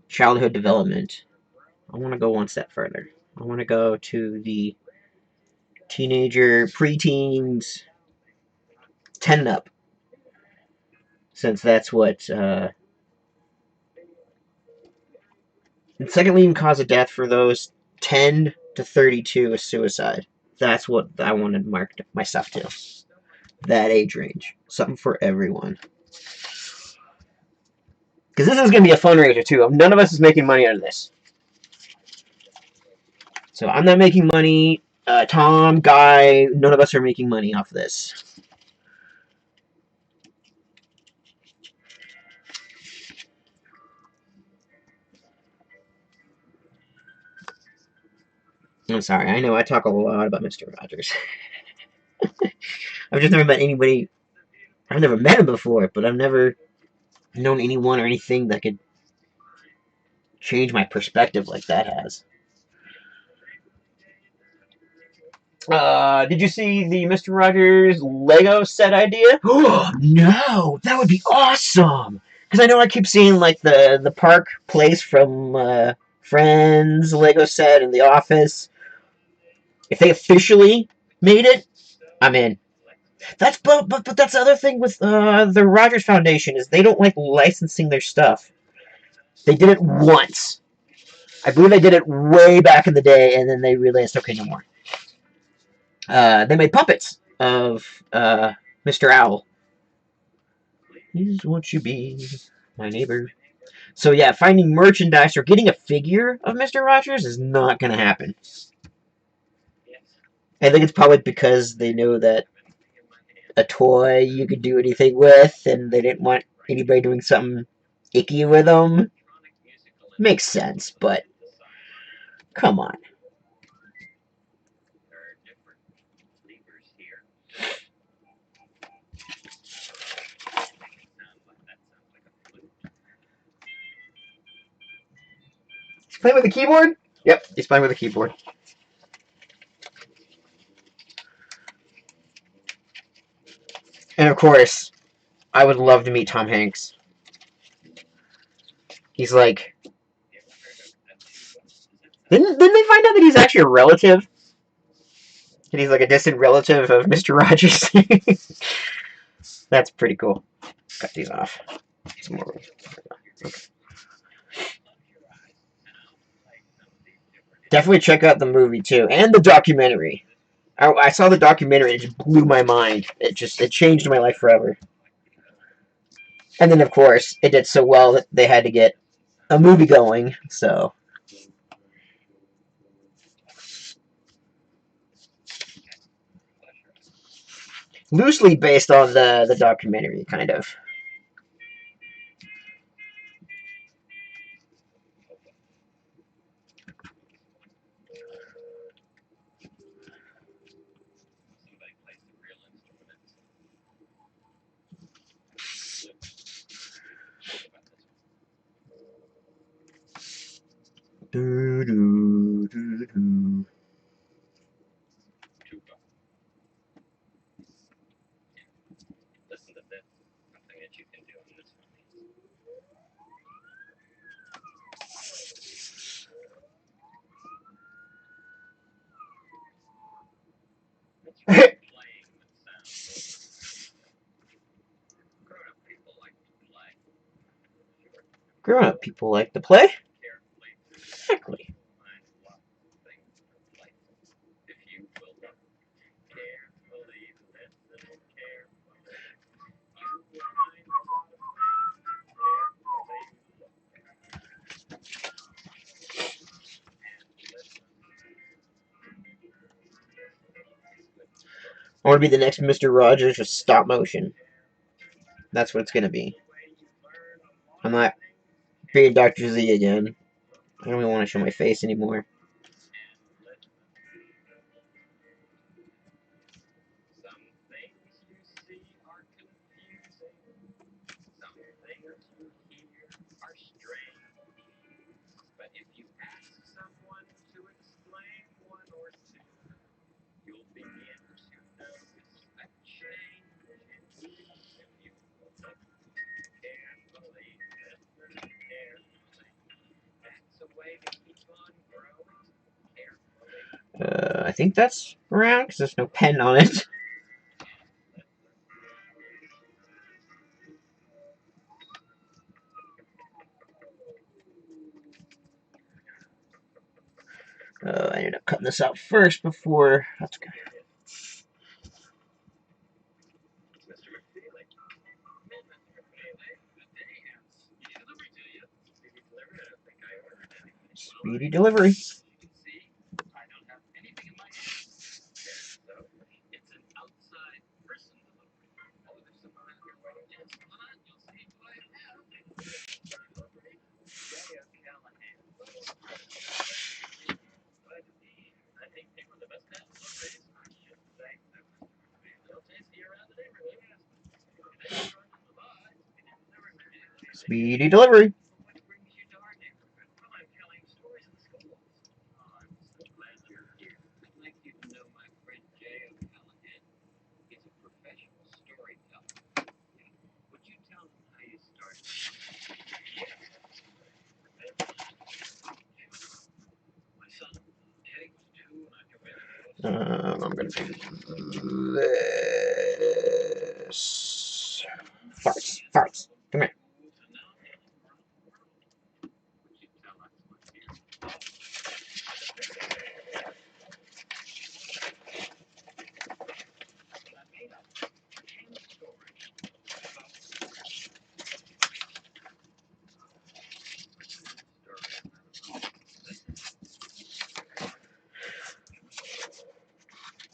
childhood development. I want to go one step further. I want to go to the teenager, preteens, 10 and up. Since that's what. And second leading cause of death for those 10 to 32 is suicide. That's what I wanted to mark myself to. That age range. Something for everyone. Because this is going to be a fundraiser, too. None of us is making money out of this. So I'm not making money. Tom, Guy, none of us are making money off this. I'm sorry. I know I talk a lot about Mr. Rogers. I've just never met anybody. I've never met him before, but I've never known anyone or anything that could change my perspective like that has. Did you see the Mr. Rogers Lego set idea? Oh, no! That would be awesome! Because I know I keep seeing like the park place from Friends, Lego set, and The Office. If they officially made it, I'm in. That's but that's the other thing with the Rogers Foundation is they don't like licensing their stuff. They did it once. I believe they did it way back in the day, and then they realized, okay, no more. They made puppets of Mr. Owl. Here's what you be, my neighbor. So yeah, finding merchandise or getting a figure of Mr. Rogers is not going to happen. I think it's probably because they know that a toy you could do anything with, and they didn't want anybody doing something icky with them. Makes sense, but come on. He's playing with the keyboard? Yep, he's playing with the keyboard. And of course, I would love to meet Tom Hanks. He's like... Didn't they find out that he's actually a relative? That he's like a distant relative of Mr. Rogers? That's pretty cool. Cut these off. Some more. Okay. Definitely check out the movie too, and the documentary. I saw the documentary, and it just blew my mind. It changed my life forever. And then, of course, it did so well that they had to get a movie going, so... Loosely based on the documentary, kind of. Do, do, do, do. Listen to this. Something that you can do in this one. That's right. Playing with sound. Grown-up people like to play. Grown-up people like to play? Exactly. If you will look carefully, listen carefully, you will find a lot of things carefully. I want to be the next Mr. Rogers, just stop motion. That's what it's going to be. I'm not being Dr. Z again. I don't even want to show my face anymore. Some things you see are confusing. Some things you hear are strange. But if you ask someone to explain one or two, you'll begin to notice a change in you. If you look carefully, listen carefully. That's a way to keep on growing carefully. I think that's around, because there's no pen on it. I ended up cutting this out first before... That's good. Speedy delivery. Speedy delivery. He's a professional storyteller. Would you tell him how you started? I'm gonna do this. Farts. Farts. Come here.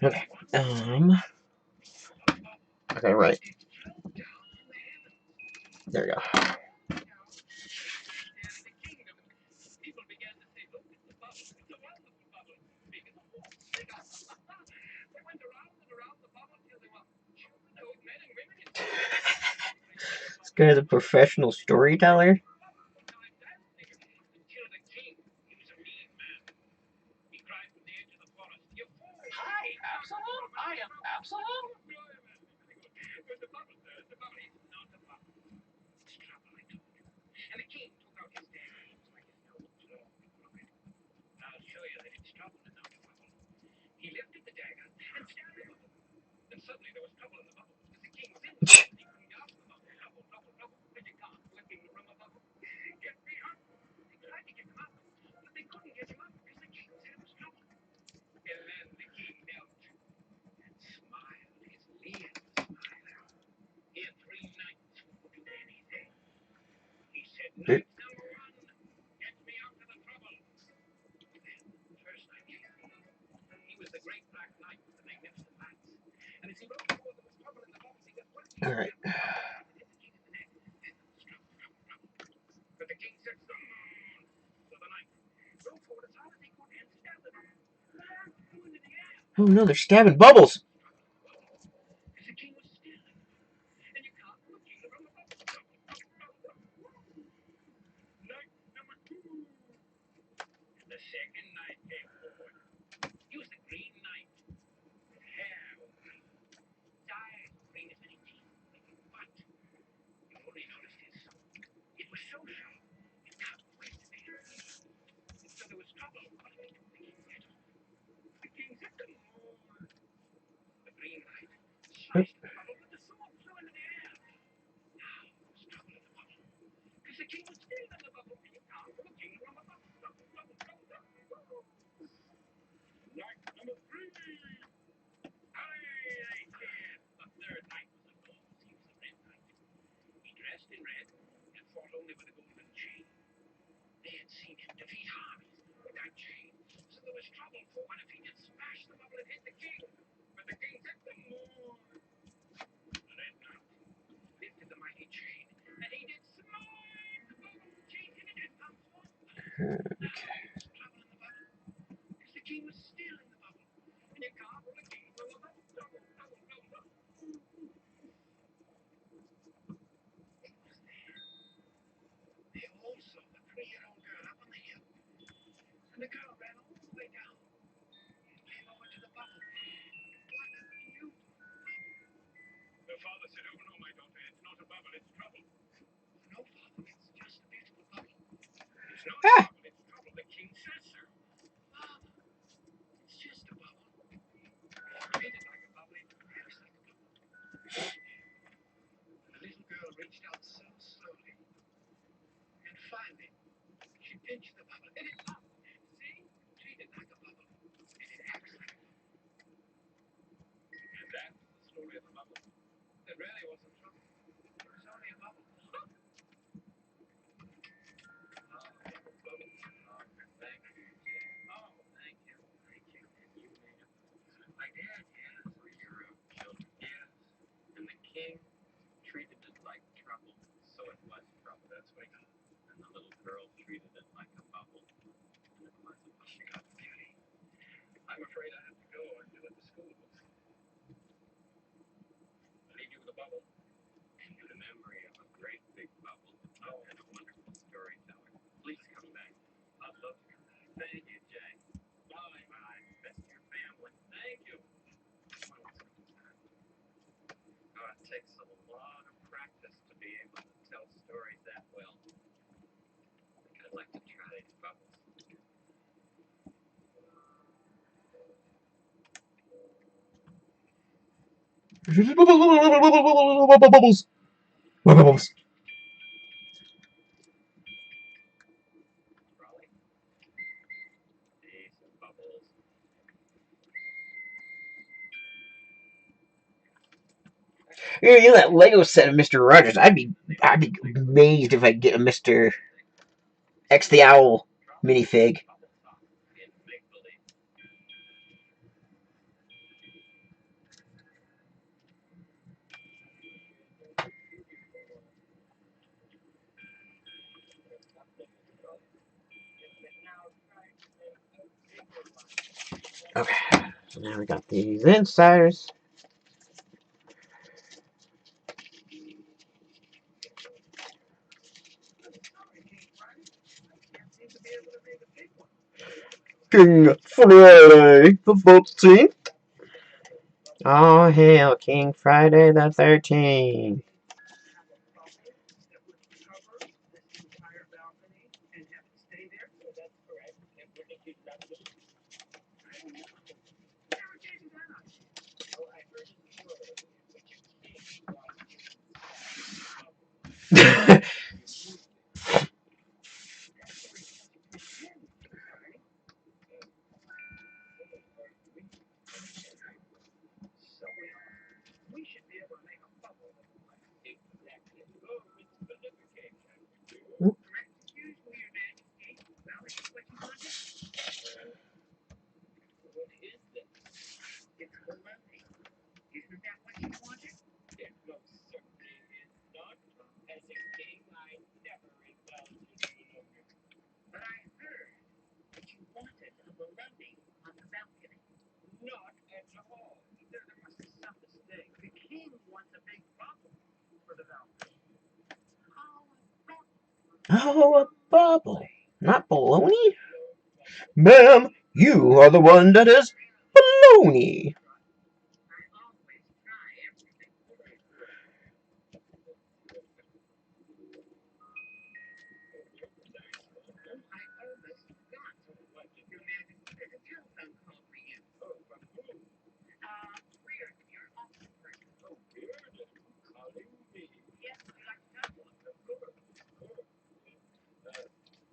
Okay. Okay, right. There we go. This guy's a professional storyteller. All right. Oh no, they're stabbing Bubbles. Ah. Bubbles. Bubbles. Raleigh. See some bubbles. You know that Lego set of Mr. Rogers. I'd be amazed if I could get a Mr. X the Owl minifig. Bubble talk in make believe. Okay, so now we got these insiders. King Friday the 13th. Oh, hail King Friday the 13th. We should be able to make a bubble that will last. Exactly. Oh, it's the liver cake. Correct. Excuse me, Your Majesty. Well, is this what you wanted? What is this? It's bologna. Isn't that what you wanted? It most certainly is not. As a king, I never indulge in bologna. But I heard that you wanted a bologna on the balcony. Not at all. There must be some mistake. The king wants a big bubble for the balcony. Oh, a bubble. Not baloney? Ma'am, you are the one that is baloney. I always try everything. Very good. I almost forgot. What? Your Majesty, there's a telephone call for you. Oh, from who? Weird, your office person. Oh, Weird? Calling me? Yes, would you like to talk to him? Of course, of course.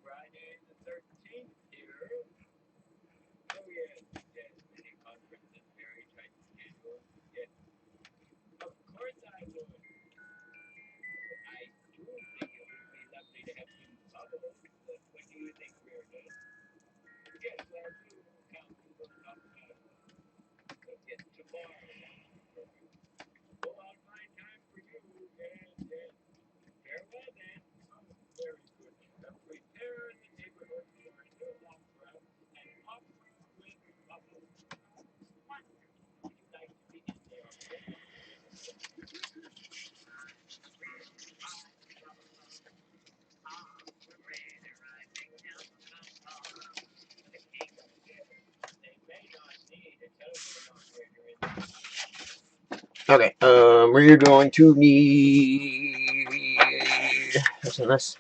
Friday the 13th here. Oh, yes, yes. Many conferences, very tight schedule. Yes. Of course I would. I do think it would be lovely to have some bubbles. But what do you think, Reardon? Yes, I do count on not yes, tomorrow. Oh, I'll find time for you. Yes, yes. Farewell then. Oh, very good. Prepare the neighborhood for a new opera, an opera with bubbles. Wonderful. Would you like to be in the opera? They may not need a telephone operator in Okay, we're going to need. What's in this?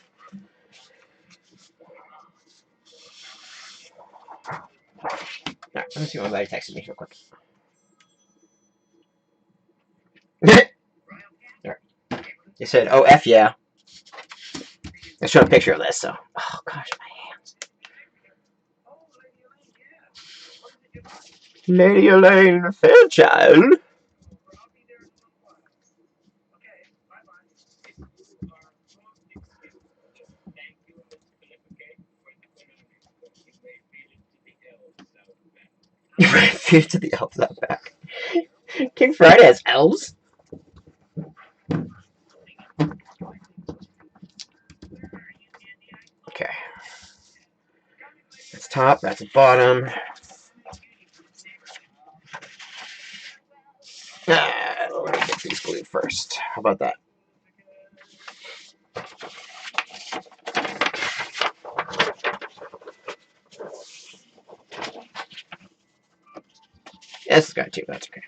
Alright, let me see what my buddy texted me real quick. Alright. They said, oh, F yeah. I showed a picture of this, so. Oh, gosh, my hands. Lady Elaine Fairchild. Refuse to the elves out back. King Friday has elves? Okay. That's top, that's bottom. Let me get these glued first. How about that? Yeah, this has got two, that's okay.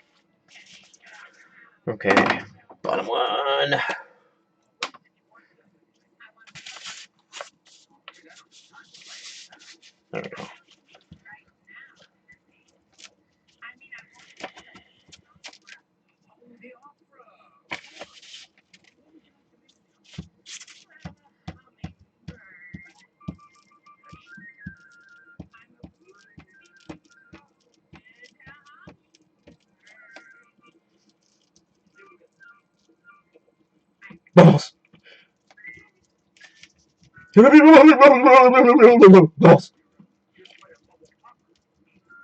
Okay, bottom one. There we go. Bubbles. Bubbles.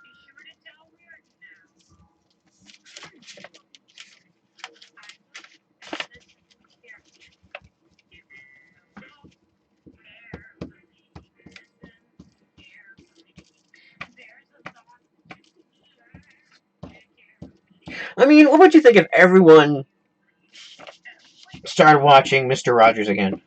Be sure to tell Weird now. I mean, what would you think if everyone started watching Mr. Rogers again?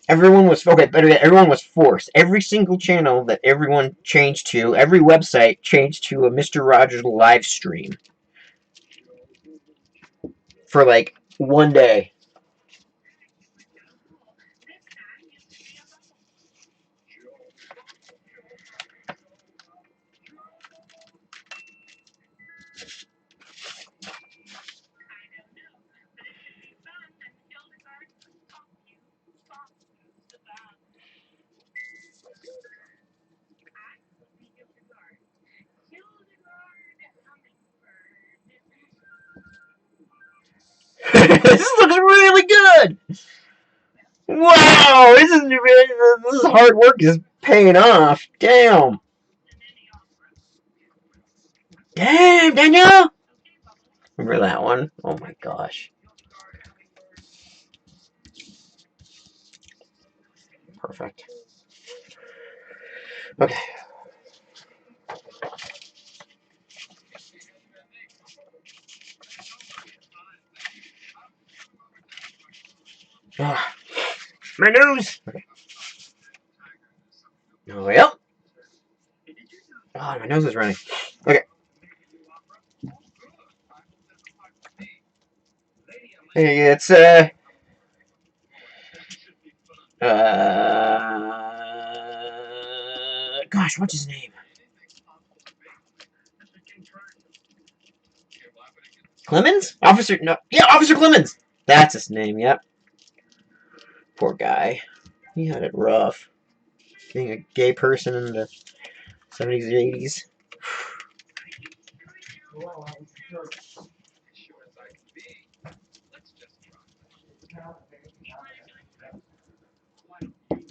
Everyone was okay. Better yet, everyone was forced. Every single channel that everyone changed to, every website changed to a Mr. Rogers live stream for like one day. This is looking really good. Wow, this is hard work is paying off. Damn. Damn, Daniel. Remember that one? Oh my gosh. Perfect. Okay. Ah, my nose. Okay. Oh, yep. God, my nose is running. Okay. Hey, it's gosh, what's his name? Clemens? Officer, no, yeah, Officer Clemens. That's his name. Yep. Poor guy. He had it rough. Being a gay person in the 70s and 80s.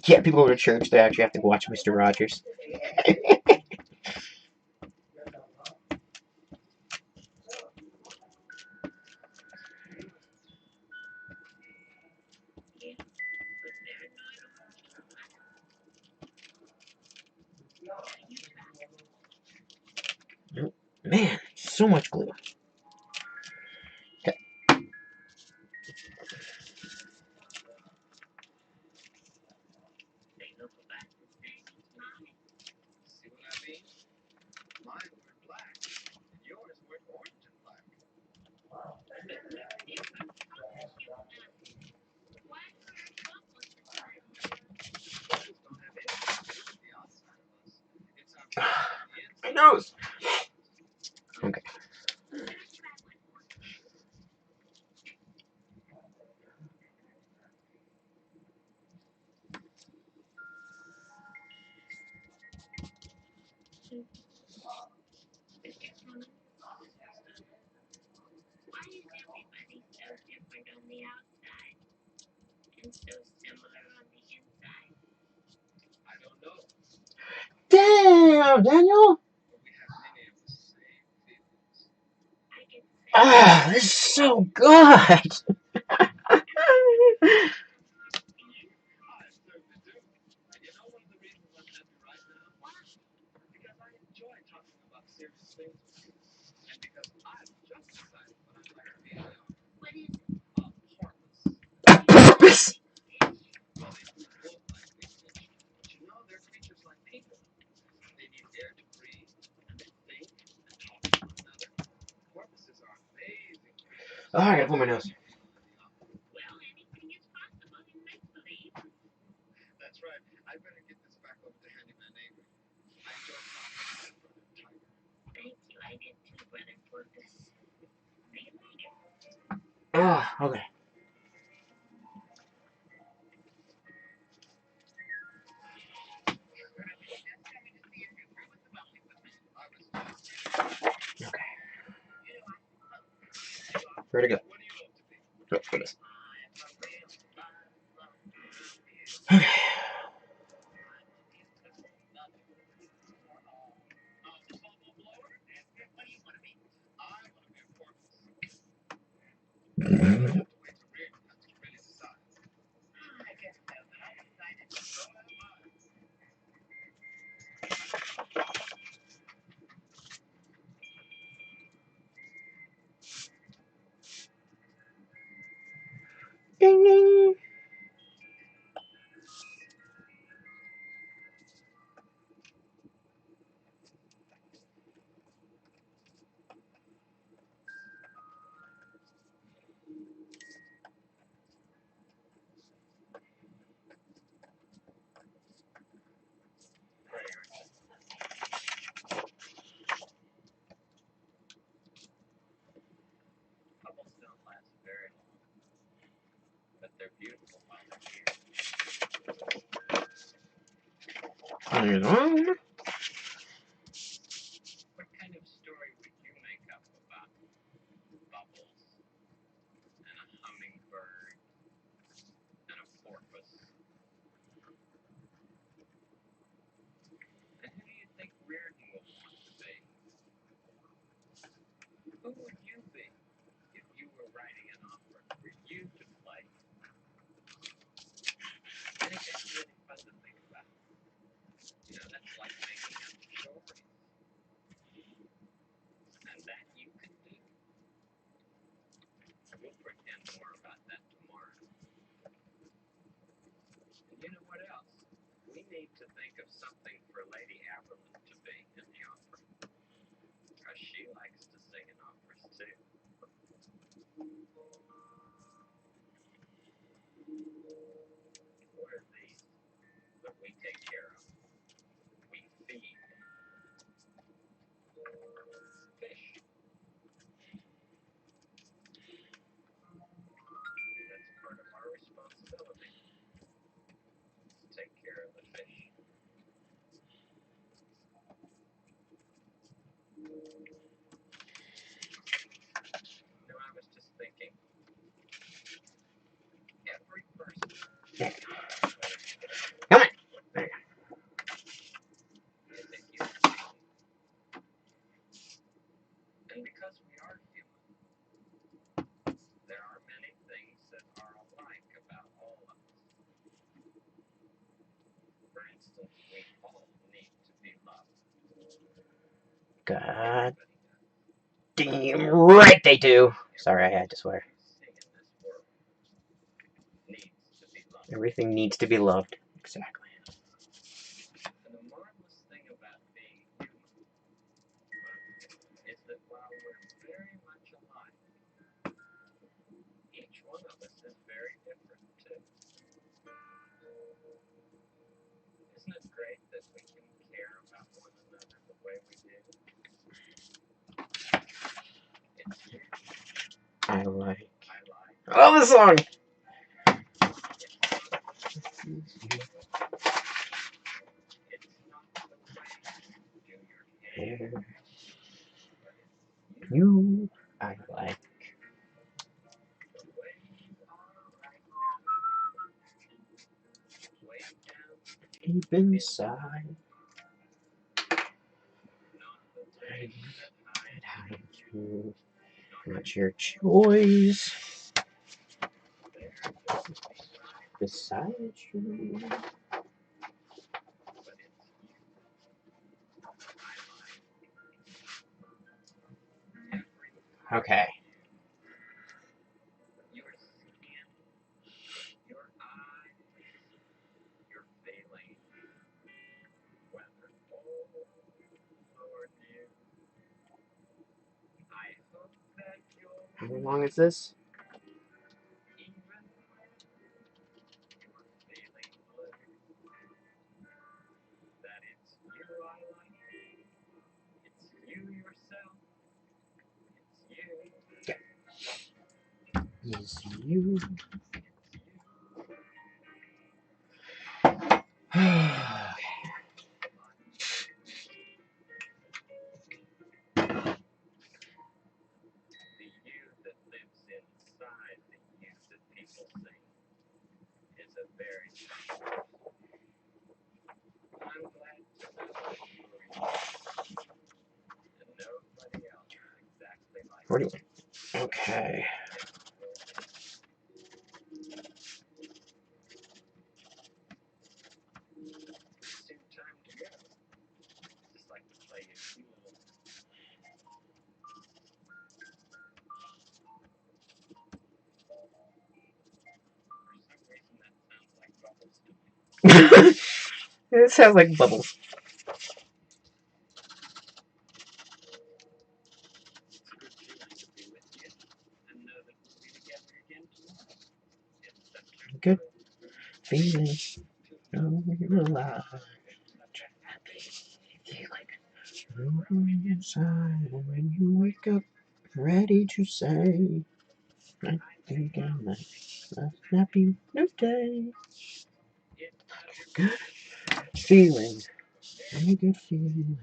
Yeah, people go to church, they actually have to watch Mr. Rogers. Man, so much glue. Okay. My nose. Okay. Why is everybody so different on the outside and so similar on the inside? Damn, Daniel. I can say Ah, this is so good. what is Purpose. Oh, I gotta pull my nose. well, anything is possible in make believe. Thank you, I did too, Brother Porpoise. See you later. Ah, okay. Okay. Where'd it go? Oh, goodness. Ding ding. Bubbles don't last very long, but they're beautiful while they're here. What kind of story would you make up about bubbles and a hummingbird and a porpoise? And who do you think Reardon will want to be? Who would you be if you were writing an opera for you to play? I think that's really fun to think about. You know, that's like making up stories. And that you can do. We'll pretend more about that tomorrow. And you know what else? We need to think of something for Lady Aberlin to be in the opera. Because she likes to sing in operas too. What are these that we take care of? We feed fish. That's part of our responsibility. To take care of the fish. No, I was just thinking. Every person. Come on. Is a human being. And because we are human, there are many things that are alike about all of us. For instance, we all need to be loved. God Everybody does. damn right they do. Sorry, I had to swear. Everything in this world needs to be loved. Everything needs to be loved. Exactly. And the marvelous thing about being human is that while we're very much alike, each one of us is very different too. Isn't it great that we can care about one another the way we do? It's you I like. I like. I love this song. It's not the way you do your hair, but it's you, You, I like. the way you are right now. Way down Deep inside, not the things that hide you, not your choice. there just to be right, Beside you. but it's you I like. Every Okay. your skin, your eyes, your feelings, whether old or new. I hope that you'll How long is this? even when you're feeling blue, that it's you I like. It's you yourself. It's you. Is you. It's you. The you that lives very special. I'm glad to know that you were enjoying it. And nobody else is exactly like 41. you. Okay. Soon time to go. Just like to play a few little. For some reason, that sounds like bubbles to me. It sounds like bubbles. It's a good feeling to be with you and know that we'll be together again tomorrow. It's such a Good feeling. Alive. happy Feeling inside when you wake up, ready to say, I think I might have a happy new day. Good feeling. A good feeling.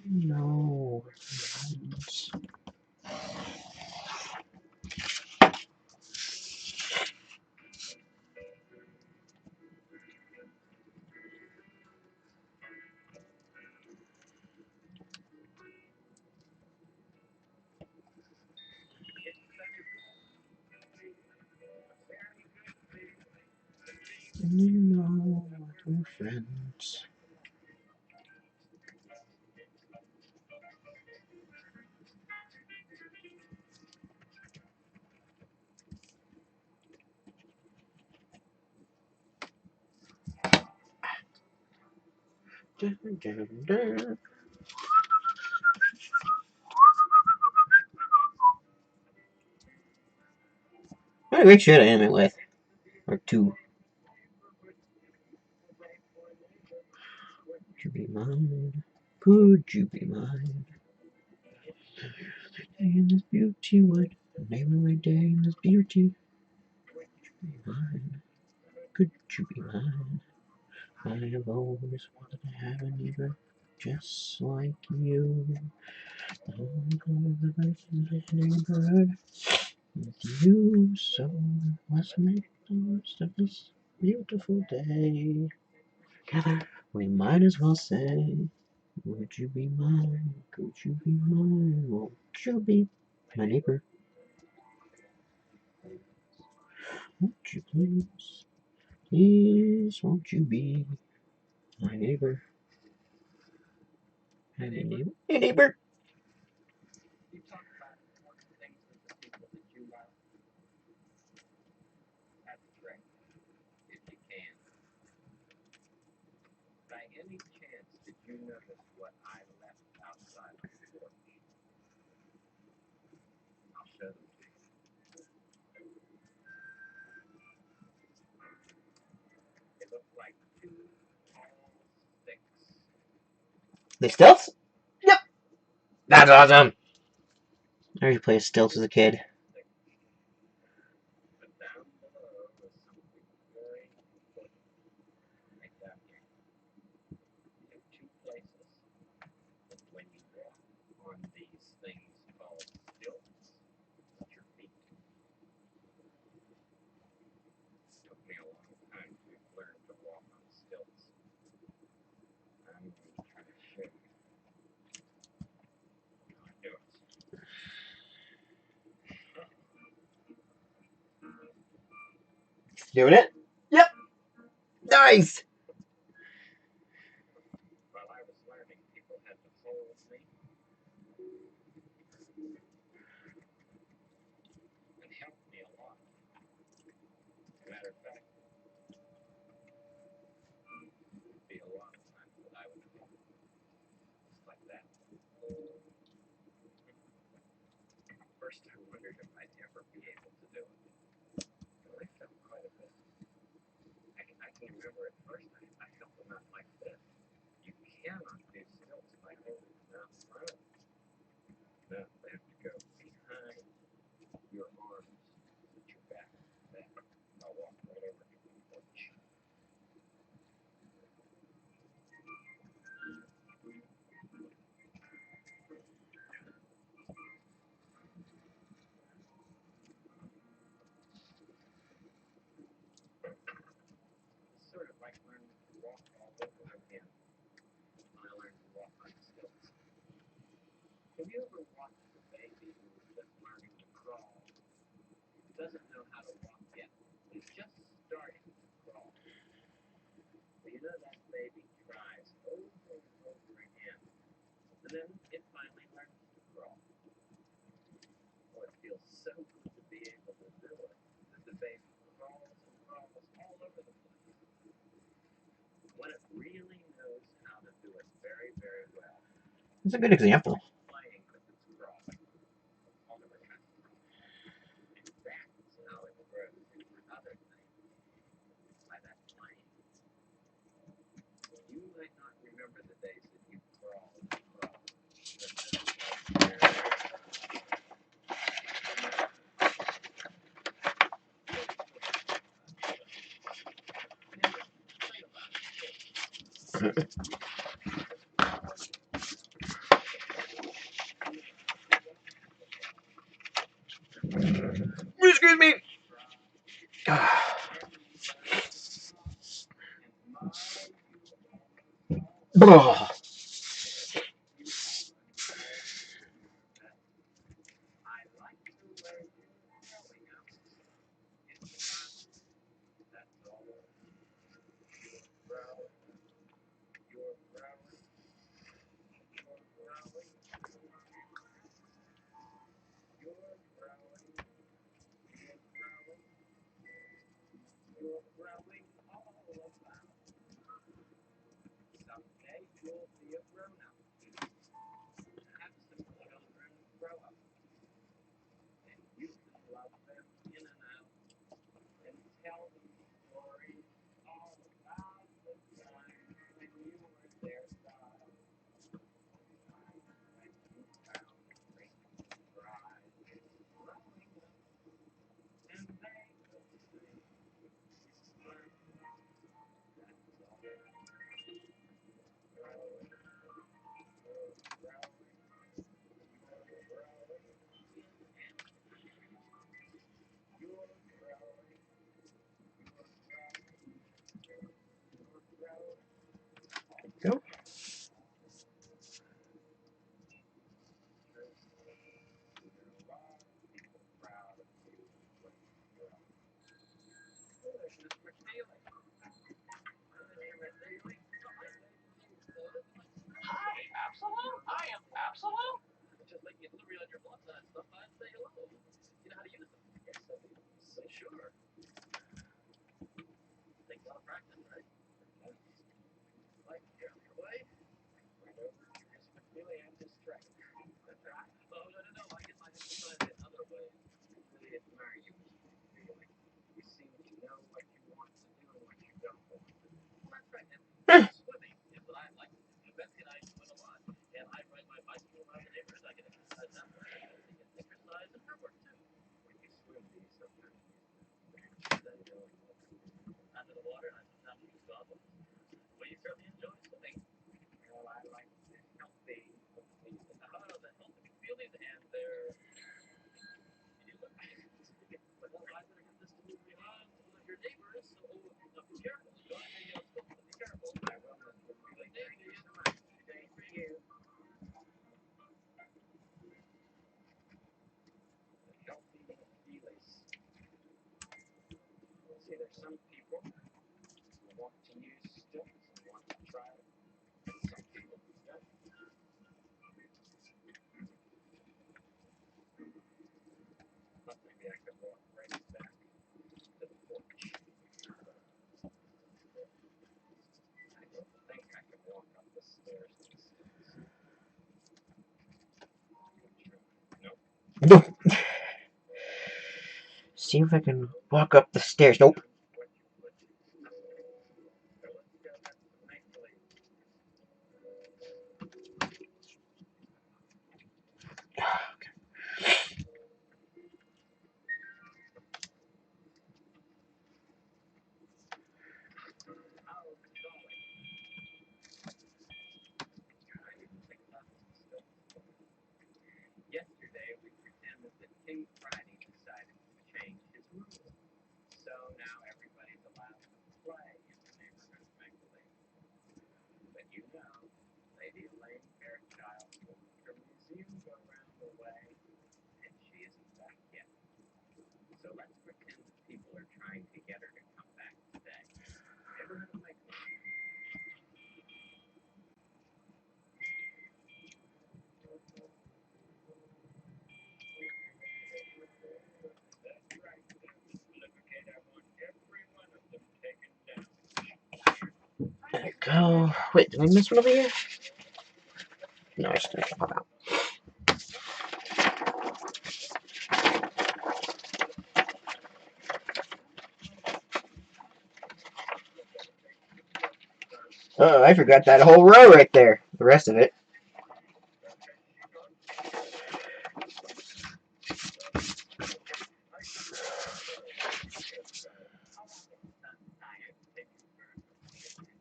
No. You know, we're friends. Dun, dun, dun. What a great show to end it with. Or two. Would you be mine? Could you be mine? In this beauty, what a neighborly day in this beauty. Would you be mine? Could you be mine? I have always wanted to have a neighbor just like you. All the best in the neighborhood with you, so let's make the most of this beautiful day. Together, we might as well say, would you be mine? Could you be mine? Won't you be my neighbor? Won't you please, please, won't you be my neighbor? Hey neighbor. Hey neighbor. You talk about important things with the people that you love. That's great, if you can. By any chance, did you notice what I left outside on the porch? I'll show them to you. They look like two tall sticks. They stilts? Yep. That's awesome. I used to play stilts as a kid. But down below is something very important. Right down here. You have two places that when you walk on these things called stilts, put your feet. It took me a long time to learn to walk on stilts. I'm going to try to show you how I do it. Doing it? Yep. Nice. While I was learning, people had to hold me and help me a lot. As a matter of fact, there'd be a lot of times that I would fall, just like that. First, I wondered if I'd ever be able to do it. But I felt quite a bit. I can remember at first I held them out like this. You cannot do stilts by holding them out in front of you. No, they have to go behind your arms at your back. That. I'll walk right over to the porch. doesn't know how to walk yet. He's just starting to crawl. Well, you know that baby tries over and over again, and then it finally learns to crawl. Oh, it feels so good to be able to do it, that the baby crawls and crawls all over the place. When it really knows how to do it very, very well, It's a good example. playing with its crawling all over the country. And that's how it grows into other things, by that playing. You might not remember the days that you crawled and crawled, but Excuse me. Blah. I like the way you're growing up. It's fun. That's all. You're growing. You're growing. You're growing. You're growing. You're growing. You're growing all about. Someday you'll be a grown-up. Have some children grow up. And you can love them in and out. And tell them stories all about the time when you were their child. When you found great pride in growing up, and they will say, it's fun, that's all. Growing, you're growing, you're growing in empathy. You're growing, you're growing, you're growing. Go. Hi, Absolute. I am Absolute. Just like you three on your blocks and stuff, I'd say hello. You know how to use them? Yes, I do. So sure. Takes a lot of practice, right? Yes. Like, here on your way, right over to Miss McNeely and his track. That's right. Oh, no. I get my exercise in other ways. I really admire you, Mr. McNeely. You seem to know what you want to do and what you don't want to do. Well, that's right. And swimming is what I like to do. Betsy and I swim a lot, and I ride my bicycle around the neighborhood. I get exercise that way. Betsy gets exercise in her work, too. When you swim, do you sometimes use the under the water, and I sometimes use goggles? Well, you certainly enjoy swimming. Well, I like the healthy feelings. Oh, the healthy feelings, and they're... Well, I better get this to moving on to one of your neighbors, so be careful. Go on the swim, but be careful. I will, Mr. Really. Thank you so much. Thank you. The healthy feelings. See, there's some people who want to use stilts and want to try it, and some people who don't. But maybe I could walk right back to the porch. I don't think I can walk up the stairs to the stilts. Nope. Nope. See if I can walk up the stairs. Nope. Yesterday, we pretended that King Friday decided to change his rules. So now everybody's allowed to play in the neighborhood make-believe. But you know, Lady Elaine Fairchild moved her museum go round the way, and she isn't back yet. So let's pretend that people are trying to get her to come back today. Ever heard of my club? That's right. Lubricate. I want every one of them taken down. There we go. Wait, did I miss one over here? No, I just didn't pop out. Oh, I forgot that whole row right there. The rest of it.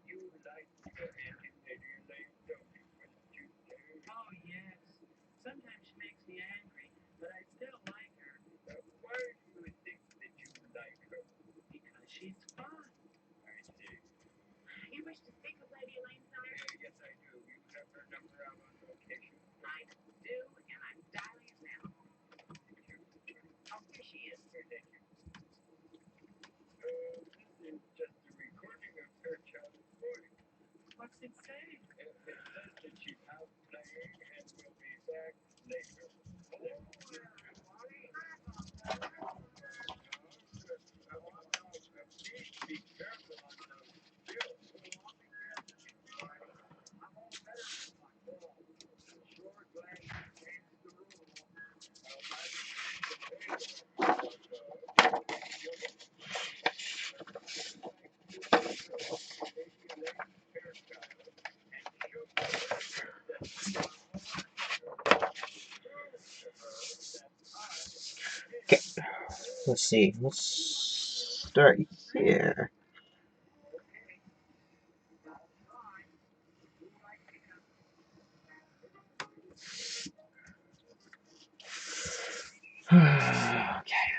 You like your Auntie Lady Elaine, don't you? Wouldn't you dare? Oh, yes. Sometimes she makes me angry, but I still like her Why do you think that you like her? because she's fun. I see. You wish to speak of Lady Elaine's daughter? Yes, I do. You have her number out on location. I do, and I'm dialing it now. Oh, here she is. Thank you. This is just a recording of her child's voice. What's it say? It says that she's out playing and will be back later. Please be careful on those bills. I'm all better than my ball. Sure glad you changed the rule. Okay. Let's see. Let's start here. Okay.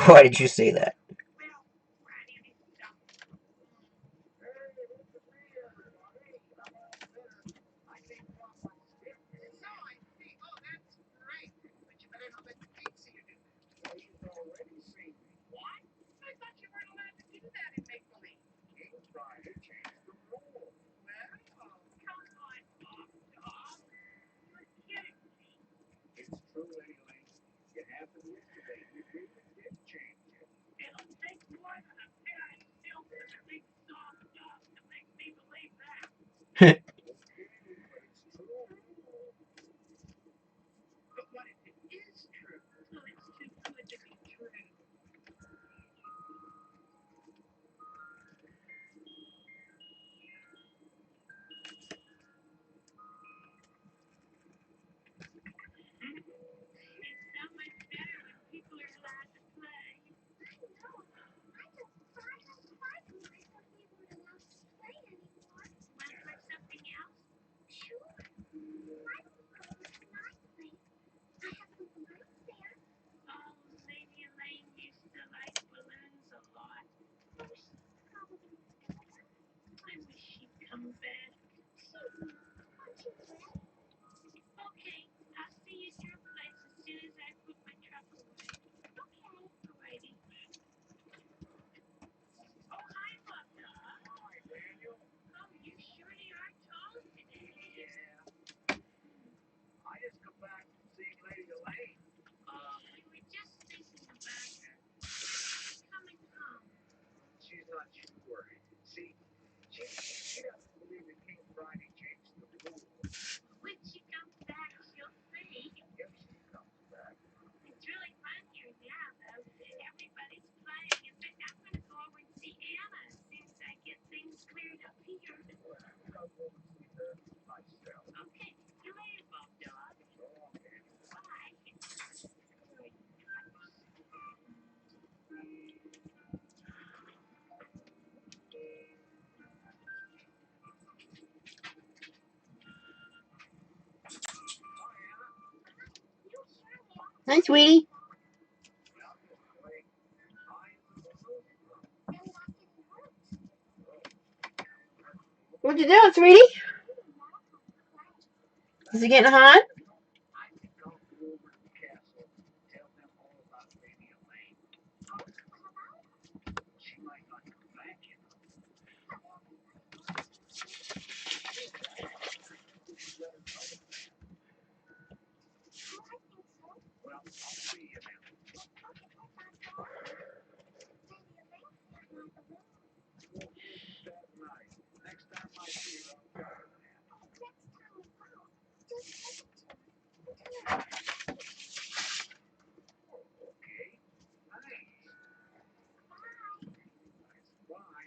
Why did you say that? It's true, anyway. You happened yesterday. You really did change it. It'll take more than a pair of stilts and a big soft dog to make me believe that. Okay, but it's true. But what if it is true? Well, it's too good to be true. It's so much better when people are allowed to play. I know. I just thought I was fighting myself we weren't allowed to play anymore. Want to try something else? Sure. Why don't we go to the night place? I have some balloons there. Oh, Lady Elaine used to like balloons a lot. Well, she's probably still there. I wish she'd come back. Aren't you glad? Okay, I'll see you at your place as soon as I put my truck away. Okay. Alrighty. Oh, hi, Mother. Hi, Daniel. Oh, you surely are tall today. Yeah. I just come back from seeing Lady Elaine. Oh, we were just thinking about her. Coming home. She's not sure. See, she doesn't believe that King Friday changed the rules. When she comes back, she'll see. If she comes back. It's really fun here now, though. Everybody's playing. In fact, I'm going to go over and see Anna as soon as I get things cleared up here. I'll go and see her myself. Okay, Hi, sweetie. What you doing, sweetie? Is it getting hot? I think I'll go over to the castle and tell them all about Lady Elaine. She might not come back, you know. Well, I'll see you then. That night. Next time I see her, I'll tell her that. Okay. Thanks. Bye.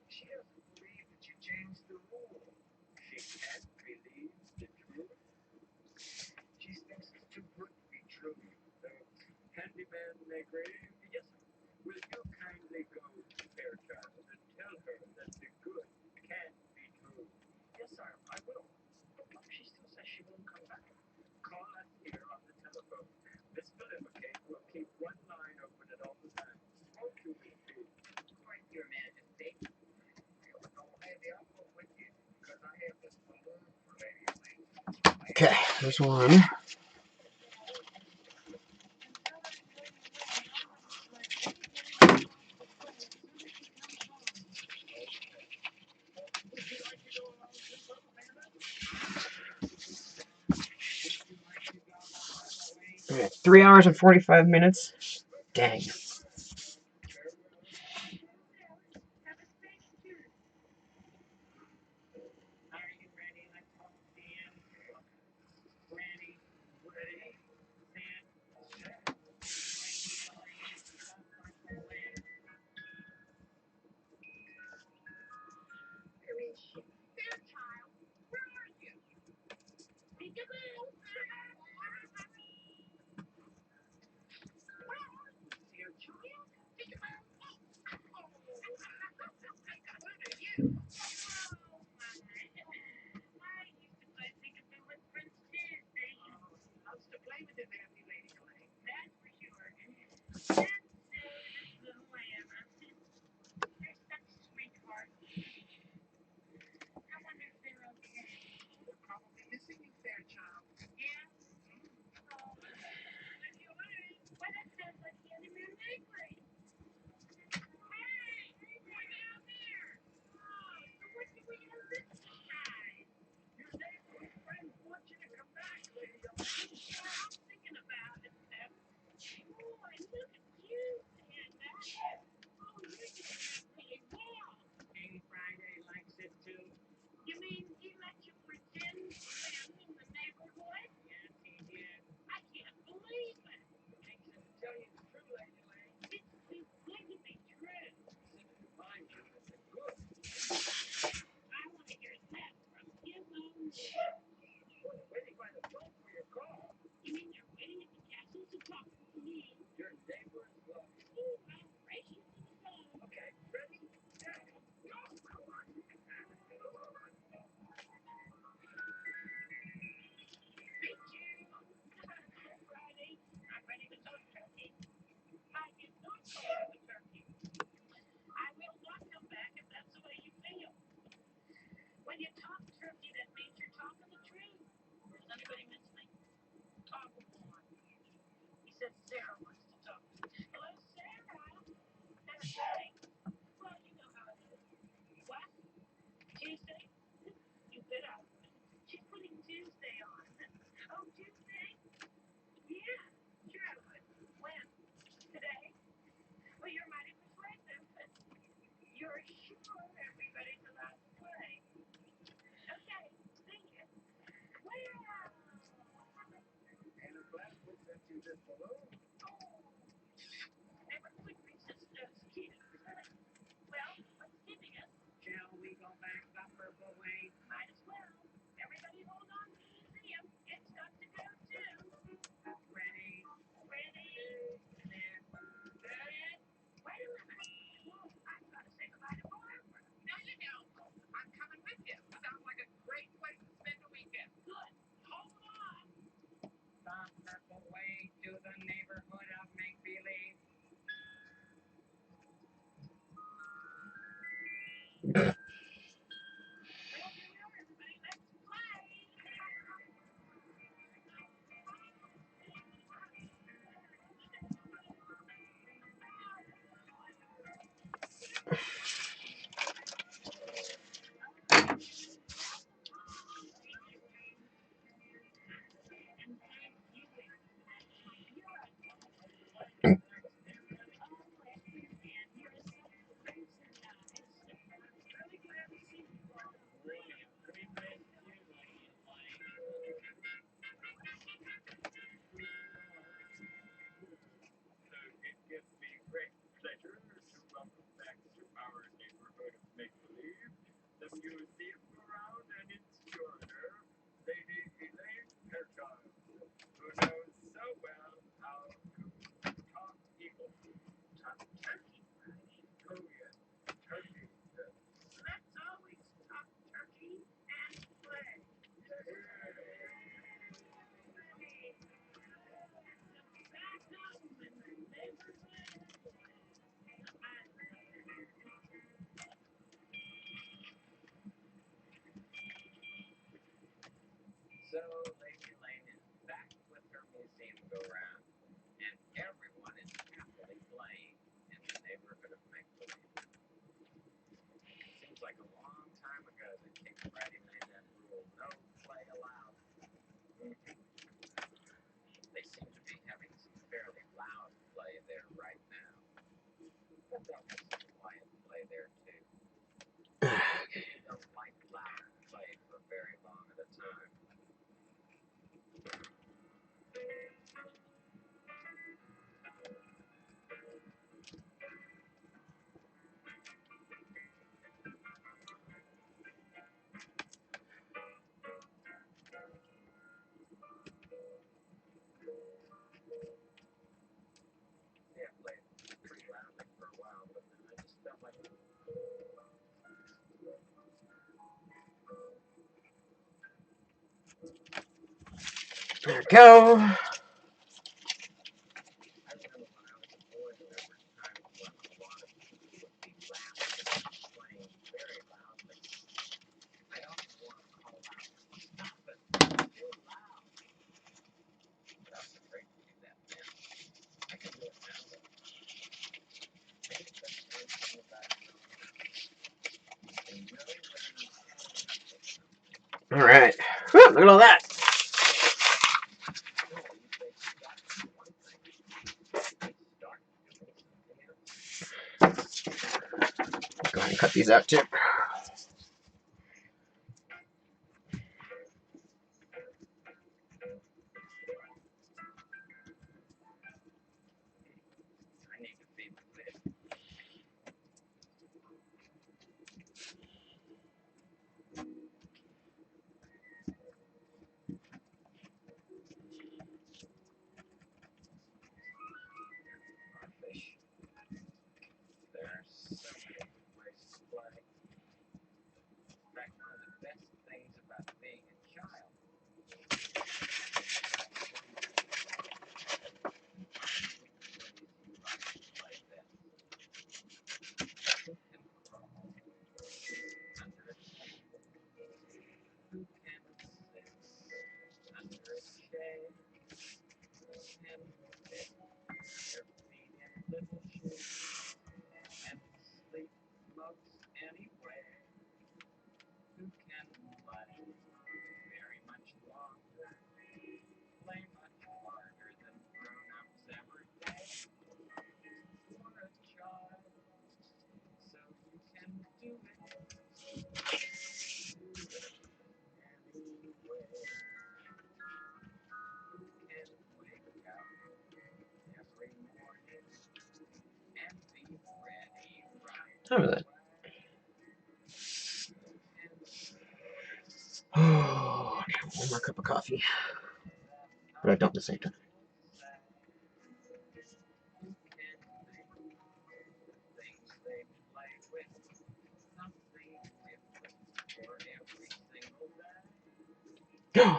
She doesn't believe that you changed the rule. She can't believe the truth. She thinks it's too good to be true. Handyman Negri, yes, will you kindly go to Fairchild and tell her that the good can't be true? Yes, sir, I will. She still says she won't come back. Call us here on the telephone. Miss Philippa will keep one line open at all times. Won't you, Miss P? Right, Your Majesty. No, Lady, I'll go with you because I have this balloon for Lady Elaine. Okay, there's one. Okay, 3 hours and 45 minutes. Dang. Are you ready? Let's go, Sam. Ready? Ready? Sam. Set. Lady Elaine. Where is she? Fairchild, where are you? Peekaboo! Where are you, Fairchild? Peekaboo! Oh, I got rid of you. Oh, my. I used to play peekaboo with Prince Tuesday. Loves to play with his auntie, Lady Elaine. That's for sure. That's so does little Anna. They're such sweethearts. I wonder if they're okay. They're probably missing you, Fairchild. Yeah? Oh, if you would. Why, that sounds like the other man Negri. Hey, we're down there. Oh, so what do we have this time? Your neighborhood friends want you to come back, Lady Elaine. Well, I'm thinking about it, Steph. Boy, look at you saying that. Oh, you're just not really well. Amy Friday likes it too. You mean he let you pretend to live in the neighborhood? Yes, he did. I can't believe it. Makes it tell you the true, Lady Elaine. It's too good to be true. Mind you, it's a good. I want to hear that from his own lips. Well, waiting by the phone for your call. You mean you're waiting at the castle to talk to me? Your neighbor is love. Ooh, well, gracious to the phone. Okay, ready? Go. Thank you. Friday, I'm ready to talk turkey. I did not call the turkey. I will not come back if that's the way you feel. When you talk turkey, that means you're talking the truth. Does anybody miss me? Talk more. He said Sarah wants to talk. Hello, Sarah. Thursday. Well, you know how it is. What? Tuesday? You bet I would. She's putting Tuesday on. Oh, Tuesday? Yeah, sure I would. When? Today? Well, you're mighty persuasive. sure everybody's allowed to play. Okay, see ya. Well, And I'm glad we sent you this balloon. never could resist those kids. Well, what's keeping us? Shall we go back the purple way? Might as well. Everybody hold on to the museum. It's got to go too. Ready? Ready? Set. Set it. Wait a minute. Whoa, I've got to say goodbye to Barbara. No, you don't. I'm coming with you. Sounds like a great place to spend a weekend. Good. Hold on. The purple way to the neighborhood of make-believe. Well, everybody, let's play. It gives me great pleasure to welcome back to our neighborhood of make-believe the museum around and its curator, Lady Elaine Fairchild, who knows so well how to talk eagle. Talk turkey, Oh, yes, turkey. let's always talk turkey and play. So, Lady Elaine is back with her museum go-round, and everyone is happily playing in the neighborhood of make-believe. Seems like a long time ago that King Friday made that rule, no play allowed. They seem to be having some fairly loud play there right now. But they'll have some quiet play there too. They don't like loud play for very long at a time. Yeah, played pretty loudly for a while, but then I just felt like There we go. I remember when I was a boy, there were times when a lot of people would be laughing and playing very loudly. I don't want to call out, stop it, it's too loud. But I was afraid to do that then. I can do it now, though. I think that's one thing about it. They know when you All right. Whew, look at all that. know you say stop for one thing. They start doing something else. Go ahead and cut these out too. I need to feed the fish. Our fish. There are so many good ways to play. Time is it? Oh, okay, one more cup of coffee. But I don't at the same time. Domino!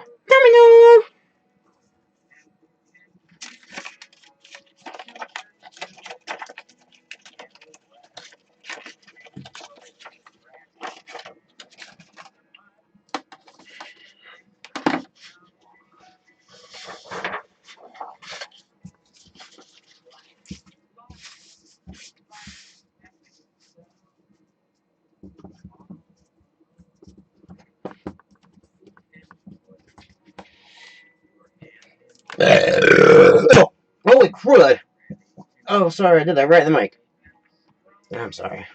Oh, holy crud! Oh, sorry, I did that right in the mic. I'm sorry.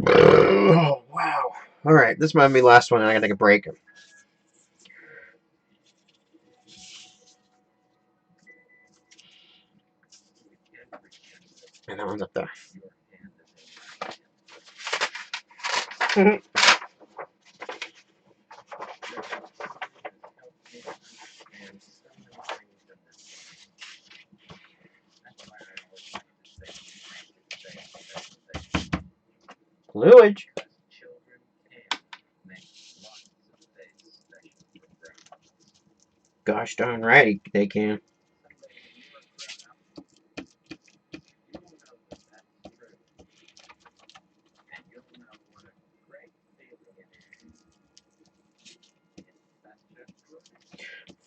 Oh, wow. Alright, this might be the last one, and I gotta take a break. And that one's up there. Fluid. Gosh darn right they can.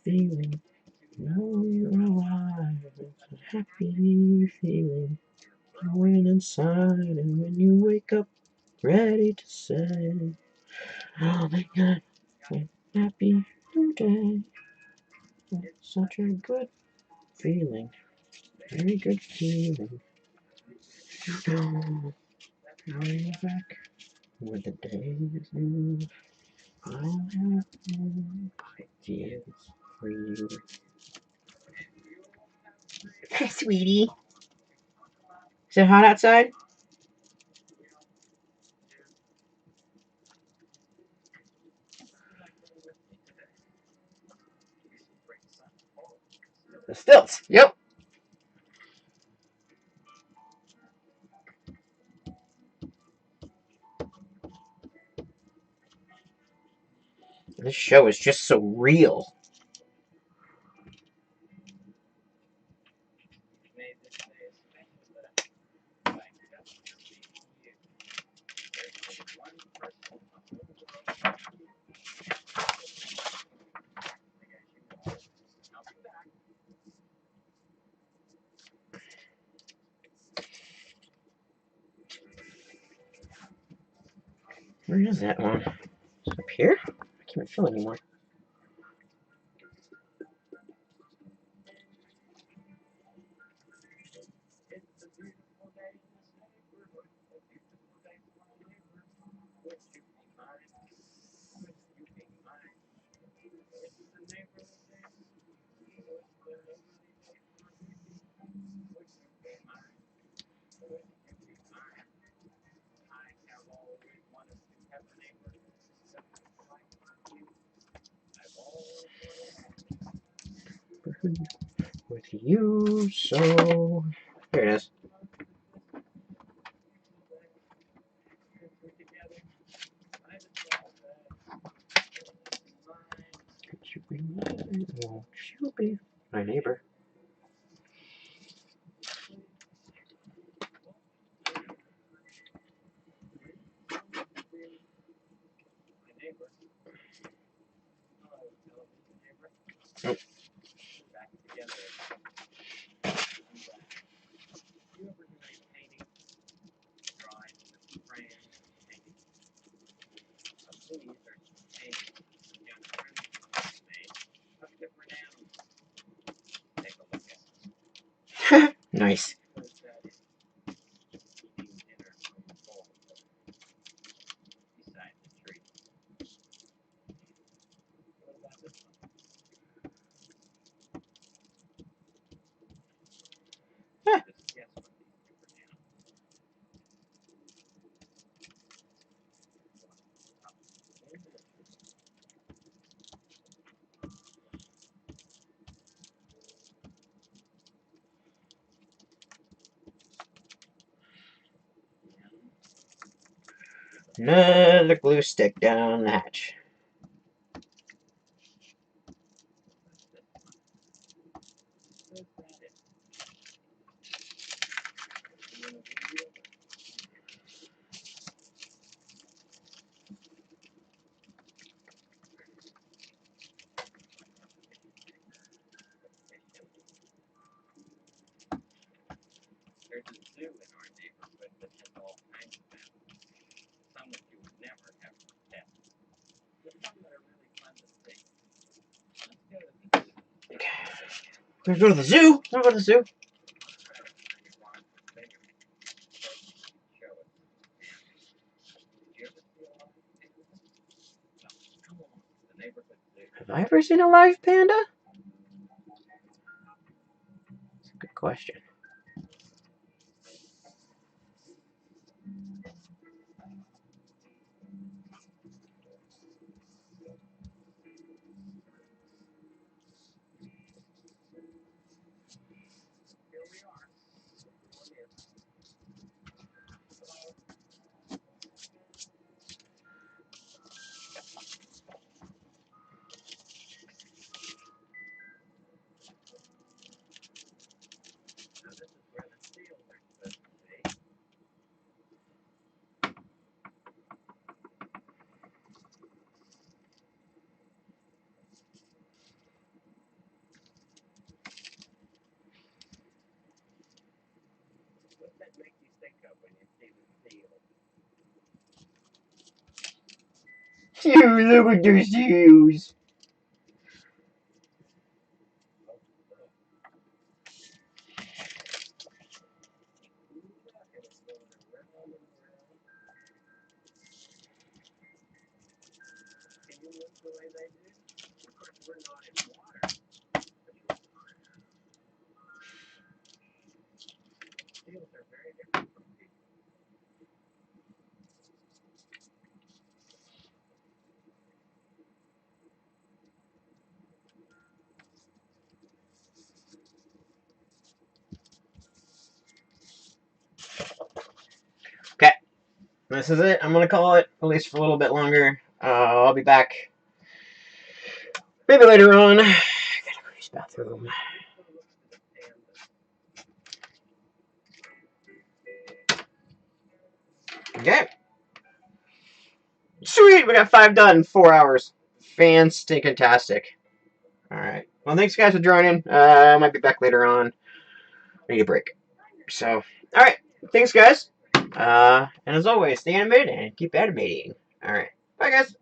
Feeling, know you're alive. It's a happy feeling. Growing inside, and when you wake up, ready to say, oh my God, a happy new day. It's such a good feeling, very good feeling. Oh, now you're back with the day is new. I'll have no ideas for you. Hey, sweetie. Is it hot outside? The stilts. Yep. This show is just so real. Where is that one? Is it up here? I can't even feel it anymore. With you, so here it is. Could you be mine? Won't you be my neighbor? Oh. Nice. Huh. Just guess what these different animals are. In the zoo. Another glue stick down the hatch. What's that? And then a wheel. There's a zoo in our neighborhood that has all kinds of animals. Some that you would never have for pets. But some that are really fun to see. Let's go to the zoo. We're gonna go to the zoo. We're gonna go to the zoo. I'll try to find a one that's bigger. So you can show us. Did you ever see a live panda? Well, come along to the neighborhood zoo. Have I ever seen a live panda? That's a good question. Here we are. Come on in. Hello. Now this is where the seals are supposed to be. What's that make you think of when you see the seal? Look at those seals. Oh, look. Look, and it's going around and around. Can you move the way they do? Of course, we're not in water. Seals are very different from people. Okay, this is it. I'm gonna call it at least for a little bit longer. I'll be back maybe later on. Gotta go to the bathroom. Okay. Sweet, we got 5 done in 4 hours. Fan-stinking-tastic. Alright. Well, thanks guys for joining. I might be back later on. I need a break. So, alright. Thanks guys. And as always, stay animated and keep animating. Alright. Bye guys.